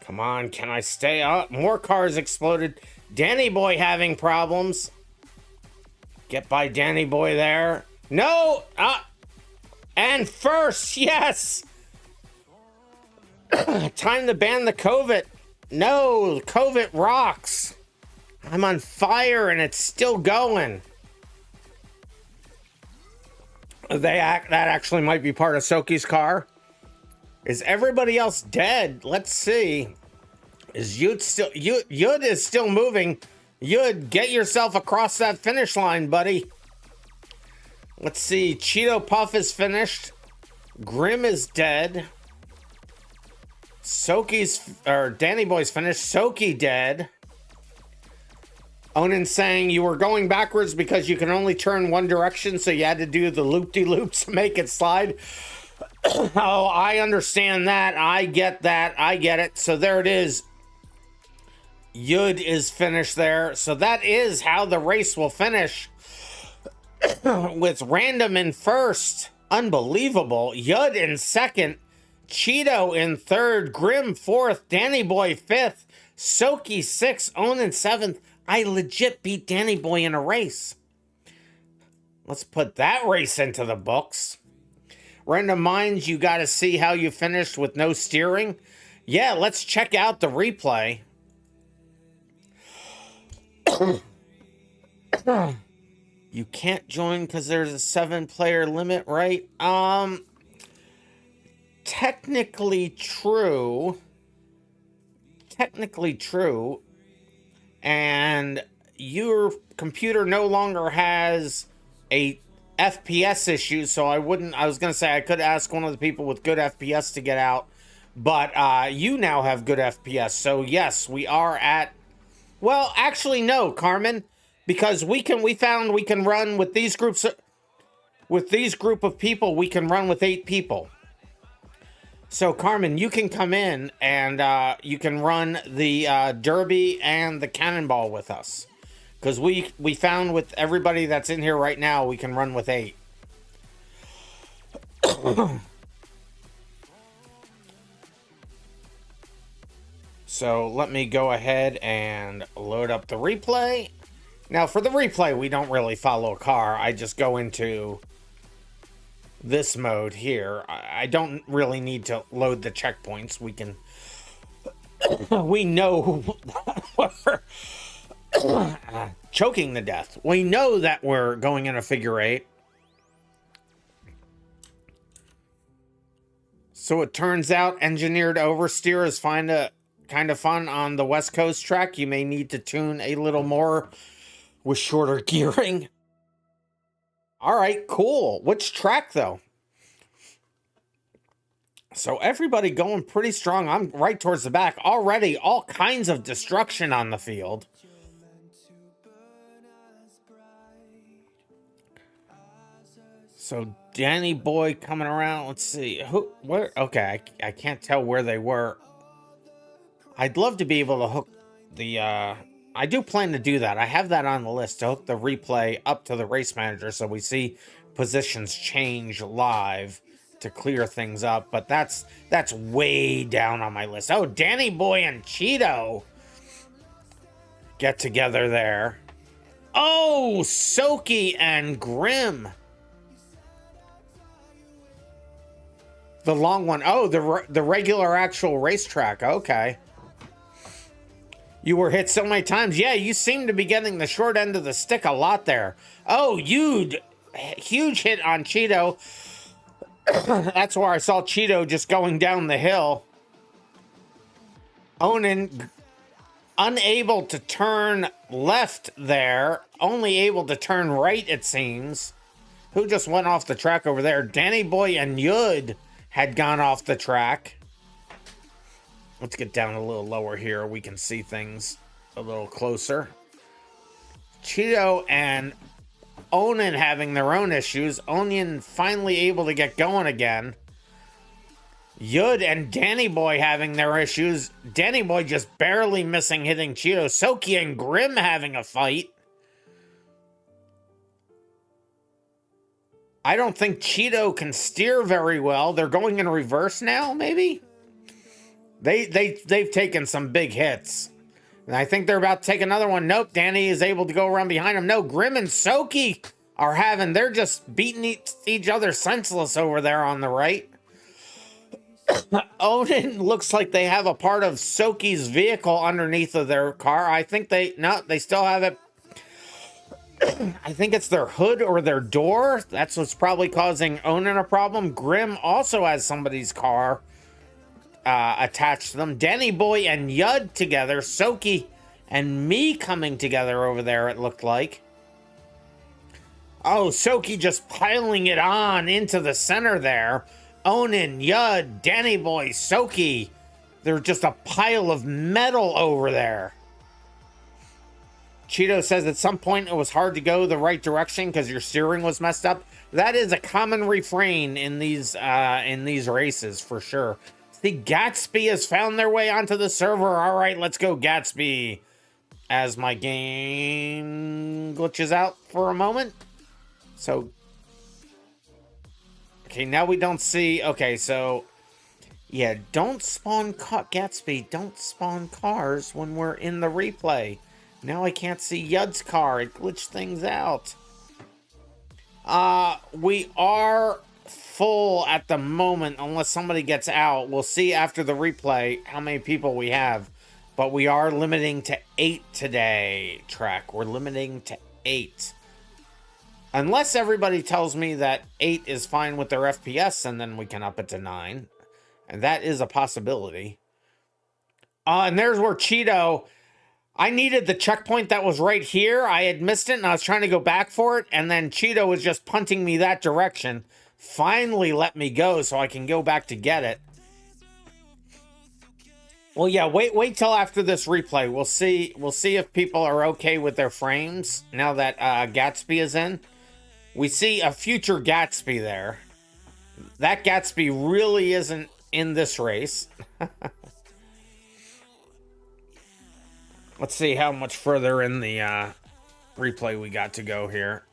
Come on, can I stay up? More cars exploded. Danny Boy having problems. Get by Danny Boy there. No! And first, yes! Time to ban the COVID. No, COVID rocks. I'm on fire and it's still going. That actually might be part of Soki's car. Is everybody else dead? Let's see. Is Yud still... Yud is still moving. Yud, get yourself across that finish line, buddy. Let's see. Cheeto Puff is finished. Grim is dead. Danny Boy's finished. Soki dead. Onan saying you were going backwards because you can only turn one direction, so you had to do the loop-de-loops to make it slide. Oh, I understand that. I get that. I get it. So there it is. Yud is finished there. So that is how the race will finish. With Random in first. Unbelievable. Yud in second. Cheeto in third. Grim fourth. Danny Boy fifth. Soki sixth. Onan seventh. I legit beat Danny Boy in a race. Let's put that race into the books. RandomMinds, you got to see how you finished with no steering. Yeah, let's check out the replay. You can't join because there's a 7-player limit, right? Technically true. Technically true. And your computer no longer has a FPS issue, so I was gonna say I could ask one of the people with good FPS to get out, but you now have good FPS, so yes, we are at Well, actually, no, Carmen, because we found we can run with these groups, with these group of people, we can run with 8 people. So, Carmen, you can come in and you can run the derby and the cannonball with us. Because we found with everybody that's in here right now, we can run with 8. So let me go ahead and load up the replay. Now for the replay, we don't really follow a car. I just go into this mode here. I don't really need to load the checkpoints. We can, we know we're choking to death. We know that we're going in a figure 8. So it turns out engineered oversteer is kind of fun on the West Coast track. You may need to tune a little more with shorter gearing. All right, cool. Which track though? So everybody going pretty strong. I'm right towards the back. Already all kinds of destruction on the field. So Danny Boy coming around. Let's see. Where? Okay, I can't tell where they were. I'd love to be able to hook the, I do plan to do that. I have that on the list to hook the replay up to the race manager so we see positions change live to clear things up. But that's way down on my list. Oh, Danny Boy and Cheeto get together there. Oh, Soki and Grim. The long one. Oh, the regular actual racetrack. Okay. You were hit so many times. Yeah, you seem to be getting the short end of the stick a lot there. Oh, huge hit on Cheeto. That's where I saw Cheeto just going down the hill. Onan unable to turn left there. Only able to turn right, it seems. Who just went off the track over there? Danny Boy and Yud had gone off the track. Let's get down a little lower here. We can see things a little closer. Cheeto and Onan having their own issues. Onan finally able to get going again. Yud and Danny Boy having their issues. Danny Boy just barely missing hitting Cheeto. Soki and Grim having a fight. I don't think Cheeto can steer very well. They're going in reverse now, maybe? They've taken some big hits. And I think they're about to take another one. Nope, Danny is able to go around behind him. No, Grim and Soki are they're just beating each other senseless over there on the right. Onan looks like they have a part of Soki's vehicle underneath of their car. I think they still have it. I think it's their hood or their door. That's what's probably causing Onan a problem. Grim also has somebody's car attached to them. Danny Boy and Yud together. Soki and me coming together over there, it looked like. Oh, Soki just piling it on into the center there. Onan, Yud, Danny Boy, Soki. They're just a pile of metal over there. Cheeto says at some point it was hard to go the right direction because your steering was messed up. That is a common refrain in these races for sure. See, Gatsby has found their way onto the server. All right, let's go, Gatsby. As my game glitches out for a moment. So, okay, now we don't see. Okay, so yeah, don't spawn Gatsby. Don't spawn cars when we're in the replay. Now I can't see Yud's car. It glitched things out. We are full at the moment unless somebody gets out. We'll see after the replay how many people we have. But we are limiting to 8 today, track. We're limiting to 8. Unless everybody tells me that 8 is fine with their FPS, and then we can up it to 9. And that is a possibility. And there's where Cheeto... I needed the checkpoint that was right here. I had missed it, and I was trying to go back for it, and then Cheeto was just punting me that direction. Finally let me go so I can go back to get it. Well, yeah, wait till after this replay. We'll see if people are okay with their frames now that Gatsby is in. We see a future Gatsby there. That Gatsby really isn't in this race. Let's see how much further in the replay we got to go here.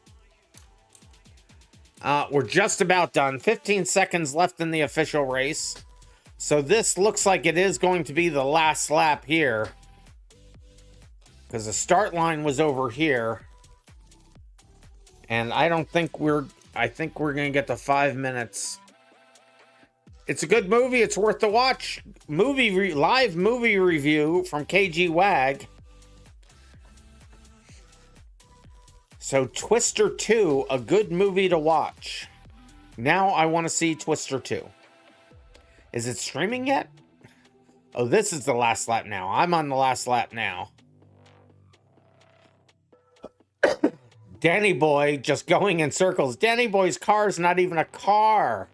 We're just about done. 15 seconds left in the official race. So this looks like it is going to be the last lap here, because the start line was over here. And I think we're going to get to 5 minutes. It's a good movie. It's worth the watch. Live movie review from KG Wag. So Twister 2, a good movie to watch. Now I want to see Twister 2. Is it streaming yet? Oh, this is the last lap now. I'm on the last lap now. Danny Boy just going in circles. Danny Boy's car is not even a car.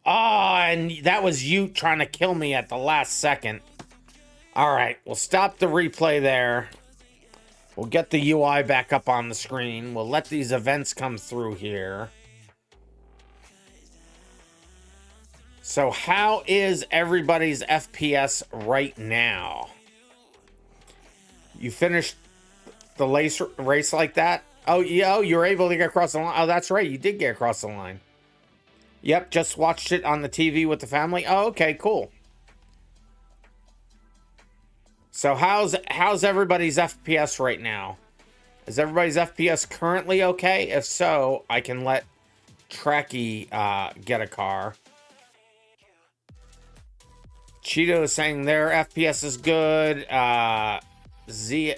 Oh, and that was you trying to kill me at the last second. All right, we'll stop the replay there. We'll get the UI back up on the screen. We'll let these events come through here. So how is everybody's FPS right now? You finished the race like that? Oh, yeah, you were able to get across the line. Oh, that's right. You did get across the line. Yep, just watched it on the TV with the family. Oh, okay, cool. So how's everybody's FPS right now? Is everybody's FPS currently okay? If so, I can let Tracky get a car. Cheeto is saying their FPS is good.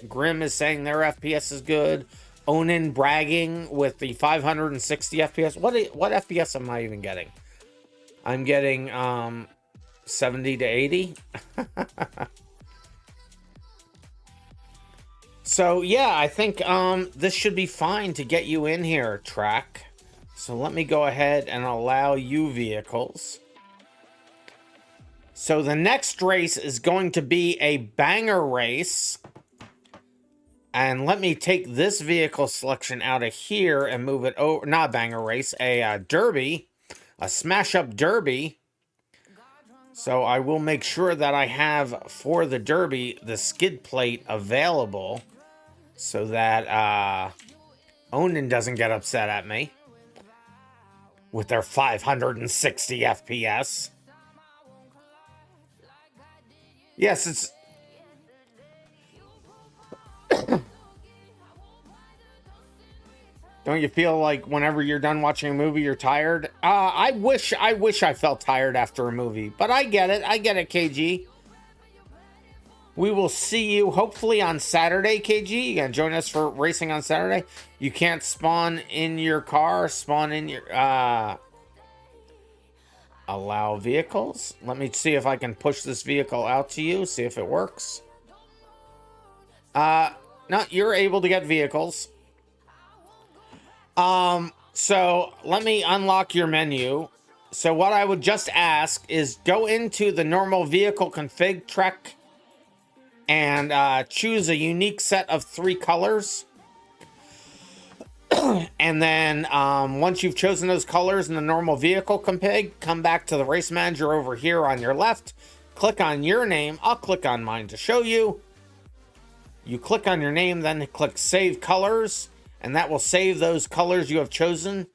Grim is saying their FPS is good. Onan bragging with the 560 FPS. What FPS am I even getting? I'm getting 70 to 80. So yeah, I think this should be fine to get you in here, Track. So let me go ahead and allow you vehicles. So the next race is going to be a banger race. And let me take this vehicle selection out of here and move it over. Not a banger race, a derby. A smash-up derby. So I will make sure that I have, for the derby, the skid plate available. So that Onan doesn't get upset at me. With their 560 FPS. Yes, it's... Don't you feel like whenever you're done watching a movie, you're tired? I wish I felt tired after a movie. But I get it, KG. We will see you hopefully on Saturday, KG. You gonna join us for racing on Saturday? You can't spawn in your car, spawn in your... Allow vehicles. Let me see if I can push this vehicle out to you. See if it works. No, you're able to get vehicles. So let me unlock your menu. So what I would just ask is go into the normal vehicle config track and choose a unique set of 3 colors. And then once you've chosen those colors in the normal vehicle config, come back to the race manager over here on your left. Click on your name. I'll click on mine to show you. You click on your name, then click Save Colors, and that will save those colors you have chosen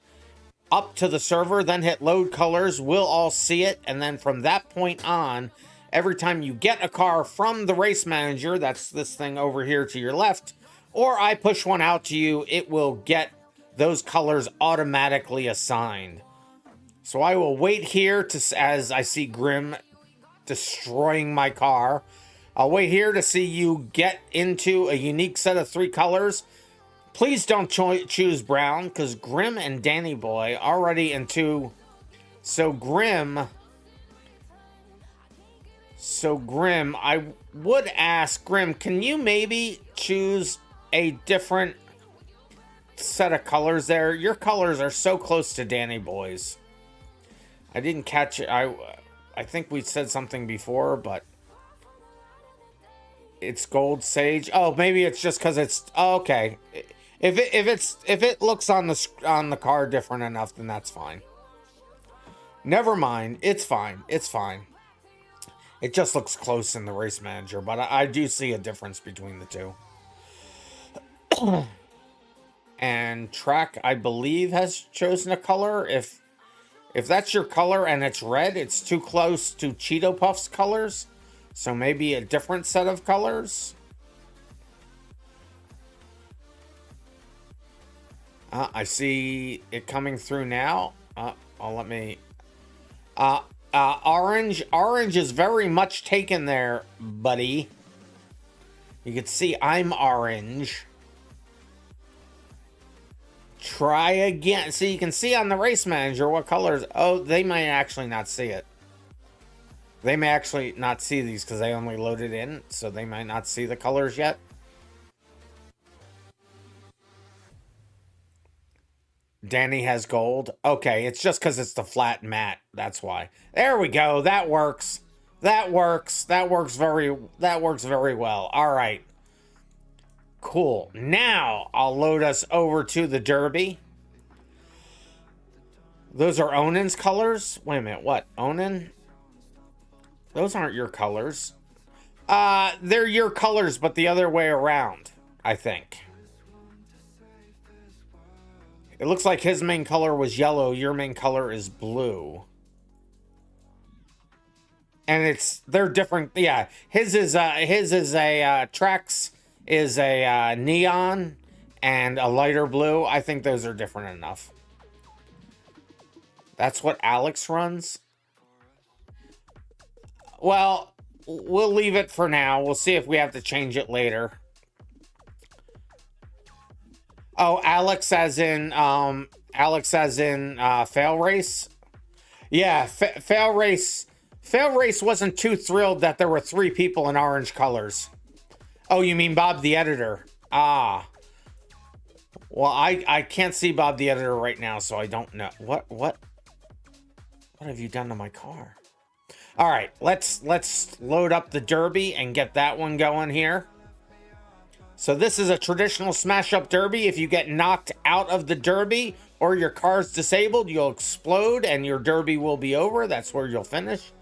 up to the server. Then hit Load Colors. We'll all see it. And then from that point on, every time you get a car from the race manager, that's this thing over here to your left, or I push one out to you, it will get those colors automatically assigned. So I will wait here as I see Grim destroying my car. I'll wait here to see you get into a unique set of 3 colors. Please don't choose brown, because Grim and Danny Boy already into... So Grim, I would ask Grim, can you maybe choose a different set of colors there? Your colors are so close to Danny Boy's. I didn't catch it. I think we said something before, but It's gold sage. Oh, maybe it's just because it's okay. If it looks on the car different enough, then that's fine. Never mind. It's fine. It's fine. It just looks close in the race manager, but I do see a difference between the two. And track, I believe, has chosen a color. If that's your color and it's red, it's too close to Cheeto Puff's colors. So maybe a different set of colors. I see it coming through now. Let me... orange. Orange is very much taken there, buddy. You can see I'm orange. Try again. See, you can see on the race manager what colors. Oh, they might actually not see it. They may actually not see these because they only loaded in, so they might not see the colors yet. Danny has gold. Okay, it's just because it's the flat matte. That's why. There we go. That works. That works. That works very well. All right. Cool. Now I'll load us over to the Derby. Those are Onan's colors. Wait a minute. What? Onan? Those aren't your colors. They're your colors, but the other way around, I think. It looks like his main color was yellow. Your main color is blue. And they're different. Yeah, his is a Trex is a neon and a lighter blue. I think those are different enough. That's what Alex runs. Well, we'll leave it for now. We'll see if we have to change it later. Oh, Alex as in fail race. Yeah, fail race. Fail race wasn't too thrilled that there were 3 people in orange colors. Oh, you mean Bob the editor? Ah. Well, I can't see Bob the editor right now, so I don't know. What have you done to my car? All right, let's load up the Derby and get that one going here. So this is a traditional smash-up Derby. If you get knocked out of the Derby or your car's disabled, you'll explode and your Derby will be over. That's where you'll finish.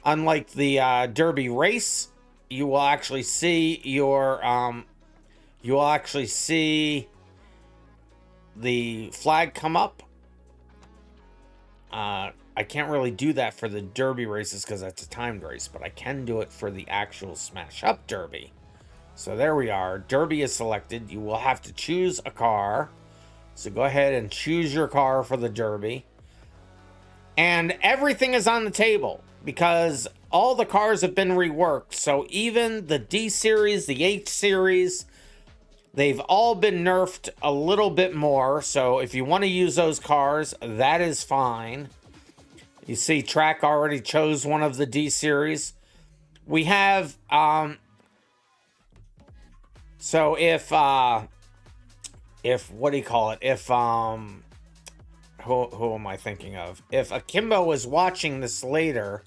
Unlike the Derby race, you will actually see your the flag come up. I can't really do that for the Derby races because that's a timed race, but I can do it for the actual Smash Up Derby. So there we are. Derby is selected. You will have to choose a car. So go ahead and choose your car for the Derby. And everything is on the table because all the cars have been reworked. So even the D series, the H series, they've all been nerfed a little bit more. So if you want to use those cars, that is fine. You see, Track already chose one of the D series. We have, so if what do you call it? If, who am I thinking of? If Akimbo is watching this later,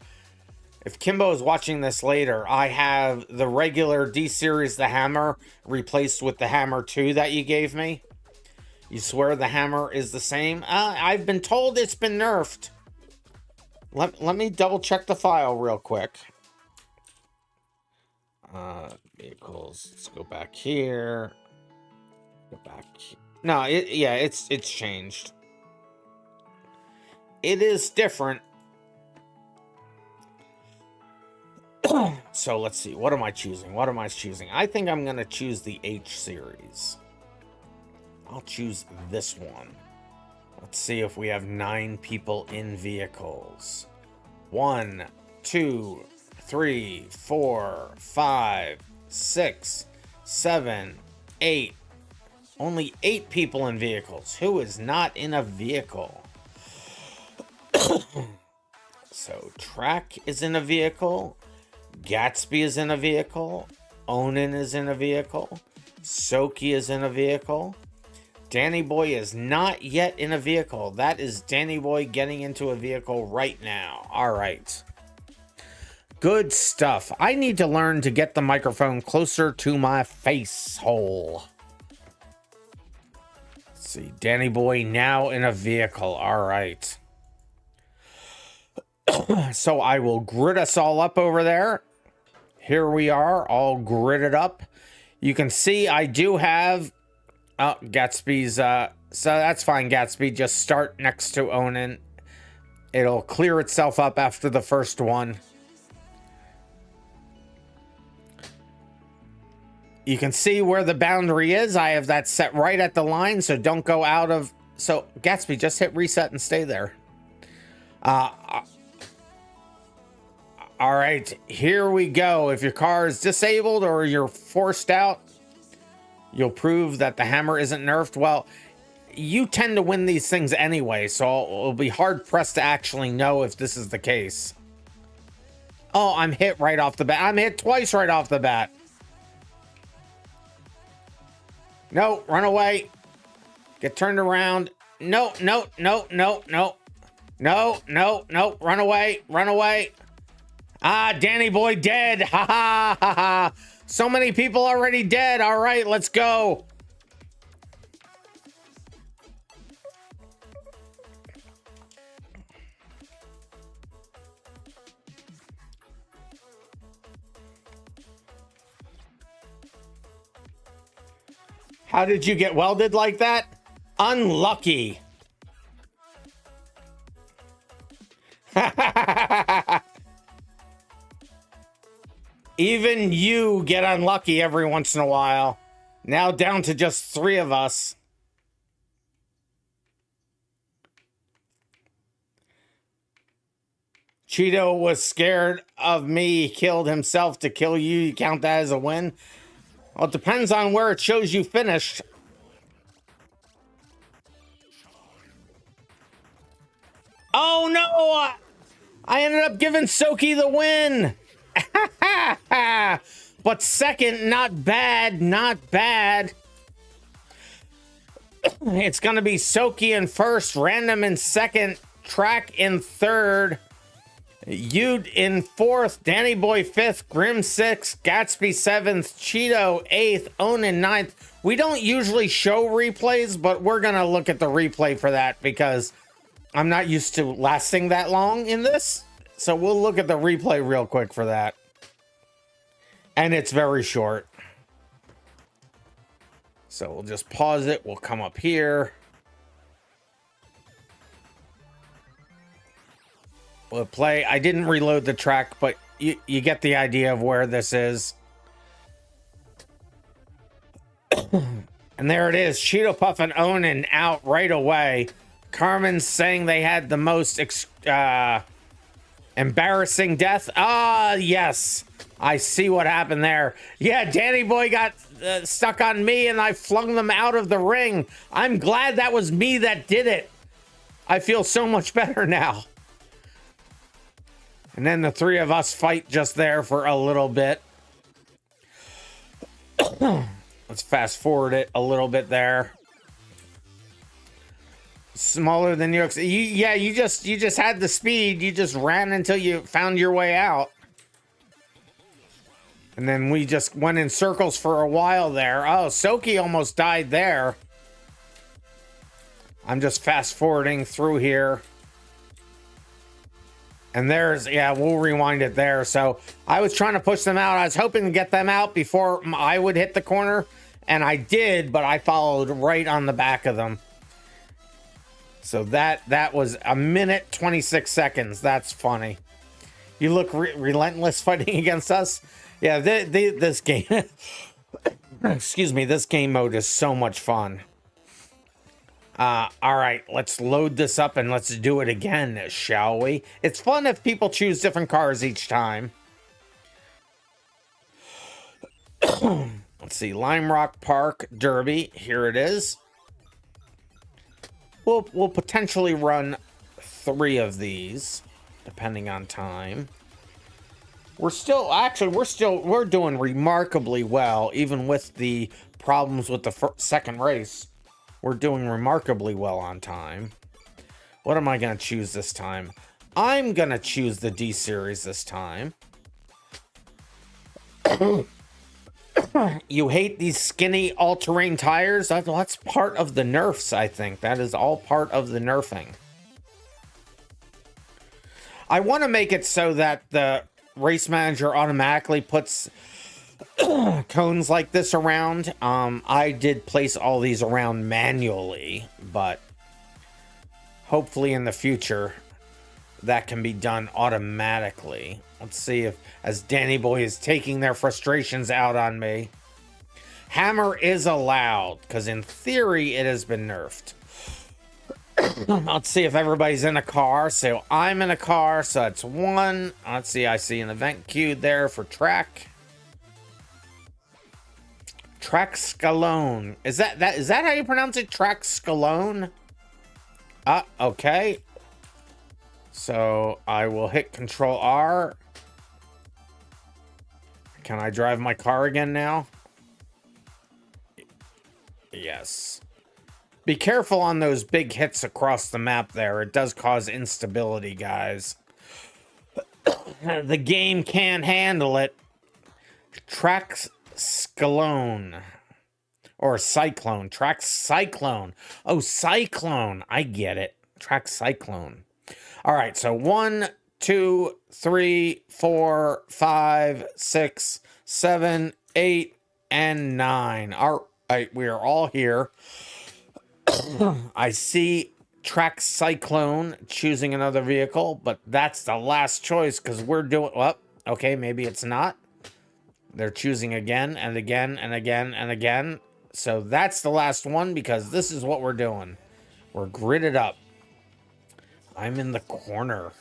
I have the regular D series, the Hammer, replaced with the Hammer 2 that you gave me. You swear the Hammer is the same? I've been told it's been nerfed. Let me double check the file real quick. Vehicles. Let's go back here. Go back. No, it's changed. It is different. So let's see. What am I choosing? I think I'm gonna choose the H series. I'll choose this one. Let's see if we have 9 people in vehicles. 1, 2, 3, 4, 5, 6, 7, 8. Only 8 people in vehicles. Who is not in a vehicle? So Track is in a vehicle. Gatsby is in a vehicle. Onan is in a vehicle. Soki is in a vehicle. Danny Boy is not yet in a vehicle. That is Danny Boy getting into a vehicle right now. All right. Good stuff. I need to learn to get the microphone closer to my face hole. Let's see, Danny Boy now in a vehicle. All right. So I will grid us all up over there. Here we are, all gridded up. You can see I do have Gatsby's, so that's fine, Gatsby. Just start next to Onan. It'll clear itself up after the first one. You can see where the boundary is. I have that set right at the line, so don't go out of... So, Gatsby, just hit reset and stay there. All right, here we go. If your car is disabled or you're forced out, you'll prove that the hammer isn't nerfed. Well, you tend to win these things anyway, so it'll be hard-pressed to actually know if this is the case. Oh, I'm hit right off the bat. I'm hit twice right off the bat. No, run away. Get turned around. No, no, no, no, no. No, no, no. Run away. Run away. Ah, Danny Boy dead. Ha ha ha ha. So many people already dead. All right, let's go. How did you get welded like that? Unlucky. Even you get unlucky every once in a while. Now down to just 3 of us. Cheeto was scared of me. He killed himself to kill you. You count that as a win? Well, it depends on where it shows you finished. Oh no! I ended up giving Soki the win. But second, not bad, not bad. It's gonna be Soki in first, Random in second, Track in third, Yude in fourth, Danny Boy fifth, Grim sixth, Gatsby seventh, Cheeto eighth, Onan ninth. We don't usually show replays, but we're gonna look at the replay for that because I'm not used to lasting that long in this. So we'll look at the replay real quick for that. And it's very short. So we'll just pause it. We'll come up here. We'll play. I didn't reload the track, but you get the idea of where this is. And there it is. Cheeto Puff and Onan out right away. Carmen's saying they had the most embarrassing death. Ah, yes. I see what happened there. Yeah, Danny Boy got stuck on me and I flung them out of the ring. I'm glad that was me that did it. I feel so much better now. And then the 3 of us fight just there for a little bit. Let's fast forward it a little bit there. Smaller than New York City. Yeah, you just had the speed. You just ran until you found your way out. And then we just went in circles for a while there. Oh, Soki almost died there. I'm just fast forwarding through here. And there's, yeah, we'll rewind it there. So I was trying to push them out. I was hoping to get them out before I would hit the corner. And I did, but I followed right on the back of them. So that was a minute, 26 seconds. That's funny. You look relentless fighting against us. Yeah, this game, excuse me, this game mode is so much fun. All right, let's load this up and let's do it again, shall we? It's fun if people choose different cars each time. Let's see, Lime Rock Park Derby. Here it is. We'll potentially run 3 of these, depending on time. We're doing remarkably well, even with the problems with the second race. We're doing remarkably well on time. What am I going to choose this time? I'm going to choose the D series this time. You hate these skinny all-terrain tires? That's part of the nerfs, I think. That is all part of the nerfing. I want to make it so that the race manager automatically puts cones like this around. I did place all these around manually, but hopefully in the future that can be done automatically. Let's see if, as Danny Boy is taking their frustrations out on me. Hammer is allowed, because in theory it has been nerfed. Let's see if everybody's in a car. So I'm in a car, so that's one. Let's see, I see an event queued there for track. Track Scalone. Is that how you pronounce it? Track Scalone? Okay. So I will hit Control R. Can I drive my car again now? Yes. Be careful on those big hits across the map there. It does cause instability, guys. The game can't handle it. Track Scalone. Or Cyclone. Track Cyclone. Oh, Cyclone. I get it. Track Cyclone. All right, so 1, 2, 3, 4, 5, 6, 7, 8, and 9. All right, we are all here. I see Track Cyclone choosing another vehicle, but that's the last choice because we're doing... Well, okay, maybe it's not. They're choosing again and again and again and again. So that's the last one because this is what we're doing. We're gridded up. I'm in the corner.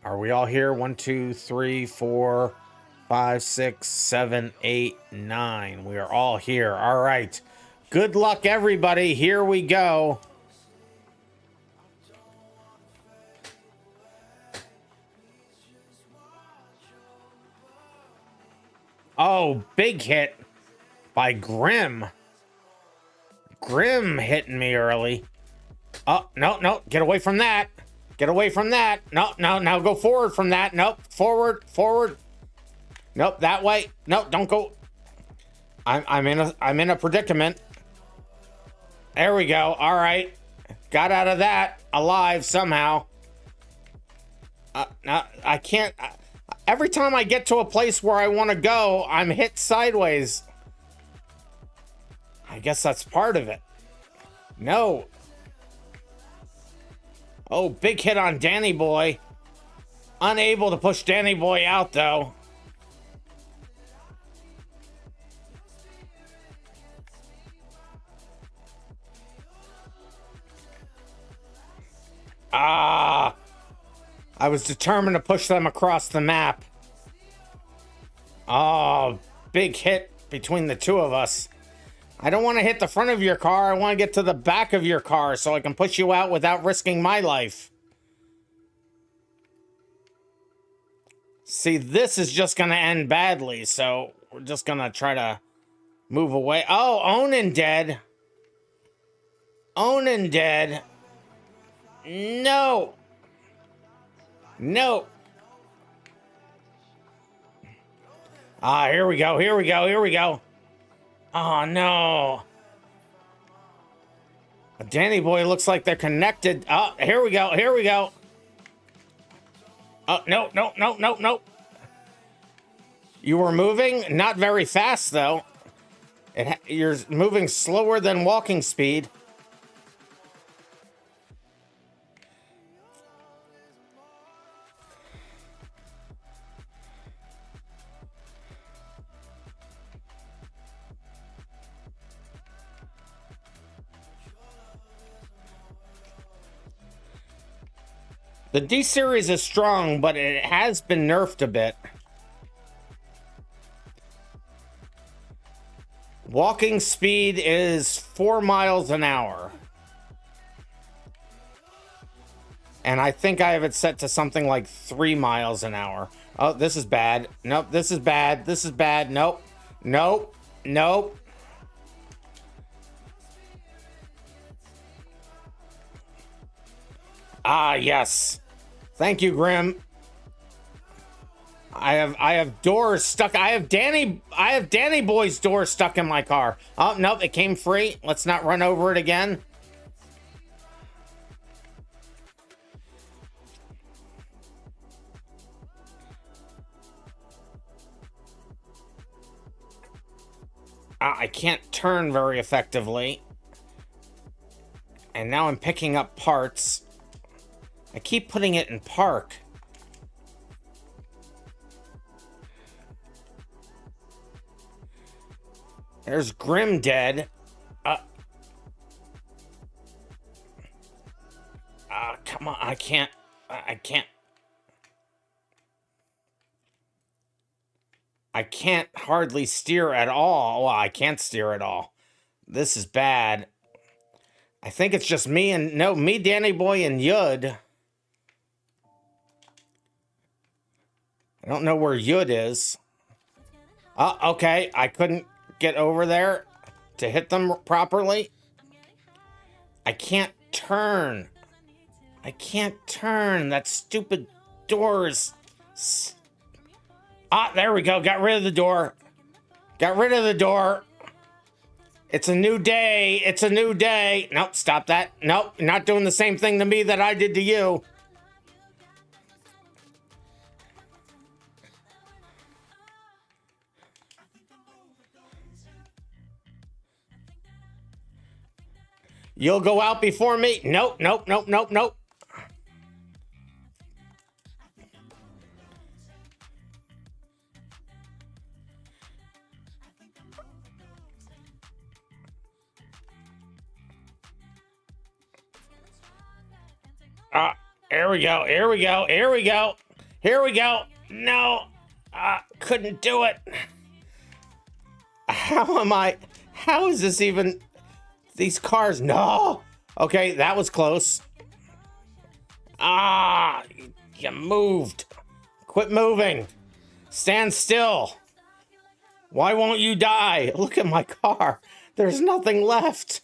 Are we all here? 1, 2, 3, 4, 5, 6, 7, 8, 9. We are all here. All right. Good luck, everybody. Here we go. Oh, big hit by Grim. Grim hitting me early. Oh, no. Get away from that. Get away from that. No. Now go forward from that. Nope. Forward. Nope. That way. No, don't go. I'm in a predicament. There we go. All right. Got out of that alive somehow. No, I can't. Every time I get to a place where I want to go, I'm hit sideways. I guess that's part of it. No. Oh, big hit on Danny Boy. Unable to push Danny Boy out, though. I was determined to push them across the map. Oh, big hit between the two of us. I don't want to hit the front of your car. I want to get to the back of your car so I can push you out without risking my life. See, this is just going to end badly, so we're just going to try to move away. Oh, Onan dead. Onan dead. No. No. Here we go. Oh, no. Danny Boy looks like they're connected. Oh, here we go. Oh, no. You were moving? Not very fast, though. You're moving slower than walking speed. The D series is strong, but it has been nerfed a bit. Walking speed is 4 miles an hour. And I think I have it set to something like 3 miles an hour. Oh, this is bad. Nope, this is bad. This is bad. Nope. Ah, yes. Thank you, Grim. I have doors stuck. I have Danny Boy's door stuck in my car. Oh, nope, it came free. Let's not run over it again. I can't turn very effectively. And now I'm picking up parts. I keep putting it in park. There's Grim dead. Come on, I can't. I can't hardly steer at all. Well, I can't steer at all. This is bad. I think it's just me, Danny Boy, and Yud. I don't know where Yud is. Okay. I couldn't get over there to hit them properly. I can't turn. That stupid doors. There we go. Got rid of the door. It's a new day. Nope, stop that. Nope, you're not doing the same thing to me that I did to you. You'll go out before me. Nope. Here we go. No, couldn't do it. How is this even, these cars? No. Okay, that was close. You moved. Quit moving. Stand still. Why won't you die? Look at my car. There's nothing left.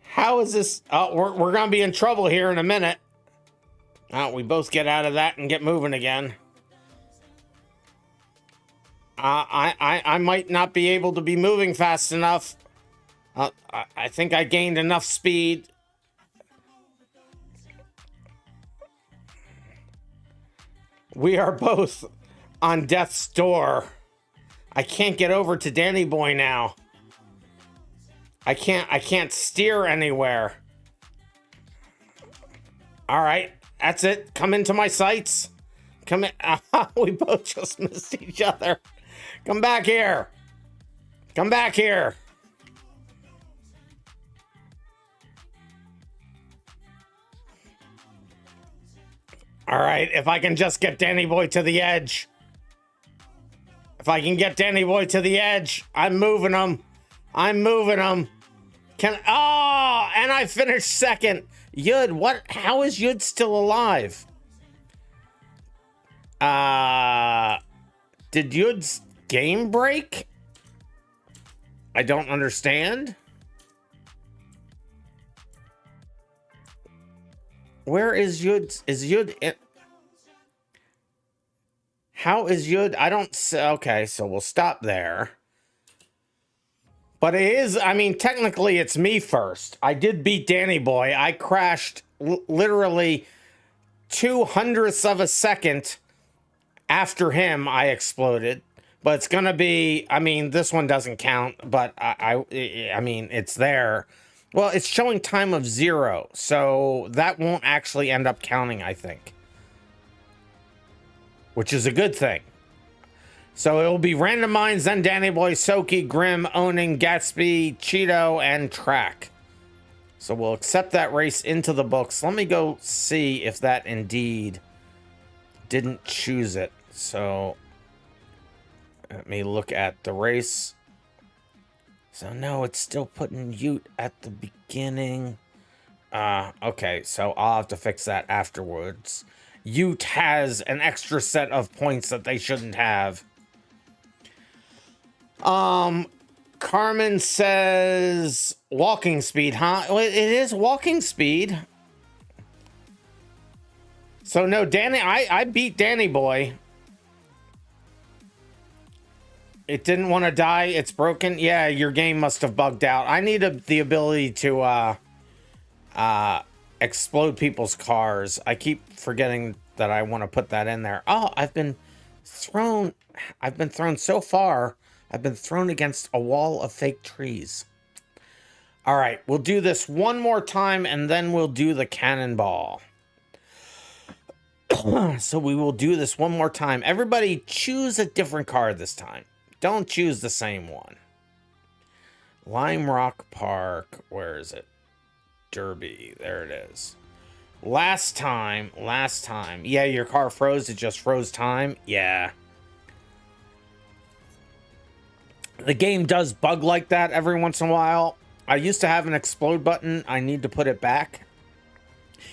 How is this? We're gonna be in trouble here in a minute. We both get out of that and get moving again. I might not be able to be moving fast enough. I think I gained enough speed. We are both on death's door. I can't get over to Danny Boy now. I can't steer anywhere. All right, that's it. Come into my sights. Come in. We both just missed each other. Come back here. All right, if I can just get Danny Boy to the edge. I'm moving him. And I finished second. Yud, what? How is Yud still alive? Did Yud's game break? I don't understand. Where is Yud? Is Yud in? How is Yud? I don't... Okay, so we'll stop there. But it is... I mean, technically, it's me first. I did beat Danny Boy. I crashed literally 0.02 of a second after him. I exploded. But it's going to be... I mean, this one doesn't count. But I mean, it's there. Well, it's showing time of 0, so that won't actually end up counting, I think. Which is a good thing. So it will be RandomMinds, then Danny Boy, Soki, Grim, Onan, Gatsby, Cheeto, and Track. So we'll accept that race into the books. Let me go see if that indeed didn't choose it. So let me look at the race. So no, it's still putting Ute at the beginning. Okay, so I'll have to fix that afterwards. Ute has an extra set of points that they shouldn't have. Carmen says walking speed, huh? Well, it is walking speed. So no, Danny, I beat Danny Boy. It didn't want to die. It's broken. Yeah, your game must have bugged out. I need the ability to explode people's cars. I keep forgetting that I want to put that in there. Oh, I've been thrown so far. I've been thrown against a wall of fake trees. All right, we'll do this one more time and then we'll do the cannonball. So we will do this one more time. Everybody choose a different car this time. Don't choose the same one. Lime Rock Park. Where is it? Derby. There it is. Last time. Yeah, your car froze. It just froze time. Yeah. The game does bug like that every once in a while. I used to have an explode button. I need to put it back.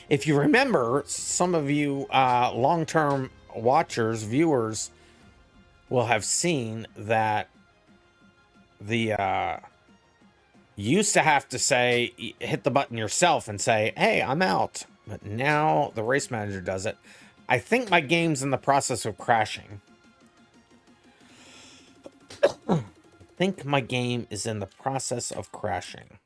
If you remember, some of you long-term watchers, viewers, will have seen that the used to have to say, hit the button yourself and say, hey, I'm out. But now the race manager does it. I think my game's in the process of crashing. I think my game is in the process of crashing.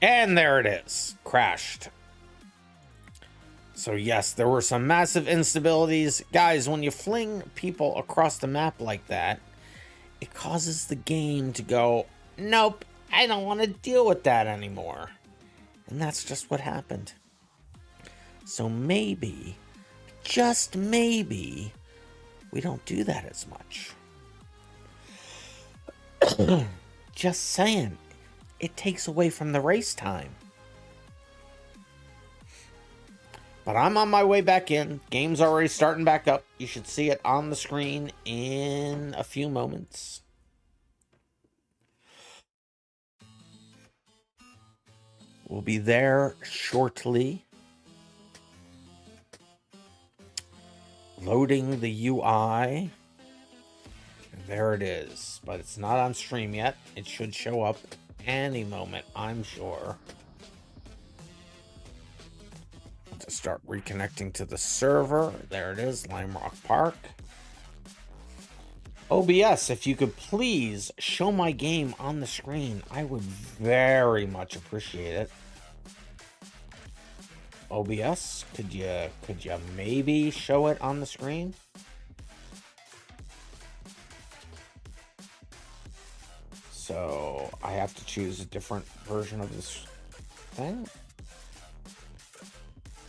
And there it is. Crashed. So yes, there were some massive instabilities. Guys, when you fling people across the map like that, it causes the game to go, nope, I don't want to deal with that anymore. And that's just what happened. So maybe, just maybe, we don't do that as much. Just saying, it takes away from the race time. But I'm on my way back in. Game's already starting back up. You should see it on the screen in a few moments. We'll be there shortly. Loading the UI. And there it is. But it's not on stream yet. It should show up any moment, I'm sure. To start reconnecting to the server. There it is, Lime Rock Park. OBS, if you could please show my game on the screen, I would very much appreciate it. OBS, could you maybe show it on the screen? So I have to choose a different version of this thing.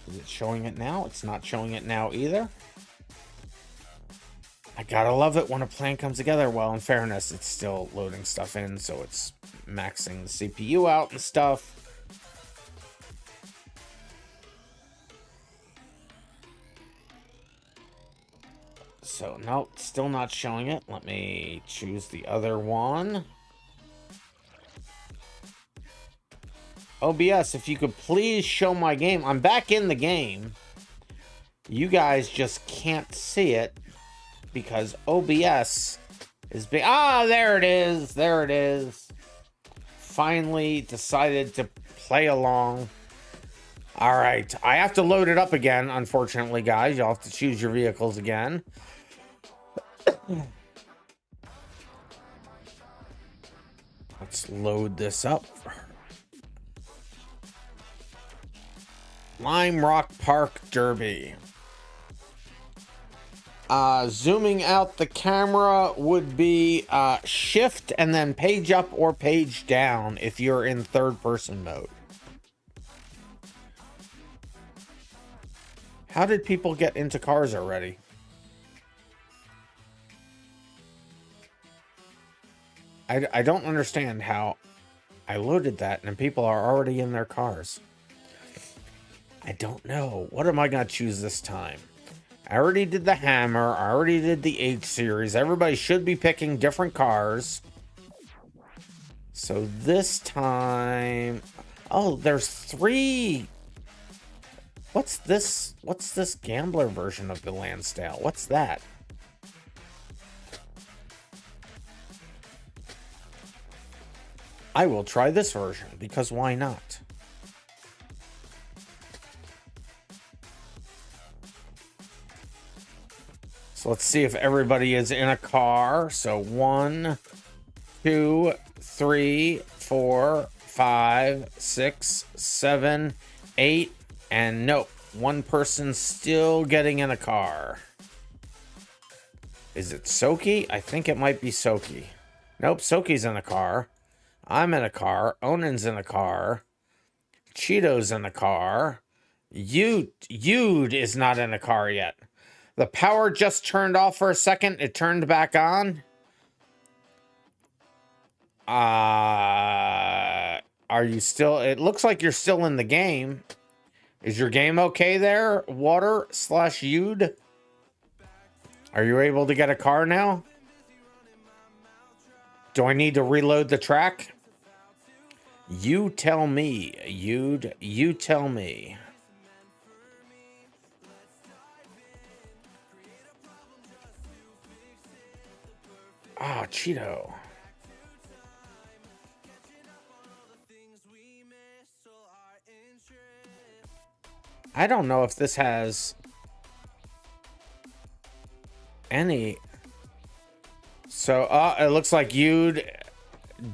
Is it showing it now? It's not showing it now either. I gotta love it when a plan comes together. Well, in fairness, it's still loading stuff in, so it's maxing the CPU out and stuff. So, nope, still not showing it. Let me choose the other one. OBS, if you could please show my game. I'm back in the game. You guys just can't see it because OBS is big. Ah, there it is. There it is. Finally decided to play along. All right. I have to load it up again, unfortunately, guys. You'll have to choose your vehicles again. Let's load this up. Lime Rock Park Derby. Zooming out the camera would be shift and then page up or page down if you're in third person mode. How did people get into cars already? I don't understand how I loaded that and people are already in their cars. I don't know. What am I going to choose this time? I already did the Hammer. I already did the H series. Everybody should be picking different cars. So this time... Oh, there's 3... What's this? What's this gambler version of the Lansdale? What's that? I will try this version, because why not? So let's see if everybody is in a car. So 1, 2, 3, 4, 5, 6, 7, 8, and nope. One person still getting in a car. Is it Soki? I think it might be Soki. Nope, Soki's in a car. I'm in a car. Onan's in a car. Cheeto's in a car. Yude is not in a car yet. The power just turned off for a second. It turned back on. Are you still... It looks like you're still in the game. Is your game okay there? Water/Yude? Are you able to get a car now? Do I need to reload the track? You tell me, Yude. You tell me. Ah, Cheeto. I don't know if this has any. So, it looks like Yude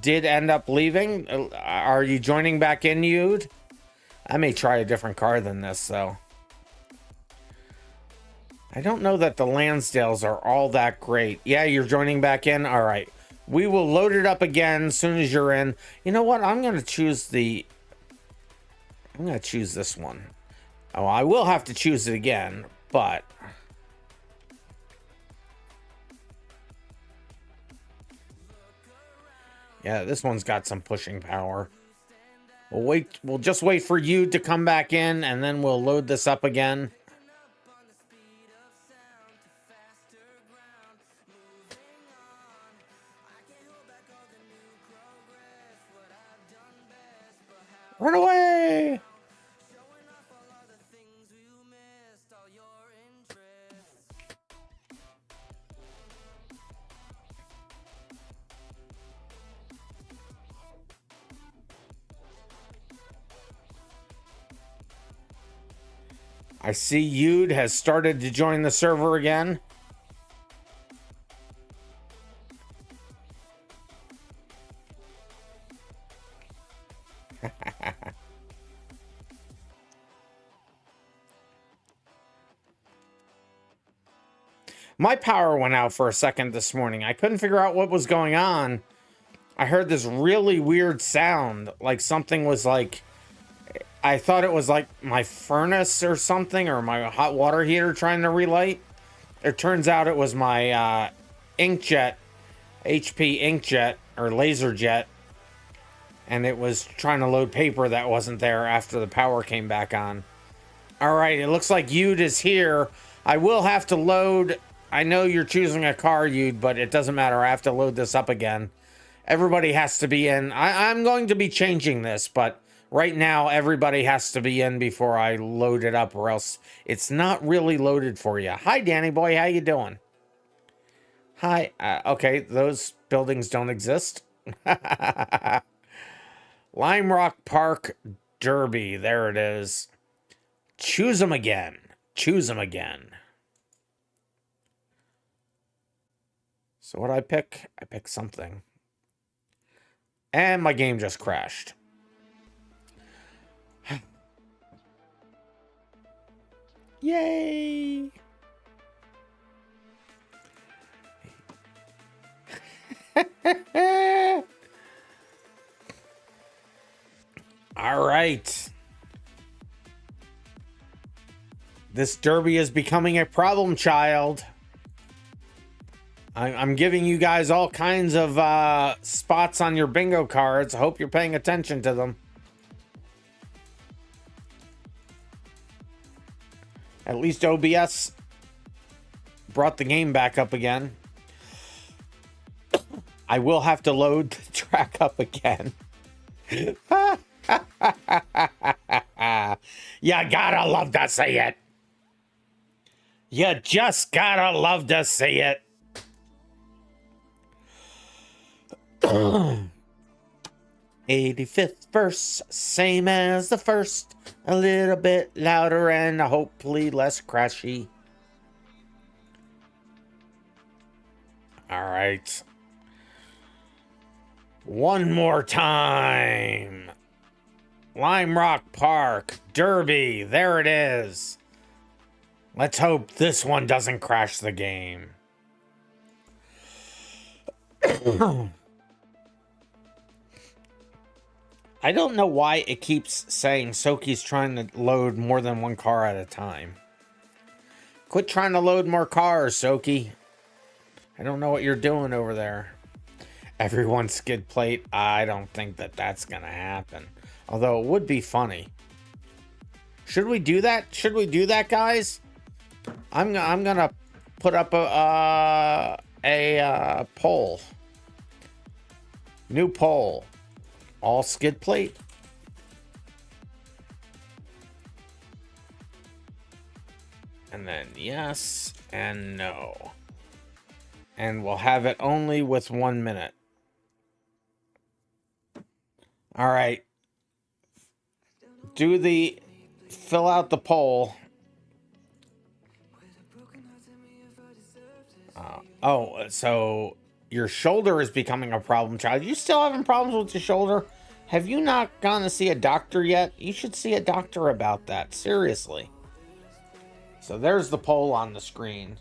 did end up leaving. Are you joining back in, Yude? I may try a different car than this, though. I don't know that the Lansdales are all that great. Yeah, you're joining back in? All right. We will load it up again as soon as you're in. You know what? I'm going to choose the... I'm going to choose this one. Oh, I will have to choose it again, but... Yeah, this one's got some pushing power. We'll just wait for you to come back in, and then we'll load this up again. Run away! I see Yude has started to join the server again. My power went out for a second this morning. I couldn't figure out what was going on. I heard this really weird sound, like something was like... I thought it was like my furnace or something, or my hot water heater trying to relight. It turns out it was my inkjet, HP inkjet, or laser jet. And it was trying to load paper that wasn't there after the power came back on. Alright, it looks like Yude is here. I will have to load... I know you're choosing a car, Yude, but it doesn't matter. I have to load this up again. Everybody has to be in. I'm going to be changing this, but... Right now, everybody has to be in before I load it up, or else it's not really loaded for you. Hi, Danny boy. How you doing? Hi. Okay, those buildings don't exist. Lime Rock Park Derby. There it is. Choose them again. Choose them again. So what I pick? I pick something. And my game just crashed. Yay! All right. This derby is becoming a problem child. I'm giving you guys all kinds of spots on your bingo cards. I hope you're paying attention to them. At least OBS brought the game back up again. I will have to load the track up again. You gotta love to see it. You just gotta love to see it. 85th verse, same as the first. A little bit louder and hopefully less crashy. All right. One more time. Lime Rock Park, Derby, there it is. Let's hope this one doesn't crash the game. I don't know why it keeps saying Soki's trying to load more than one car at a time. Quit trying to load more cars, Soki. I don't know what you're doing over there. Everyone skid plate. I don't think that that's gonna happen. Although it would be funny. Should we do that? Should we do that, guys? I'm gonna put up a poll. New poll. All skid plate. And then yes and no. And we'll have it only with 1 minute. All right. Fill out the poll. So your shoulder is becoming a problem, child. You still having problems with your shoulder? Have you not gone to see a doctor yet? You should see a doctor about that. Seriously. So there's the poll on the screen.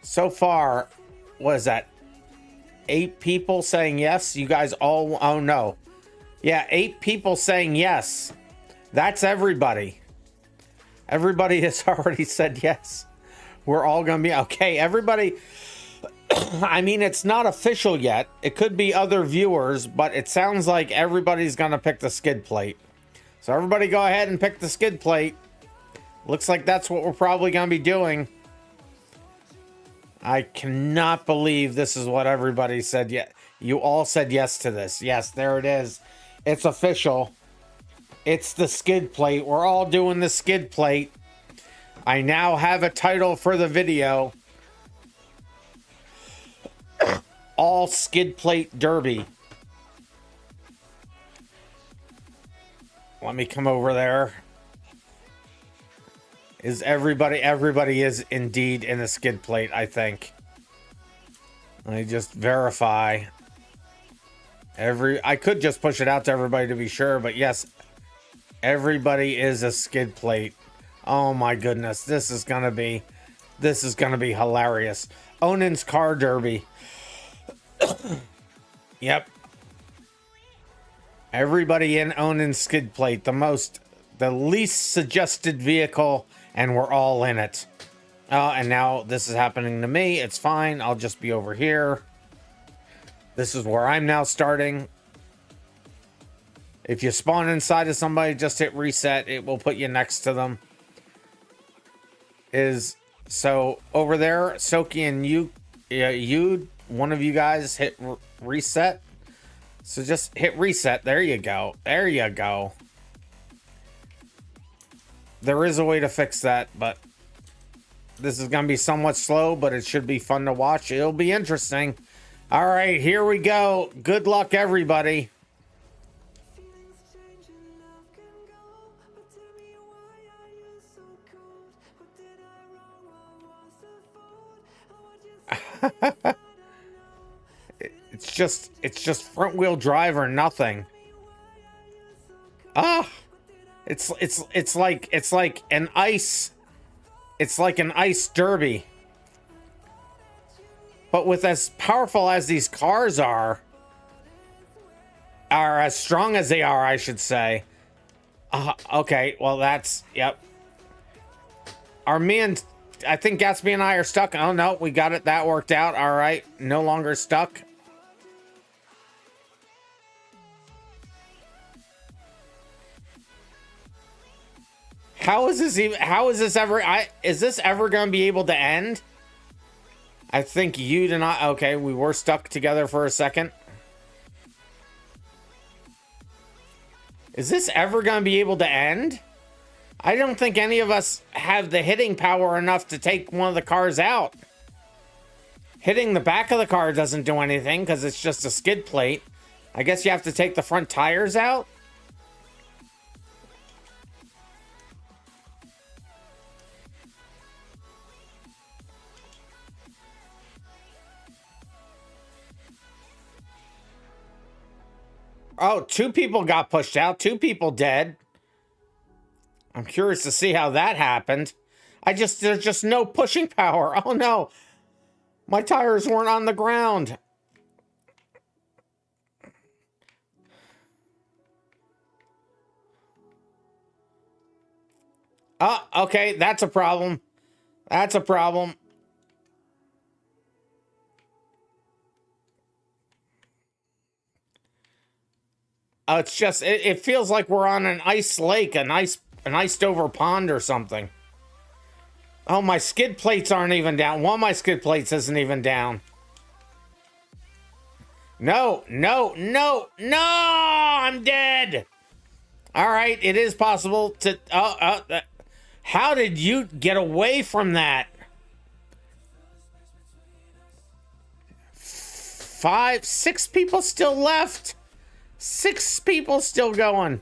So far, what is that? 8 people saying yes. You guys all, oh no. Yeah, 8 people saying yes. That's everybody. Everybody has already said yes. We're all going to be, okay, everybody. I mean, it's not official yet. It could be other viewers, but it sounds like everybody's going to pick the skid plate. So everybody go ahead and pick the skid plate. Looks like that's what we're probably going to be doing. I cannot believe this is what everybody said. Yeah, you all said yes to this. Yes, there it is. It's official. It's the skid plate. We're all doing the skid plate. I now have a title for the video. All skid plate derby. Let me come over there. Is everybody is indeed in the skid plate, I think. Let me just verify. I could just push it out to everybody to be sure, but yes, everybody is a skid plate. Oh my goodness, this is gonna be hilarious. Onan's car derby. Yep. Everybody in Onan's skid plate, the least suggested vehicle, and we're all in it. And now this is happening to me. It's fine. I'll just be over here. This is where I'm now starting. If you spawn inside of somebody, just hit reset. It will put you next to them. So over there, Soki and you, one of you guys hit reset. So just hit reset. There you go. There you go. There is a way to fix that, but this is going to be somewhat slow, but it should be fun to watch. It'll be interesting. All right, here we go. Good luck, everybody. It's just front wheel drive or nothing. It's like an ice derby. But with as powerful as these cars are as strong as they are, I should say. Okay, well that's, yep. Our man, I think Gatsby and I are stuck. Oh no, we got it. That worked out. All right, no longer stuck. Is this ever going to be able to end? I think you did not. Okay, we were stuck together for a second. Is this ever going to be able to end? I don't think any of us have the hitting power enough to take one of the cars out. Hitting the back of the car doesn't do anything because it's just a skid plate. I guess you have to take the front tires out? Oh, 2 people got pushed out. 2 people dead. I'm curious to see how that happened. There's just no pushing power. Oh no. My tires weren't on the ground. Oh, okay. That's a problem. That's a problem. It's just, it feels like we're on an ice lake, an iced over pond or something. Oh, my skid plates aren't even down. One of my skid plates isn't even down. No, no, no, no! I'm dead! Alright, it is possible to... how did you get away from that? 5, 6 people still left. 6 people still going.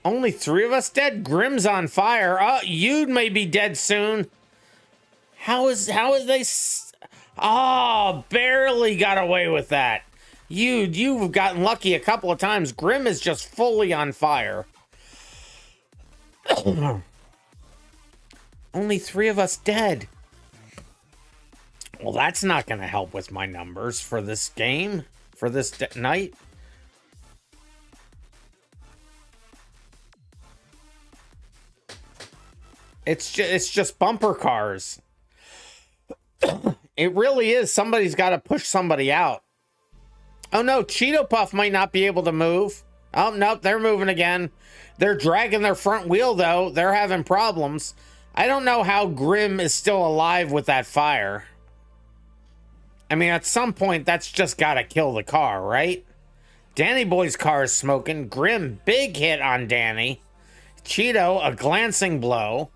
Only 3 of us dead? Grim's on fire. Oh, you may be dead soon. How is they... Oh, barely got away with that. You've gotten lucky a couple of times. Grim is just fully on fire. Only 3 of us dead. Well, that's not going to help with my numbers for this game, for this night. It's just bumper cars. It really is. Somebody's got to push somebody out. Oh no, Cheeto Puff might not be able to move. Oh no, they're moving again. They're dragging their front wheel though. They're having problems. I don't know how Grim is still alive with that fire. I mean, at some point, that's just got to kill the car, right? Danny Boy's car is smoking. Grim, big hit on Danny. Cheeto, a glancing blow.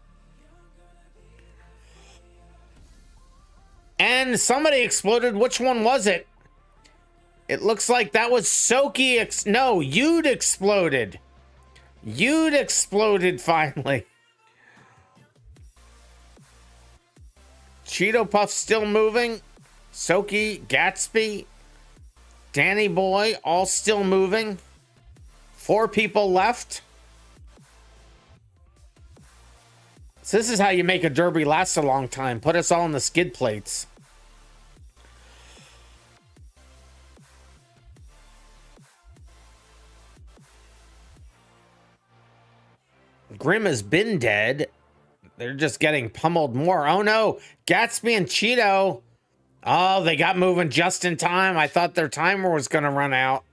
And somebody exploded. Which one was it? It looks like that was Soki. No, You'd exploded. You'd exploded finally. Cheeto Puff still moving. Soki, Gatsby, Danny Boy, all still moving. 4 people left. So this is how you make a derby last a long time. Put us all in the skid plates. Grim has been dead. They're just getting pummeled more. Oh no, Gatsby and Cheeto. Oh, they got moving just in time. I thought their timer was going to run out.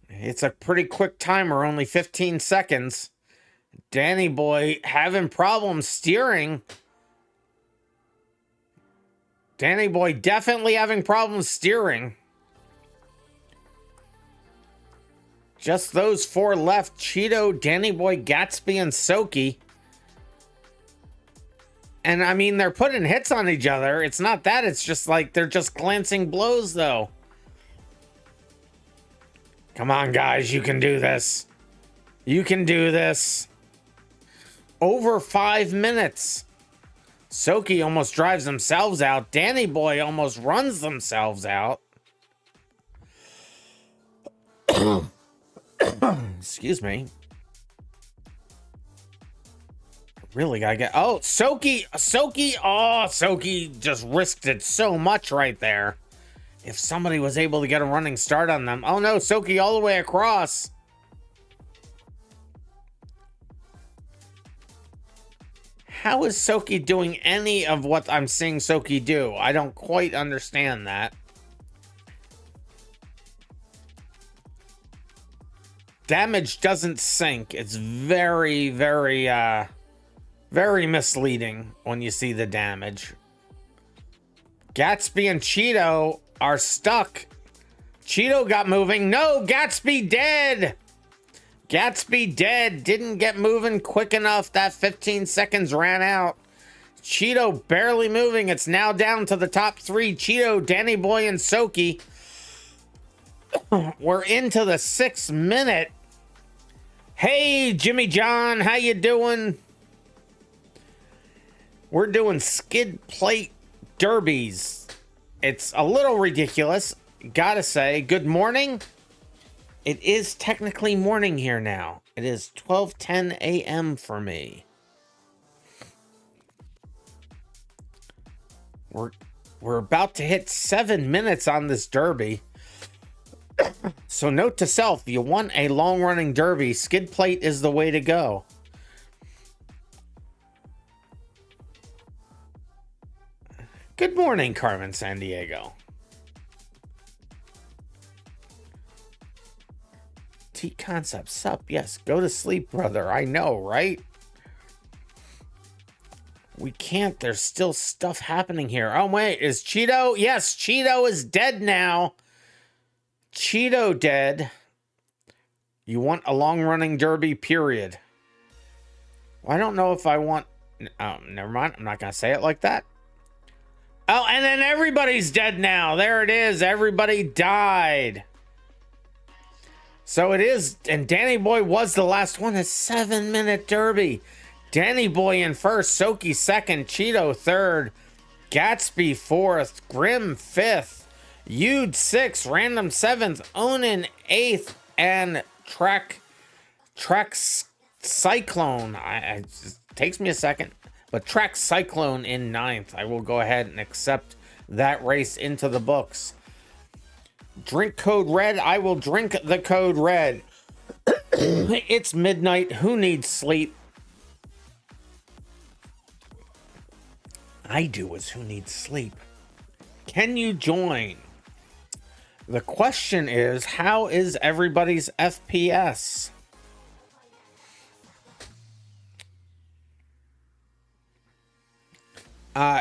It's a pretty quick timer, only 15 seconds. Danny Boy having problems steering. Danny Boy definitely having problems steering. Just those 4 left. Cheeto, Danny Boy, Gatsby, and Soki. And I mean, they're putting hits on each other. It's not that. It's just like they're just glancing blows, though. Come on, guys. You can do this. You can do this. Over 5 minutes. Soki almost drives themselves out. Danny Boy almost runs themselves out. Excuse me. Really gotta get... Oh, Soki! Oh, Soki just risked it so much right there. If somebody was able to get a running start on them. Oh no, Soki all the way across. How is Soki doing any of what I'm seeing Soki do? I don't quite understand that. Damage doesn't sync. It's very, very misleading when you see the damage. Gatsby and Cheeto are stuck. Cheeto got moving. No, Gatsby dead. Gatsby dead. Didn't get moving quick enough. That 15 seconds ran out. Cheeto barely moving. It's now down to the top three. Cheeto, Danny Boy, and Soki. We're into the 6th minute. Hey, Jimmy John, how you doing? We're doing skid plate derbies. It's a little ridiculous, gotta say. Good morning. It is technically morning here now. It is 12:10 a.m. for me. We're about to hit 7 minutes on this derby. So note to self, you want a long-running derby, skid plate is the way to go. Good morning, Carmen Sandiego. T-Concept, sup? Yes, go to sleep, brother. I know, right? We can't. There's still stuff happening here. Oh, wait. Is Cheeto? Yes, Cheeto is dead now. Cheeto dead. You want a long-running derby, period. Well, I don't know if I want... Oh, never mind. I'm not going to say it like that. Oh, and then everybody's dead now. There it is. Everybody died. So it is, and Danny Boy was the last one. A 7-minute derby. Danny Boy in first, Soki second, Cheeto third, Gatsby fourth, Grim fifth, Yude sixth, Random seventh, Onan eighth, and Track Cyclone. It takes me a second, but Track Cyclone in ninth. I will go ahead and accept that race into the books. Drink code red. I will drink the code red. It's midnight. Who needs sleep? I do as who needs sleep. Can you join? The question is, how is everybody's FPS?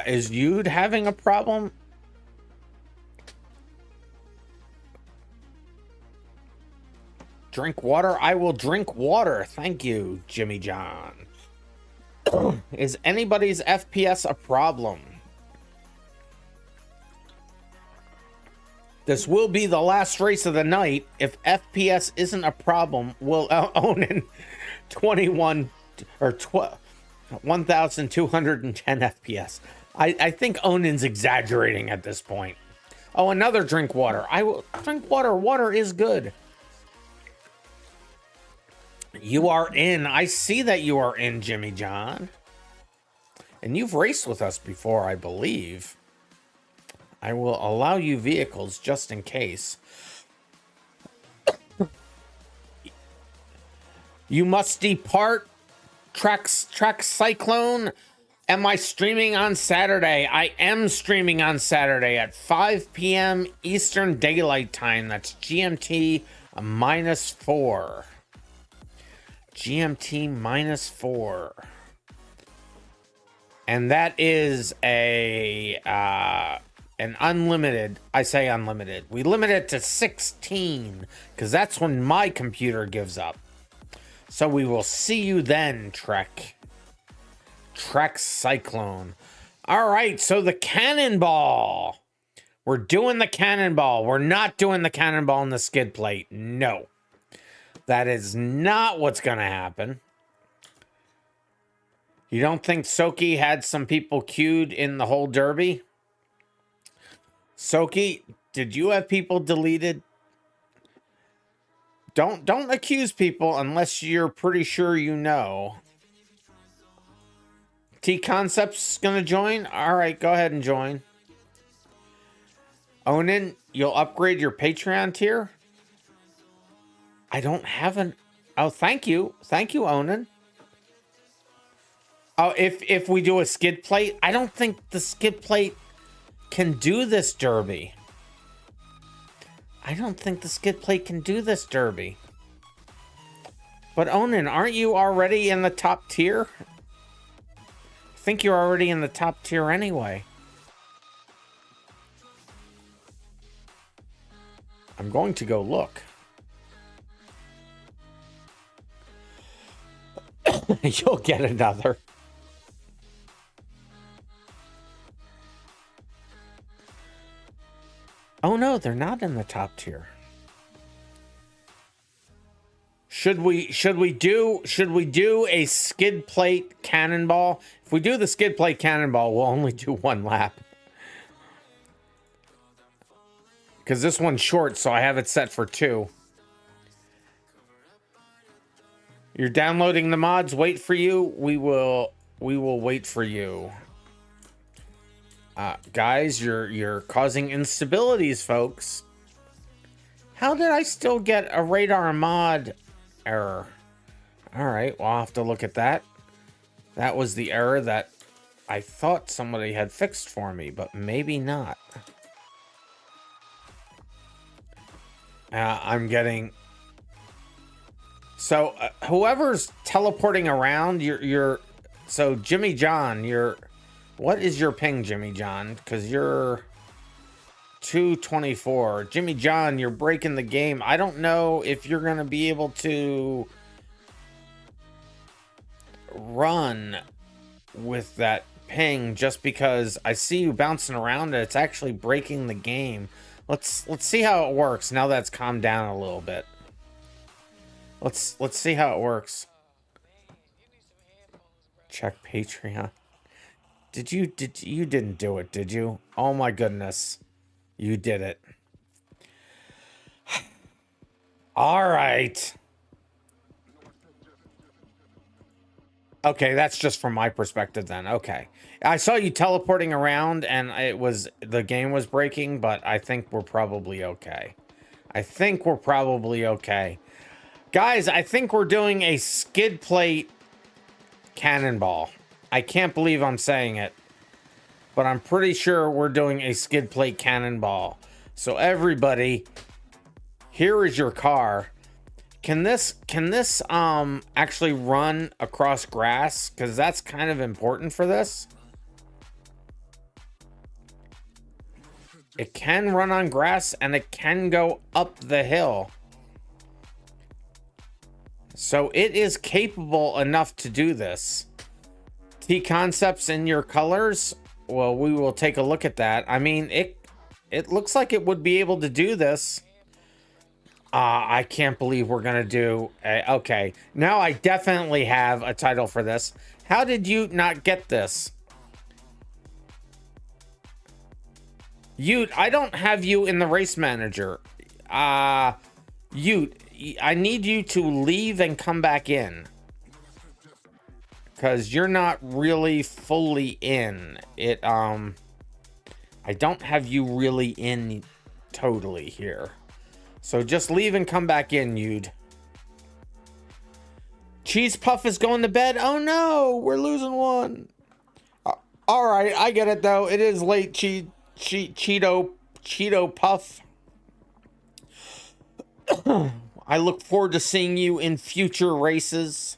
Is Yude having a problem? Drink water? I will drink water. Thank you, Jimmy John. Is anybody's FPS a problem? This will be the last race of the night. If FPS isn't a problem, we'll Onan 21 or 1,210 FPS. I think Onan's exaggerating at this point. Oh, another drink water. I will drink water. Water is good. You are in. I see that you are in, Jimmy John. And you've raced with us before, I believe. I will allow you vehicles just in case. You must depart. Track Cyclone. Am I streaming on Saturday? I am streaming on Saturday at 5 p.m. Eastern Daylight Time. That's GMT -4. GMT -4. And that is an unlimited. I say unlimited. We limit it to 16 because that's when my computer gives up. So we will see you then, Track Cyclone. All right, so the cannonball. We're doing the cannonball. We're not doing the cannonball in the skid plate. No. That is not what's going to happen. You don't think Soki had some people queued in the whole derby? Soki, did you have people deleted? Don't accuse people unless you're pretty sure you know. T-Concept's going to join? All right, go ahead and join. Onan, you'll upgrade your Patreon tier? I don't have an... Oh, thank you. Thank you, Onan. Oh, if we do a skid plate, I don't think the skid plate can do this derby. I don't think the skid plate can do this derby. But Onan, aren't you already in the top tier? I think you're already in the top tier anyway. I'm going to go look. You'll get another. they're not in the top tier. Should we do a skid plate cannonball? If we do the skid plate cannonball, we'll only do one lap. Because this one's short, so I have it set for 2. You're downloading the mods. Wait for you. We will wait for you. Guys, you're causing instabilities, folks. How did I still get a radar mod error? All right, well, I'll have to look at that. That was the error that I thought somebody had fixed for me, but maybe not. I'm getting... So, whoever's teleporting around, so, Jimmy John, what is your ping, Jimmy John? Because you're 224. Jimmy John, you're breaking the game. I don't know if you're going to be able to run with that ping just because I see you bouncing around and it's actually breaking the game. Let's see how it works now that's calmed down a little bit. Let's see how it works. Check Patreon. You didn't do it, did you? Oh my goodness. You did it. All right. Okay, that's just from my perspective then. Okay. I saw you teleporting around and the game was breaking, but I think we're probably okay. Guys, I think we're doing a skid plate cannonball. I can't believe I'm saying it, but I'm pretty sure we're doing a skid plate cannonball. So everybody, here is your car. Can this actually run across grass? Because that's kind of important for this. It can run on grass and it can go up the hill. So it is capable enough to do this. T-concepts in your colors? Well, we will take a look at that. I mean, it looks like it would be able to do this. I can't believe we're going to do... okay, now I definitely have a title for this. How did you not get this? Ute, I don't have you in the race manager. Ute, I need you to leave and come back in. Because you're not really fully in. I don't have you really in totally here. So just leave and come back in, Yude. Cheese Puff is going to bed. Oh no, we're losing one. All right, I get it though. It is late, Cheeto Puff. I look forward to seeing you in future races.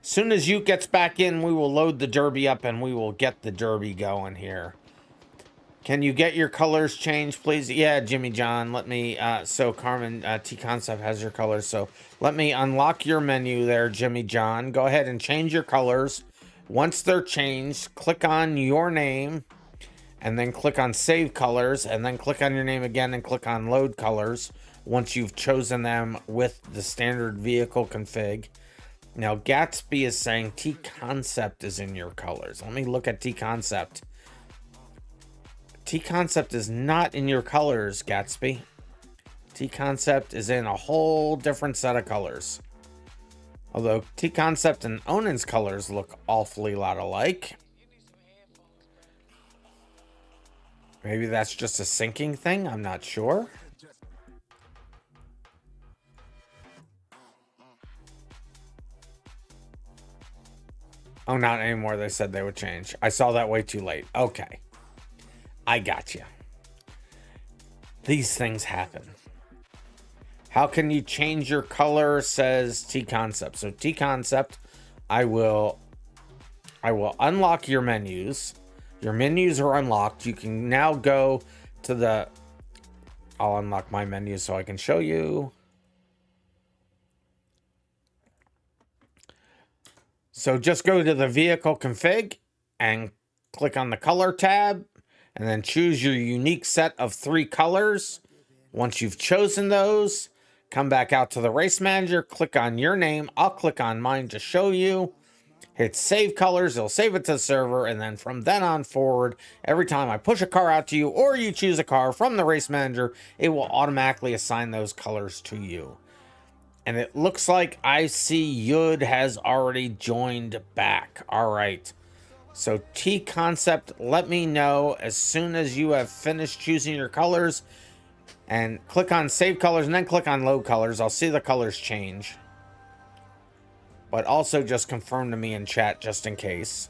Soon as you gets back in, we will load the derby up and we will get the derby going here. Can you get your colors changed, please? Yeah, Jimmy John, let me, so Carmen, T-Concept has your colors, so let me unlock your menu there, Jimmy John. Go ahead and change your colors. Once they're changed, click on your name, and then click on Save Colors, and then click on your name again and click on Load Colors once you've chosen them with the standard vehicle config. Now, Gatsby is saying T-Concept is in your colors. Let me look at T-Concept. T-Concept is not in your colors, Gatsby. T-Concept is in a whole different set of colors. Although T-Concept and Onan's colors look awfully lot alike. Maybe that's just a syncing thing, I'm not sure. Oh, not anymore. They said they would change. I saw that way too late. Okay. I got you. These things happen. How can you change your color, says T-Concept. So T-Concept, I will unlock your menus. Your menus are unlocked. You can now go to the... I'll unlock my menu so I can show you. So just go to the vehicle config and click on the color tab and then choose your unique set of 3 colors. Once you've chosen those, come back out to the race manager, click on your name. I'll click on mine to show you. Hit save colors, it'll save it to the server, and then from then on forward, every time I push a car out to you or you choose a car from the race manager, it will automatically assign those colors to you. And it looks like I see Yud has already joined back. All right. So T Concept, let me know as soon as you have finished choosing your colors, and click on save colors and then click on load colors. I'll see the colors change. But also just confirm to me in chat just in case.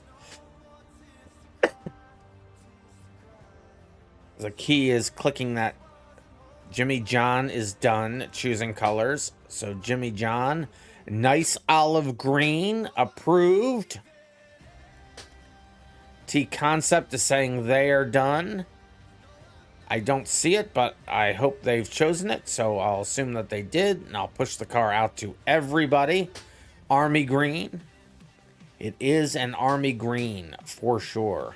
The key is clicking that. Jimmy John is done choosing colors. So Jimmy John, nice olive green, approved. T Concept is saying they are done. I don't see it, but I hope they've chosen it. So I'll assume that they did, and I'll push the car out to everybody. Army green. It is an army green for sure.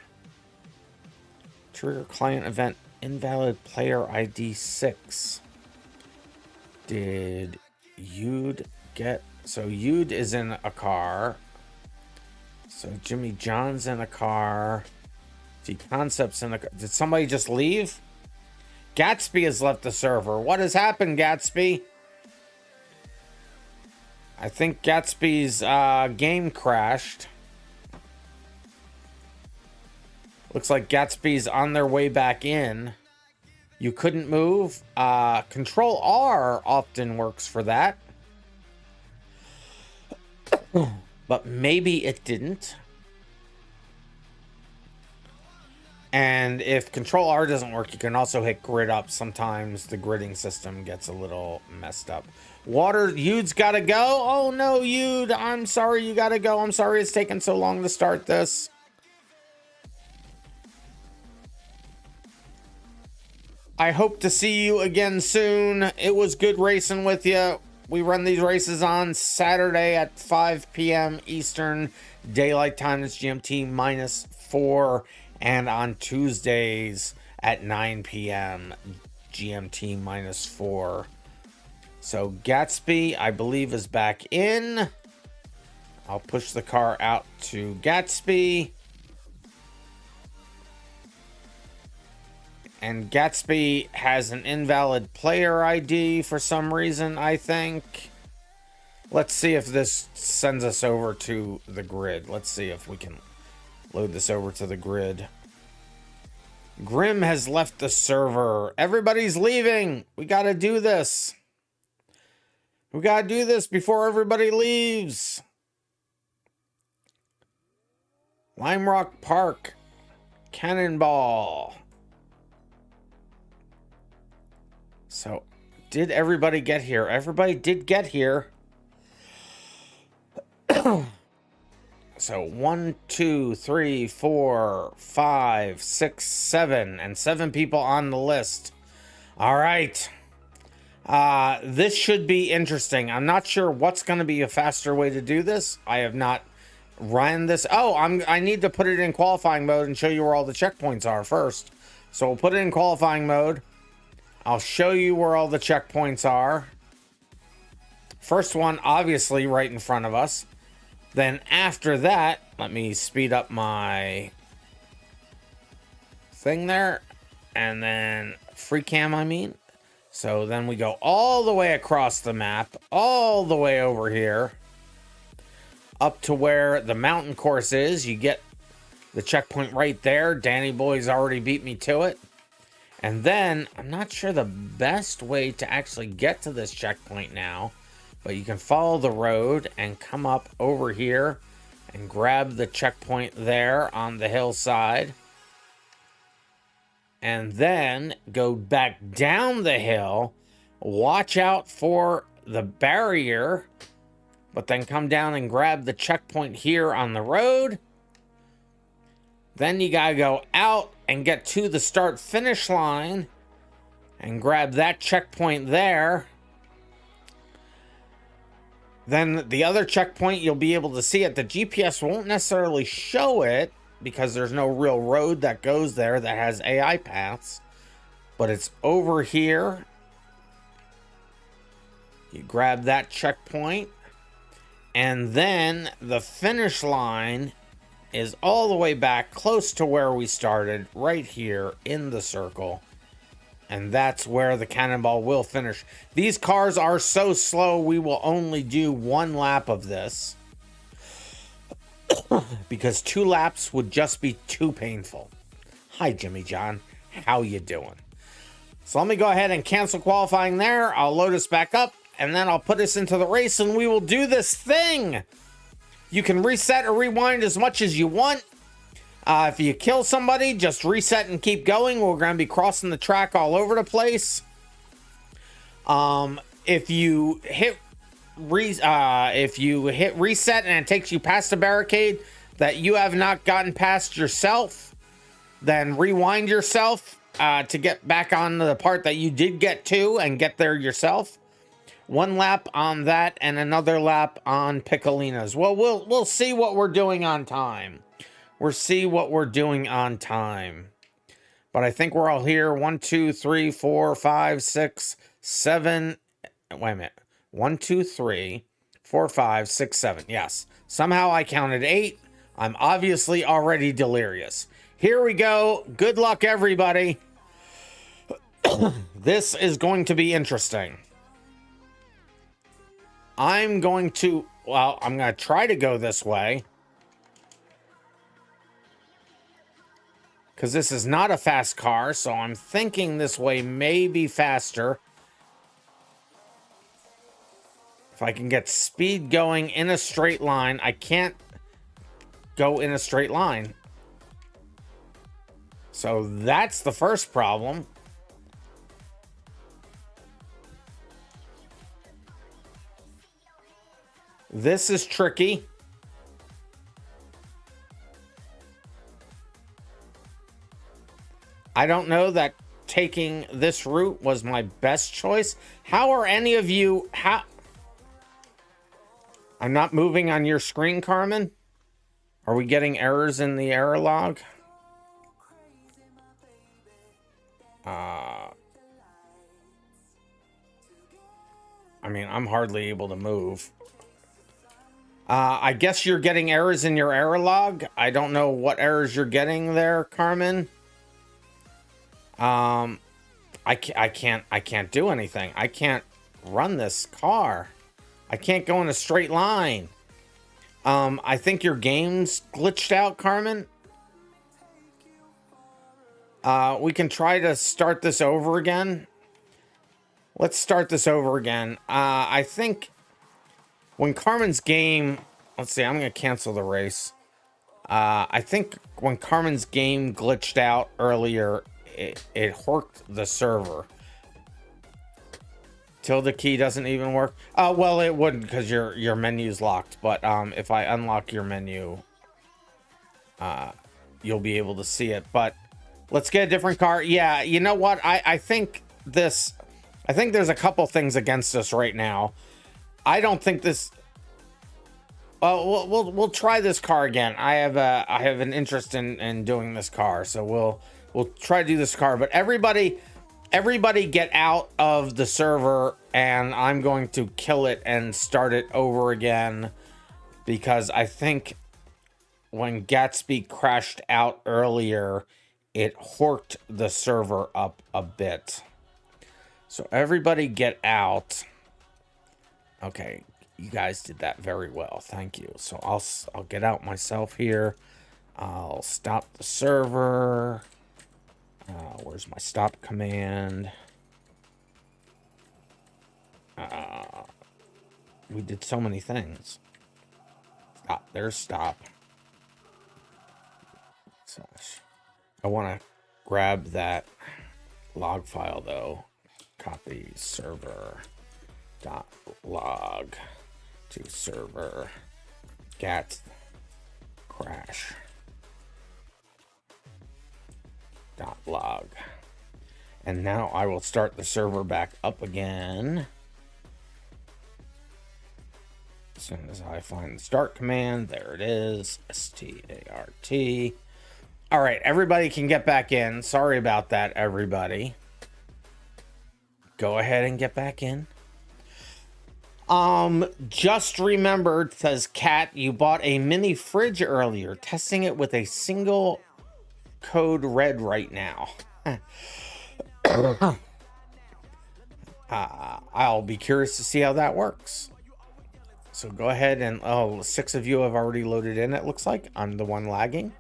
Trigger client event invalid player ID 6. Did Yud get... So Yud is in a car. So Jimmy John's in a car. T Concept's in a car. Did somebody just leave? Gatsby has left the server. What has happened, Gatsby? I think Gatsby's game crashed. Looks like Gatsby's on their way back in. You couldn't move. Control R often works for that. But maybe it didn't. And if Control R doesn't work, you can also hit grid up. Sometimes the gridding system gets a little messed up. Water, Yud's gotta go. Oh no, Yud, I'm sorry you gotta go. I'm sorry it's taken so long to start this. I hope to see you again soon. It was good racing with you. We run these races on Saturday at 5 p.m. Eastern Daylight Time. It's GMT -4. And on Tuesdays at 9 p.m. GMT -4. So Gatsby, I believe, is back in. I'll push the car out to Gatsby. And Gatsby has an invalid player ID for some reason, I think. Let's see if this sends us over to the grid. Let's see if we can load this over to the grid. Grim has left the server. Everybody's leaving. We gotta do this. We gotta do this before everybody leaves. Lime Rock Park. Cannonball. So, did everybody get here? Everybody did get here. So 1, 2, 3, 4, 5, 6, 7, and 7 people on the list. All right. This should be interesting. I'm not sure what's going to be a faster way to do this. I have not run this. Oh, I need to put it in qualifying mode and show you where all the checkpoints are first. So we'll put it in qualifying mode. I'll show you where all the checkpoints are. First one, obviously, right in front of us. Then after that, let me speed up my thing there. And then free cam, I mean. So then we go all the way across the map, all the way over here, up to where the mountain course is. You get the checkpoint right there. Danny Boy's already beat me to it. And then, I'm not sure the best way to actually get to this checkpoint now, but you can follow the road and come up over here and grab the checkpoint there on the hillside. And then go back down the hill, watch out for the barrier, but then come down and grab the checkpoint here on the road. Then you gotta go out and get to the start-finish line and grab that checkpoint there. Then the other checkpoint, you'll be able to see it. The GPS won't necessarily show it because there's no real road that goes there that has AI paths. But it's over here You grab that checkpoint, and then the finish line is all the way back close to where we started, right here in the circle. And that's where the cannonball will finish. These cars are so slow, we will only do 1 lap of this. Because 2 laps would just be too painful. Hi, Jimmy John. How you doing? So let me go ahead and cancel qualifying there. I'll load us back up, and then I'll put us into the race, and we will do this thing. You can reset or rewind as much as you want. If you kill somebody, just reset and keep going. We're going to be crossing the track all over the place. If you hit reset and it takes you past a barricade that you have not gotten past yourself, then rewind yourself to get back on the part that you did get to and get there yourself. 1 lap on that and another lap on Piccolina's. Well, we'll see what we're doing on time. We'll see what we're doing on time. But I think we're all here. 1, 2, 3, 4, 5, 6, 7. Wait a minute. 1, 2, 3, 4, 5, 6, 7. Yes. Somehow I counted 8. I'm obviously already delirious. Here we go. Good luck, everybody. This is going to be interesting. I'm going to try to go this way. Because this is not a fast car, so I'm thinking this way may be faster. If I can get speed going in a straight line, I can't go in a straight line. So that's the first problem. This is tricky. I don't know that taking this route was my best choice. How are any of you... I'm not moving on your screen, Carmen? Are we getting errors in the error log? I mean, I'm hardly able to move. I guess you're getting errors in your error log. I don't know what errors you're getting there, Carmen. I can't do anything. I can't run this car. I can't go in a straight line. I think your game's glitched out, Carmen. We can try to start this over again. Let's start this over again. I think when Carmen's game... Let's see, I'm going to cancel the race. I think when Carmen's game glitched out earlier, it horked the server. Tilde key doesn't even work. Well, it wouldn't because your menu's locked. But if I unlock your menu, you'll be able to see it. But let's get a different car. Yeah, you know what? I think there's a couple things against us right now. I don't think this. We'll try this car again. I have an interest in doing this car, so we'll try to do this car. But everybody get out of the server, and I'm going to kill it and start it over again, because I think when Gatsby crashed out earlier, it horked the server up a bit. So everybody get out. Okay, you guys did that very well. Thank you. So I'll get out myself here. I'll stop the server. Where's my stop command? We did so many things. Stop. There's stop. So I want to grab that log file though. Copy server dot log to server gat crash dot log, and now I will start the server back up again as soon as I find the start command. There it is, start. All right, everybody can get back in. Sorry about that, everybody. Go ahead and get back in. Just remembered, says Kat, you bought a mini fridge earlier. Testing it with a single code red right now. I'll be curious to see how that works. So go ahead and, oh, 6 of you have already loaded in, it looks like. I'm the one lagging.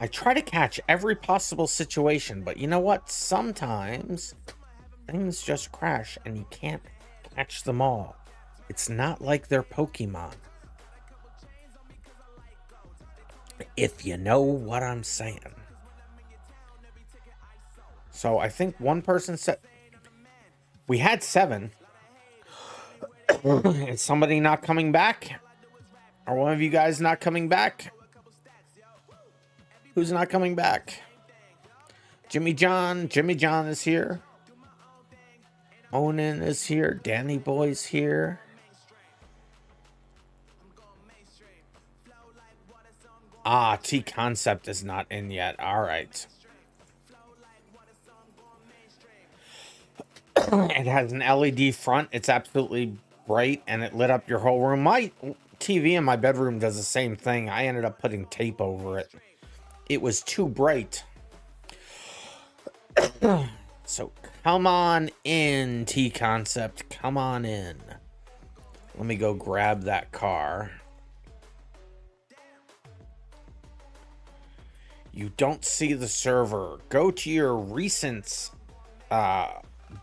I try to catch every possible situation, but you know what? Sometimes things just crash and you can't catch them all. It's not like they're Pokemon. If you know what I'm saying. So I think one person said we had 7. Is somebody not coming back? Are one of you guys not coming back? Who's not coming back? Jimmy John. Jimmy John is here. Onan is here. Danny Boy's here. Ah, T Concept is not in yet. All right. It has an LED front. It's absolutely bright, and it lit up your whole room. My TV in my bedroom does the same thing. I ended up putting tape over it. It was too bright. So come on in, T Concept. Come on in. Let me go grab that car. You don't see the server. Go to your recents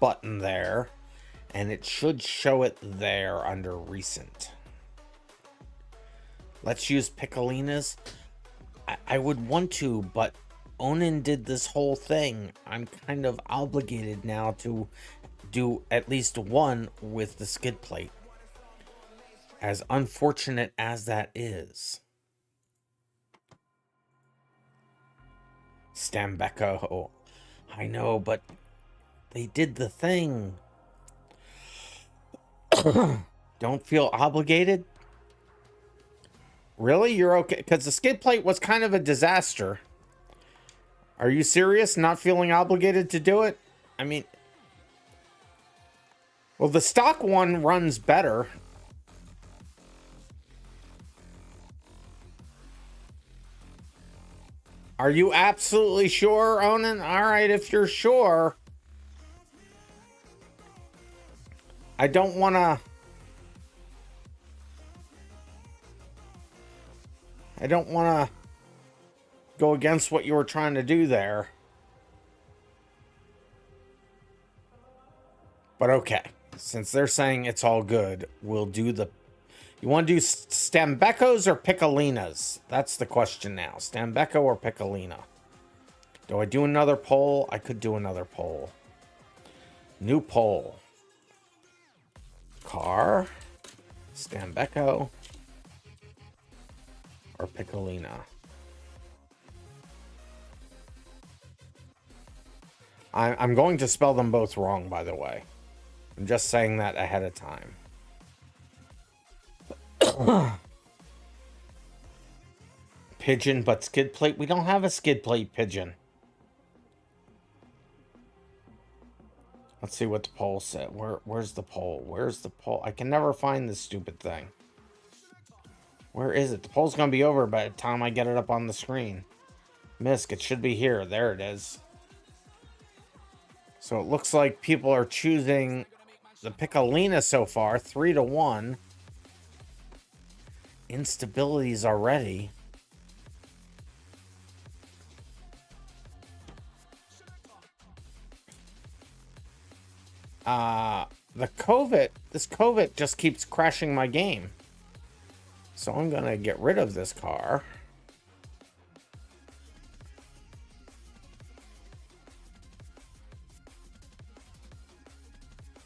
button there, and it should show it there under recent. Let's use Piccolina's. I would want to, but Onan did this whole thing. I'm kind of obligated now to do at least one with the Skidplate. As unfortunate as that is. Stambecco. I know, but they did the thing. Don't feel obligated? Really? You're okay? Because the Skidplate was kind of a disaster. Are you serious? Not feeling obligated to do it? I mean... Well, the stock one runs better. Are you absolutely sure, Onan? Alright, if you're sure... I don't want to... I don't want to go against what you were trying to do there. But okay. Since they're saying it's all good, we'll do the... You want to do Stambecco's or Piccolina's? That's the question now. Stambecco or Piccolina? Do I do another poll? I could do another poll. New poll. Car, Stambecco, or Piccolina? I'm going to spell them both wrong, by the way. I'm just saying that ahead of time. Pigeon, but Skidplate? We don't have a Skidplate pigeon. Let's see what the poll said. Where's the poll? Where's the poll? I can never find this stupid thing. Where is it? The poll's going to be over by the time I get it up on the screen. Misk, it should be here. There it is. So it looks like people are choosing the Piccolina so far. 3-1. Instabilities already. This COVID just keeps crashing my game. So I'm gonna get rid of this car.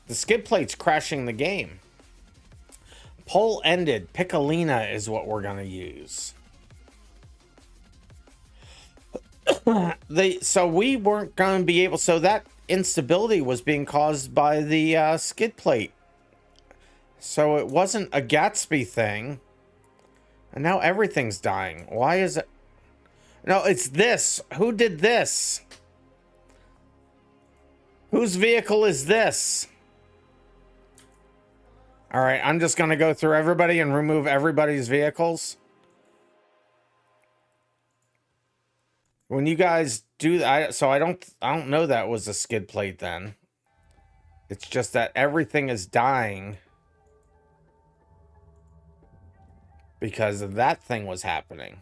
The Skidplate's crashing the game. Poll ended. Piccolina is what we're gonna use. So we weren't gonna be able, so that instability was being caused by the Skidplate. So it wasn't a Gatsby thing. And now everything's dying. Why is it? No, it's this. Who did this? Whose vehicle is this? All right, I'm just gonna go through everybody and remove everybody's vehicles. When you guys do that, so I don't know that was a skid plate then. It's just that everything is dying because that thing was happening.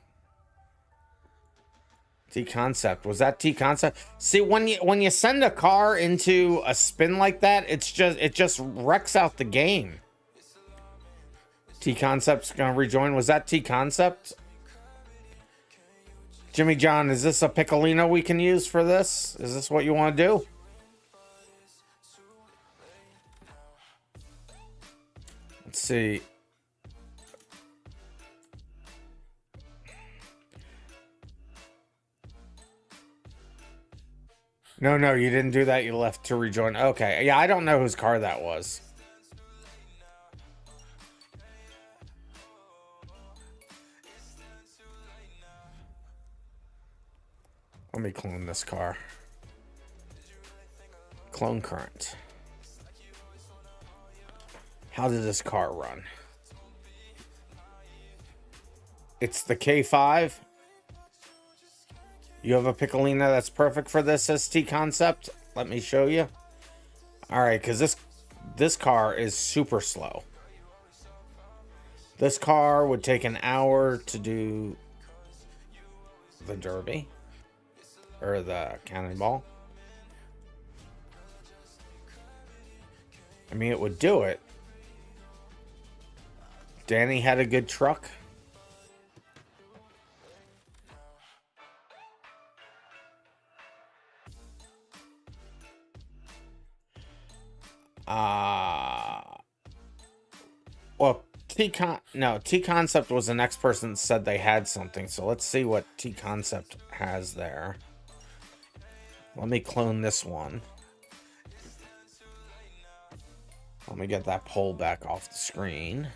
T-Concept. Was that T-Concept? See, when you send a car into a spin like that, it just wrecks out the game. T-Concept's gonna rejoin. Was that T-Concept? Jimmy John, is this a Piccolino we can use for this? Is this what you want to do? Let's see. No, you didn't do that. You left to rejoin. Okay. Yeah, I don't know whose car that was. Let me clone this car. Clone current. How did this car run? It's the K5. You have a Piccolina that's perfect for this ST concept. Let me show you. All right, because this car is super slow. This car would take an hour to do the Derby or the Cannonball. I mean, it would do it. Danny had a good truck. Well, T-Concept was the next person that said they had something. So let's see what T-Concept has there. Let me clone this one. Let me get that poll back off the screen.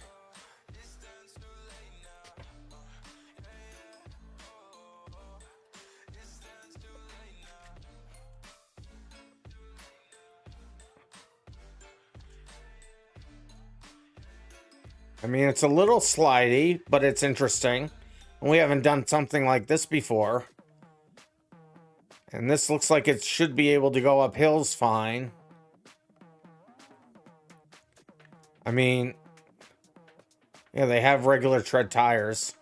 I mean, it's a little slidey, but it's interesting. And we haven't done something like this before. And this looks like it should be able to go up hills fine. I mean, yeah, they have regular tread tires.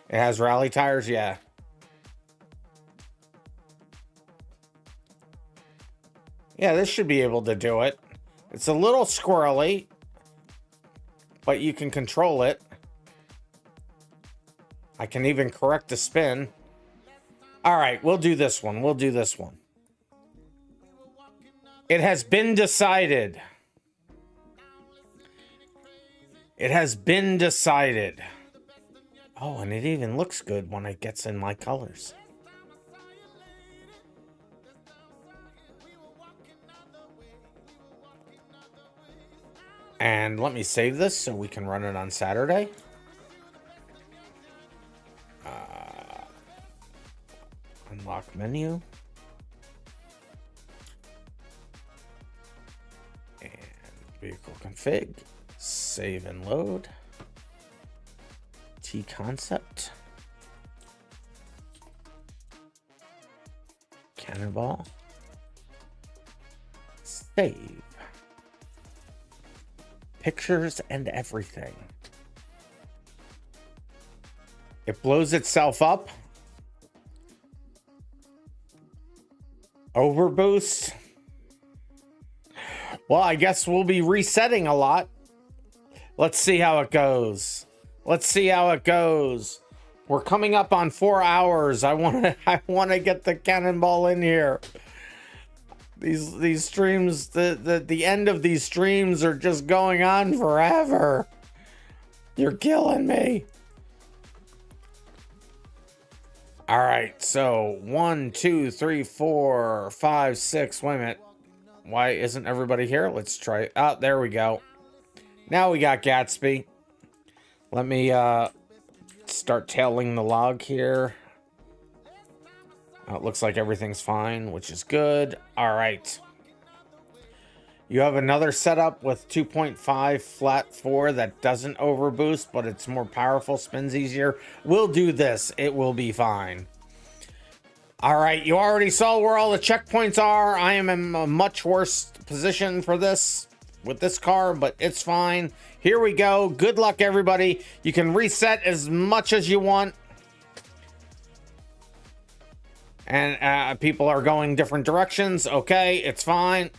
It has rally tires, yeah. Yeah, this should be able to do it. It's a little squirrely, but you can control it. I can even correct the spin. All right, we'll do this one. We'll do this one. It has been decided. It has been decided. Oh, and it even looks good when it gets in my colors. And let me save this so we can run it on Saturday. Unlock menu. And vehicle config. Save and load. T-Concept. Cannonball. Save. Pictures and everything. It blows itself up. Overboost. Well, I guess we'll be resetting a lot. Let's see how it goes. Let's see how it goes. We're coming up on 4 hours. I want to get the Cannonball in here. These streams, the end of these streams are just going on forever. You're killing me. All right, so 1, 2, 3, 4, 5, 6. Wait a minute. Why isn't everybody here? Let's try it. Oh, there we go. Now we got Gatsby. Let me start tailing the log here. It looks like everything's fine, which is good. All right. You have another setup with 2.5 flat 4 that doesn't overboost, but it's more powerful, spins easier. We'll do this. It will be fine. All right, you already saw where all the checkpoints are. I am in a much worse position for this with this car, but it's fine. Here we go. Good luck, everybody. You can reset as much as you want. And people are going different directions. Okay, it's fine.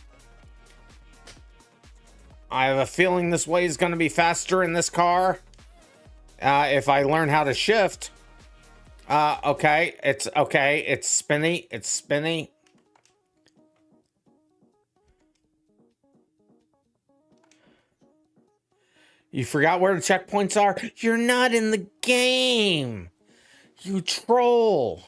I have a feeling this way is going to be faster in this car. If I learn how to shift. Okay. It's okay. It's spinny. It's spinny. You forgot where the checkpoints are? You're not in the game. You troll.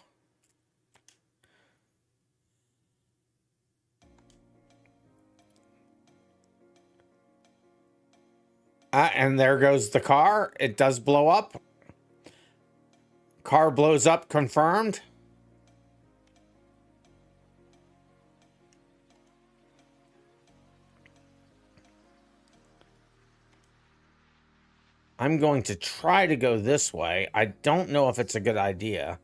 And there goes the car. It does blow up. Car blows up, confirmed. I'm going to try to go this way. I don't know if it's a good idea.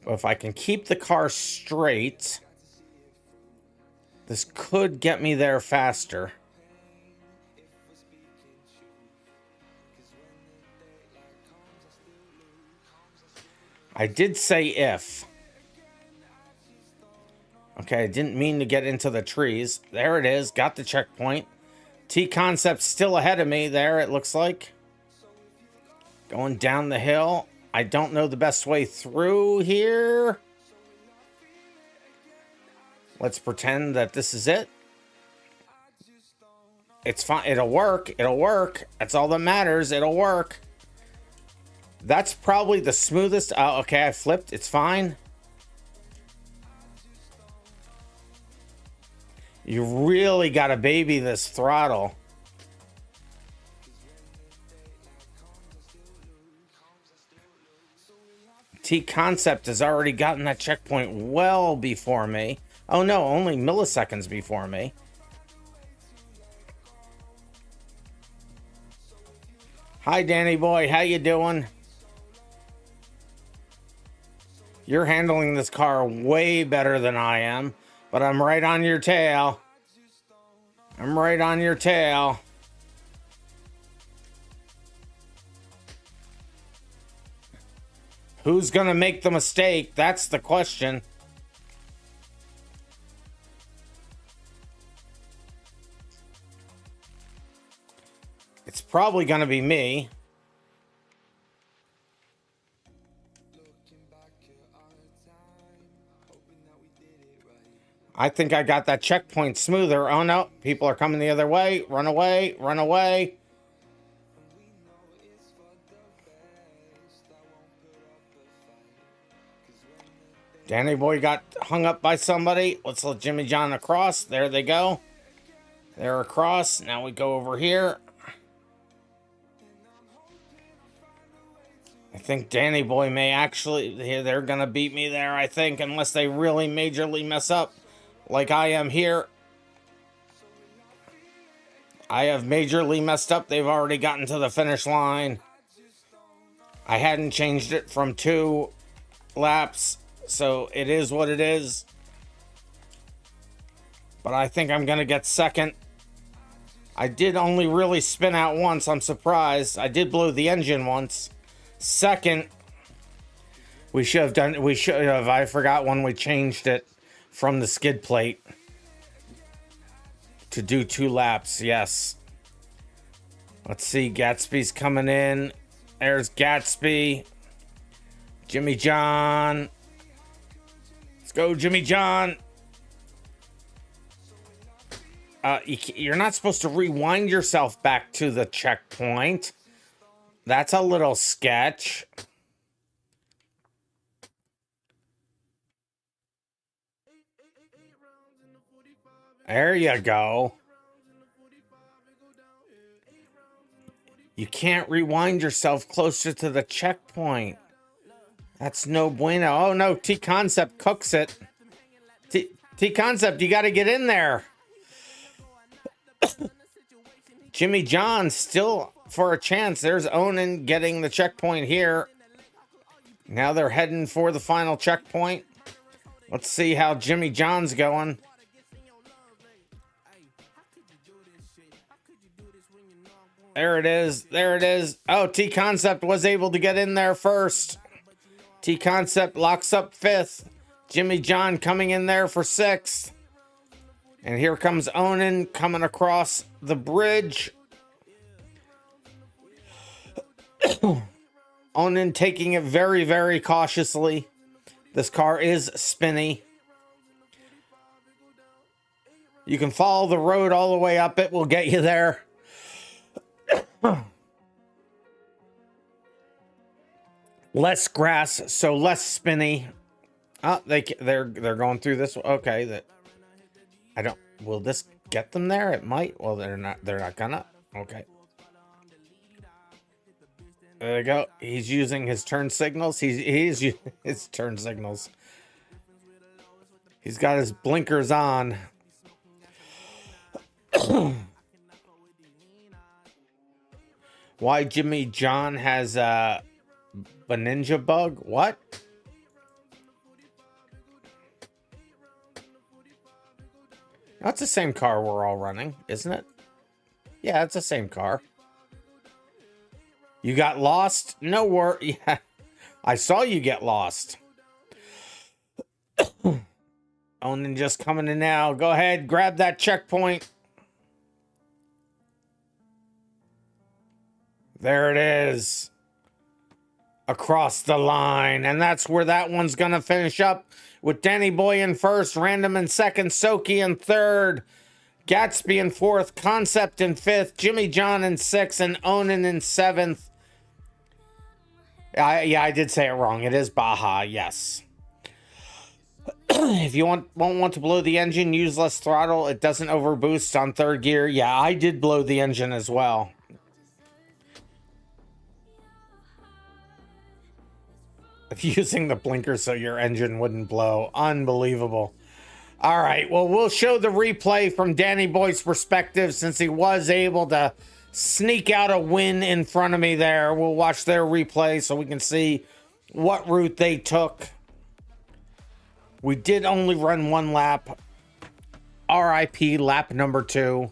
But if I can keep the car straight, this could get me there faster. I did say if. Okay, I didn't mean to get into the trees. There it is. Got the checkpoint. T-Concept's still ahead of me there, it looks like. Going down the hill. I don't know the best way through here. Let's pretend that this is it. It's fine. It'll work. It'll work. That's all that matters. It'll work. That's probably the smoothest. Okay, I flipped. It's fine. You really got to baby this throttle. T-Concept has already gotten that checkpoint well before me. Oh no, only milliseconds before me. Hi, Danny boy. How you doing? You're handling this car way better than I am, but I'm right on your tail. I'm right on your tail. Who's gonna make the mistake? That's the question. It's probably gonna be me. I think I got that checkpoint smoother. Oh no, people are coming the other way. Run away, run away. Danny boy got hung up by somebody. Let's let Jimmy John across. There they go. They're across. Now we go over here. I think Danny boy may actually, they're gonna beat me there, I think, unless they really majorly mess up like I am here. I have majorly messed up. They've already gotten to the finish line. I hadn't changed it from 2 laps, so it is what it is. But I think I'm gonna get second. I did only really spin out once. I'm surprised. I did blow the engine once. Second, we should have, I forgot when we changed it from the skid plate to do 2 laps. Yes. Let's see. Gatsby's coming in. There's Gatsby. Jimmy John. Let's go, Jimmy John. You're not supposed to rewind yourself back to the checkpoint. That's a little sketch. There you go. You can't rewind yourself closer to the checkpoint. That's no bueno. Oh no, T-Concept cooks it. T-Concept, you got to get in there. Jimmy John still for a chance. There's Onan getting the checkpoint here. Now they're heading for the final checkpoint. Let's see how Jimmy John's going. There it is. There it is. Oh, T-Concept was able to get in there first. T-Concept locks up 5th. Jimmy John coming in there for 6th. And here comes Onan coming across the bridge. Onan taking it very, very cautiously. This car is spinny. You can follow the road all the way up. It will get you there. Less grass, so less spinny. Oh, they're going through this. Okay, that I don't. Will this get them there? It might. Well, they're not. They're not gonna. Okay. There you go. He's using his turn signals. He's using his turn signals. He's got his blinkers on. Why Jimmy John has a ninja bug? What? That's the same car we're all running, isn't it? Yeah, it's the same car. You got lost? No worry. Yeah, I saw you get lost. Onan just coming in now. Go ahead, grab that checkpoint. There it is. Across the line. And that's where that one's going to finish up with Danny Boy in first, Random in second, Soki in third, Gatsby in fourth, Concept in fifth, Jimmy John in sixth, and Onan in seventh. Yeah, I did say it wrong. It is Baja, yes. If you won't want to blow the engine, use less throttle. It doesn't overboost on third gear. Yeah, I did blow the engine as well. Using the blinker so your engine wouldn't blow. Unbelievable. All right, well, we'll show the replay from Danny Boy's perspective since he was able to sneak out a win in front of me there. We'll watch their replay so we can see what route they took. We did only run one lap. RIP lap number 2.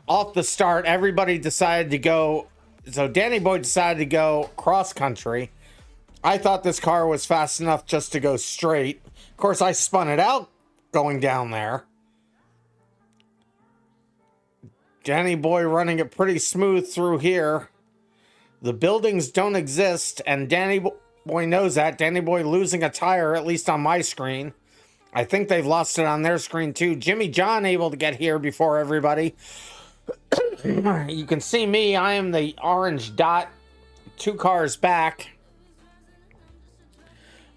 Off the start, everybody decided to go. So Danny Boy decided to go cross country. I thought this car was fast enough just to go straight. Of course, I spun it out going down there. Danny Boy running it pretty smooth through here. The buildings don't exist, and Danny Boy knows that. Danny Boy losing a tire, at least on my screen. I think they've lost it on their screen too. Jimmy John able to get here before everybody. You can see me. I am the orange dot. 2 cars back.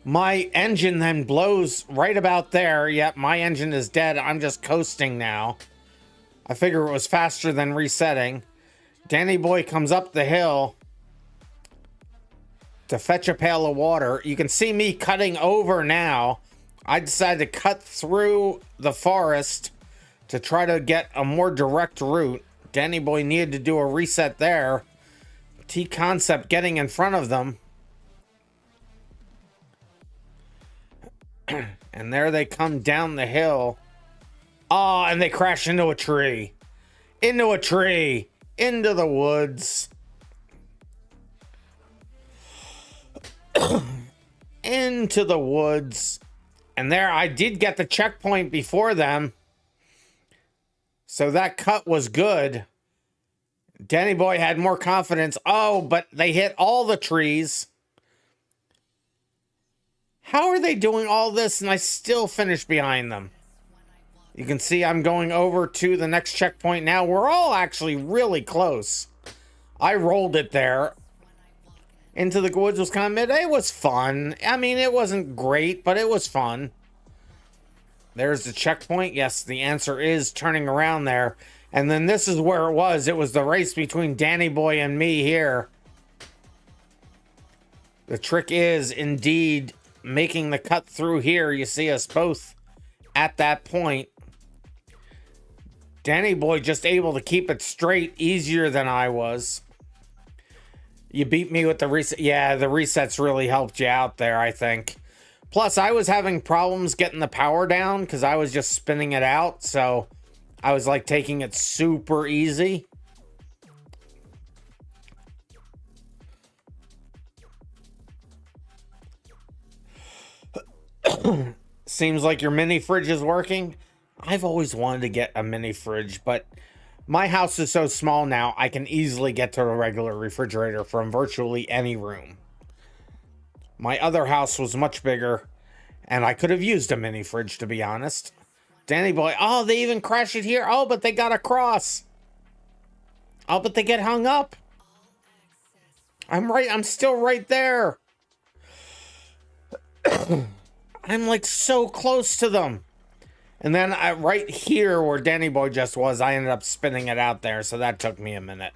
My engine then blows right about there. Yep, my engine is dead. I'm just coasting now. I figure it was faster than resetting. Danny Boy comes up the hill to fetch a pail of water. You can see me cutting over now. I decided to cut through the forest to try to get a more direct route. Danny Boy needed to do a reset there. T-Concept getting in front of them. And there they come down the hill. Oh, and they crash into a tree. Into a tree. Into the woods. Into the woods. And there I did get the checkpoint before them. So that cut was good. Danny Boy had more confidence. Oh, but they hit all the trees. How are they doing all this and I still finish behind them? You can see I'm going over to the next checkpoint now. We're all actually really close. I rolled it there. Into the Woods was kind of mid. It was fun. I mean, it wasn't great, but it was fun. There's the checkpoint. Yes, the answer is turning around there. And then this is where it was. It was the race between Danny Boy and me here. The trick is indeed making the cut through here. You see us both at that point. Danny Boy just able to keep it straight easier than I was. You beat me with the reset. Yeah, the resets really helped you out there, I think. Plus, I was having problems getting the power down because I was just spinning it out. So I was like taking it super easy. Seems like your mini fridge is working. I've always wanted to get a mini fridge, but my house is so small now, I can easily get to a regular refrigerator from virtually any room. My other house was much bigger, and I could have used a mini fridge, to be honest. Danny Boy, oh, they even crash it here. Oh, but they got across. Oh, but they get hung up. I'm still right there. I'm like so close to them. And then right here where Danny Boy just was, I ended up spinning it out there, so that took me a minute.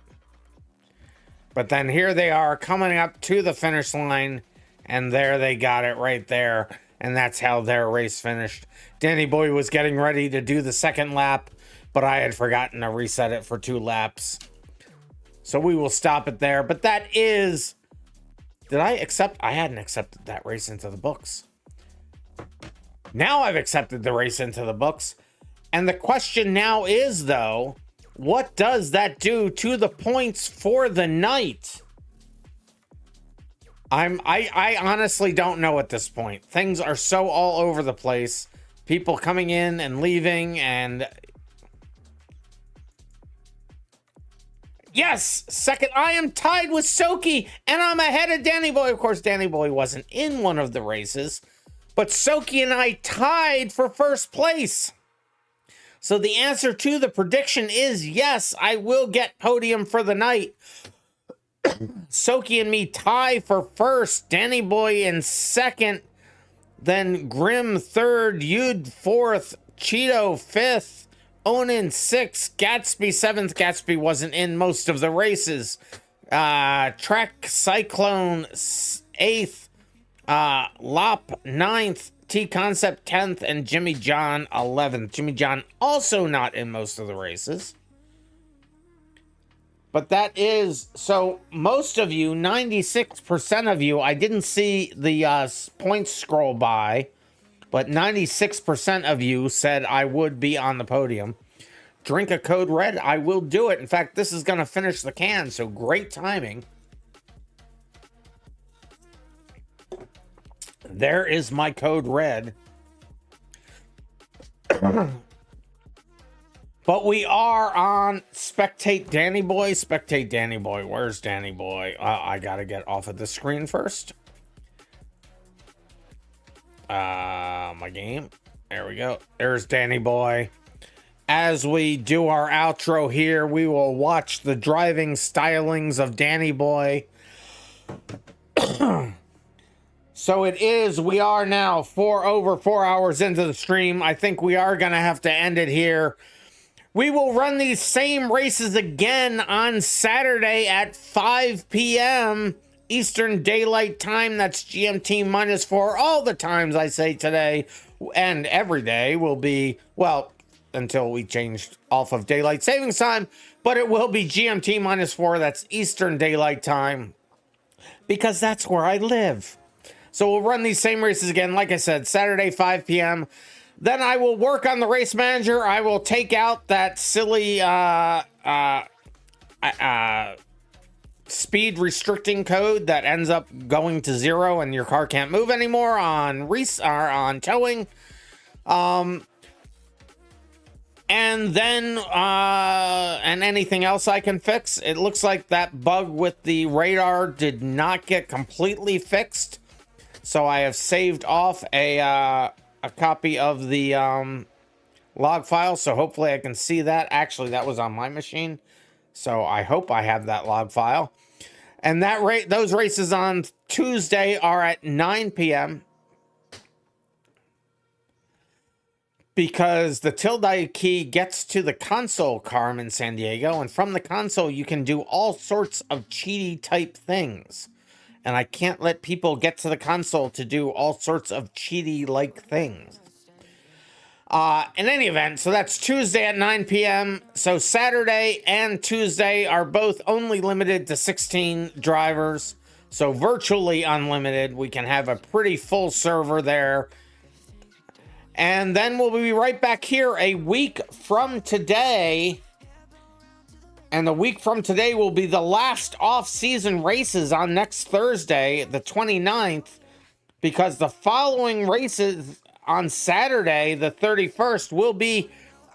But then here they are coming up to the finish line, and there they got it right there. And that's how their race finished. Danny Boy was getting ready to do the second lap, but I had forgotten to reset it for 2 laps. So we will stop it there. But that is... Did I accept? I hadn't accepted that race into the books. Now I've accepted the race into the books. And the question now is, though, what does that do to the points for the night? I honestly don't know at this point. Things are so all over the place. People coming in and leaving, and yes, second. I am tied with Soki, and I'm ahead of Danny Boy. Of course, Danny Boy wasn't in one of the races, but Soki and I tied for first place. So the answer to the prediction is yes, I will get podium for the night. Soki and me tie for first, Danny Boy in second, then Grim third, Yud fourth, Cheeto fifth, Onan sixth, Gatsby seventh. Gatsby wasn't in most of the races. Trek Cyclone eighth, Lop ninth, T-Concept 10th, and Jimmy John 11th. Jimmy John also not in most of the races. But that is, so most of you, 96% of you, I didn't see the points scroll by, but 96% of you said I would be on the podium. Drink a Code Red, I will do it. In fact, this is going to finish the can, so great timing. There is my Code Red. But we are on Spectate Danny Boy. Spectate Danny Boy. Where's Danny Boy? I gotta get off of the screen first. My game. There we go. There's Danny Boy. As we do our outro here, we will watch the driving stylings of Danny Boy. So it is, we are now over 4 hours into the stream. I think we are gonna have to end it here. We will run these same races again on Saturday at 5 p.m. Eastern Daylight Time. That's GMT -4. All the times I say today and every day will be, well, until we changed off of Daylight Savings Time, but it will be GMT -4. That's Eastern Daylight Time, because that's where I live. So we'll run these same races again, like I said, Saturday, 5 p.m. Then I will work on the race manager. I will take out that silly speed restricting code that ends up going to 0 and your car can't move anymore on towing. And then and anything else I can fix. It looks like that bug with the radar did not get completely fixed. So I have saved off a copy of the log file, so hopefully I can see that. Actually, that was on my machine, so I hope I have that log file. And those races on Tuesday are at 9 p.m. because the tilde key gets to the console car in San Diego, and from the console you can do all sorts of cheaty type things. and I can't let people get to the console to do all sorts of cheaty-like things. In any event, so that's Tuesday at 9 p.m. So Saturday and Tuesday are both only limited to 16 drivers. So virtually unlimited. We can have a pretty full server there. And then we'll be right back here a week from today. And the week from today will be the last off-season races on next Thursday, the 29th. Because the following races on Saturday, the 31st, will be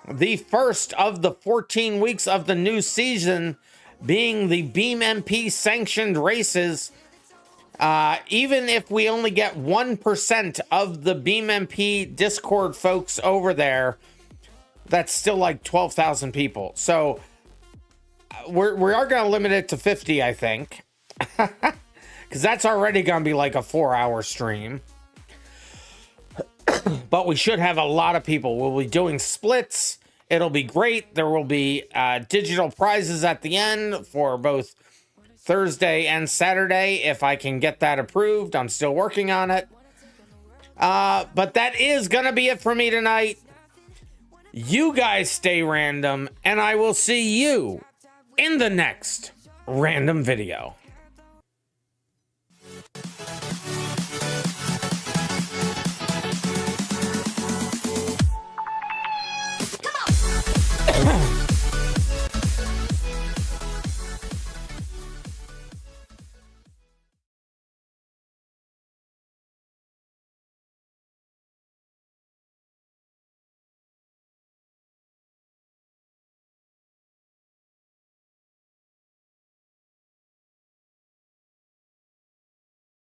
the first of the 14 weeks of the new season, being the BeamMP sanctioned races. Even if we only get 1% of the BeamMP Discord folks over there, that's still like 12,000 people. So we are going to limit it to 50, I think. Because that's already going to be like a 4-hour stream. But we should have a lot of people. We'll be doing splits. It'll be great. There will be digital prizes at the end for both Thursday and Saturday, if I can get that approved. I'm still working on it. But that is going to be it for me tonight. You guys stay random, and I will see you in the next random video.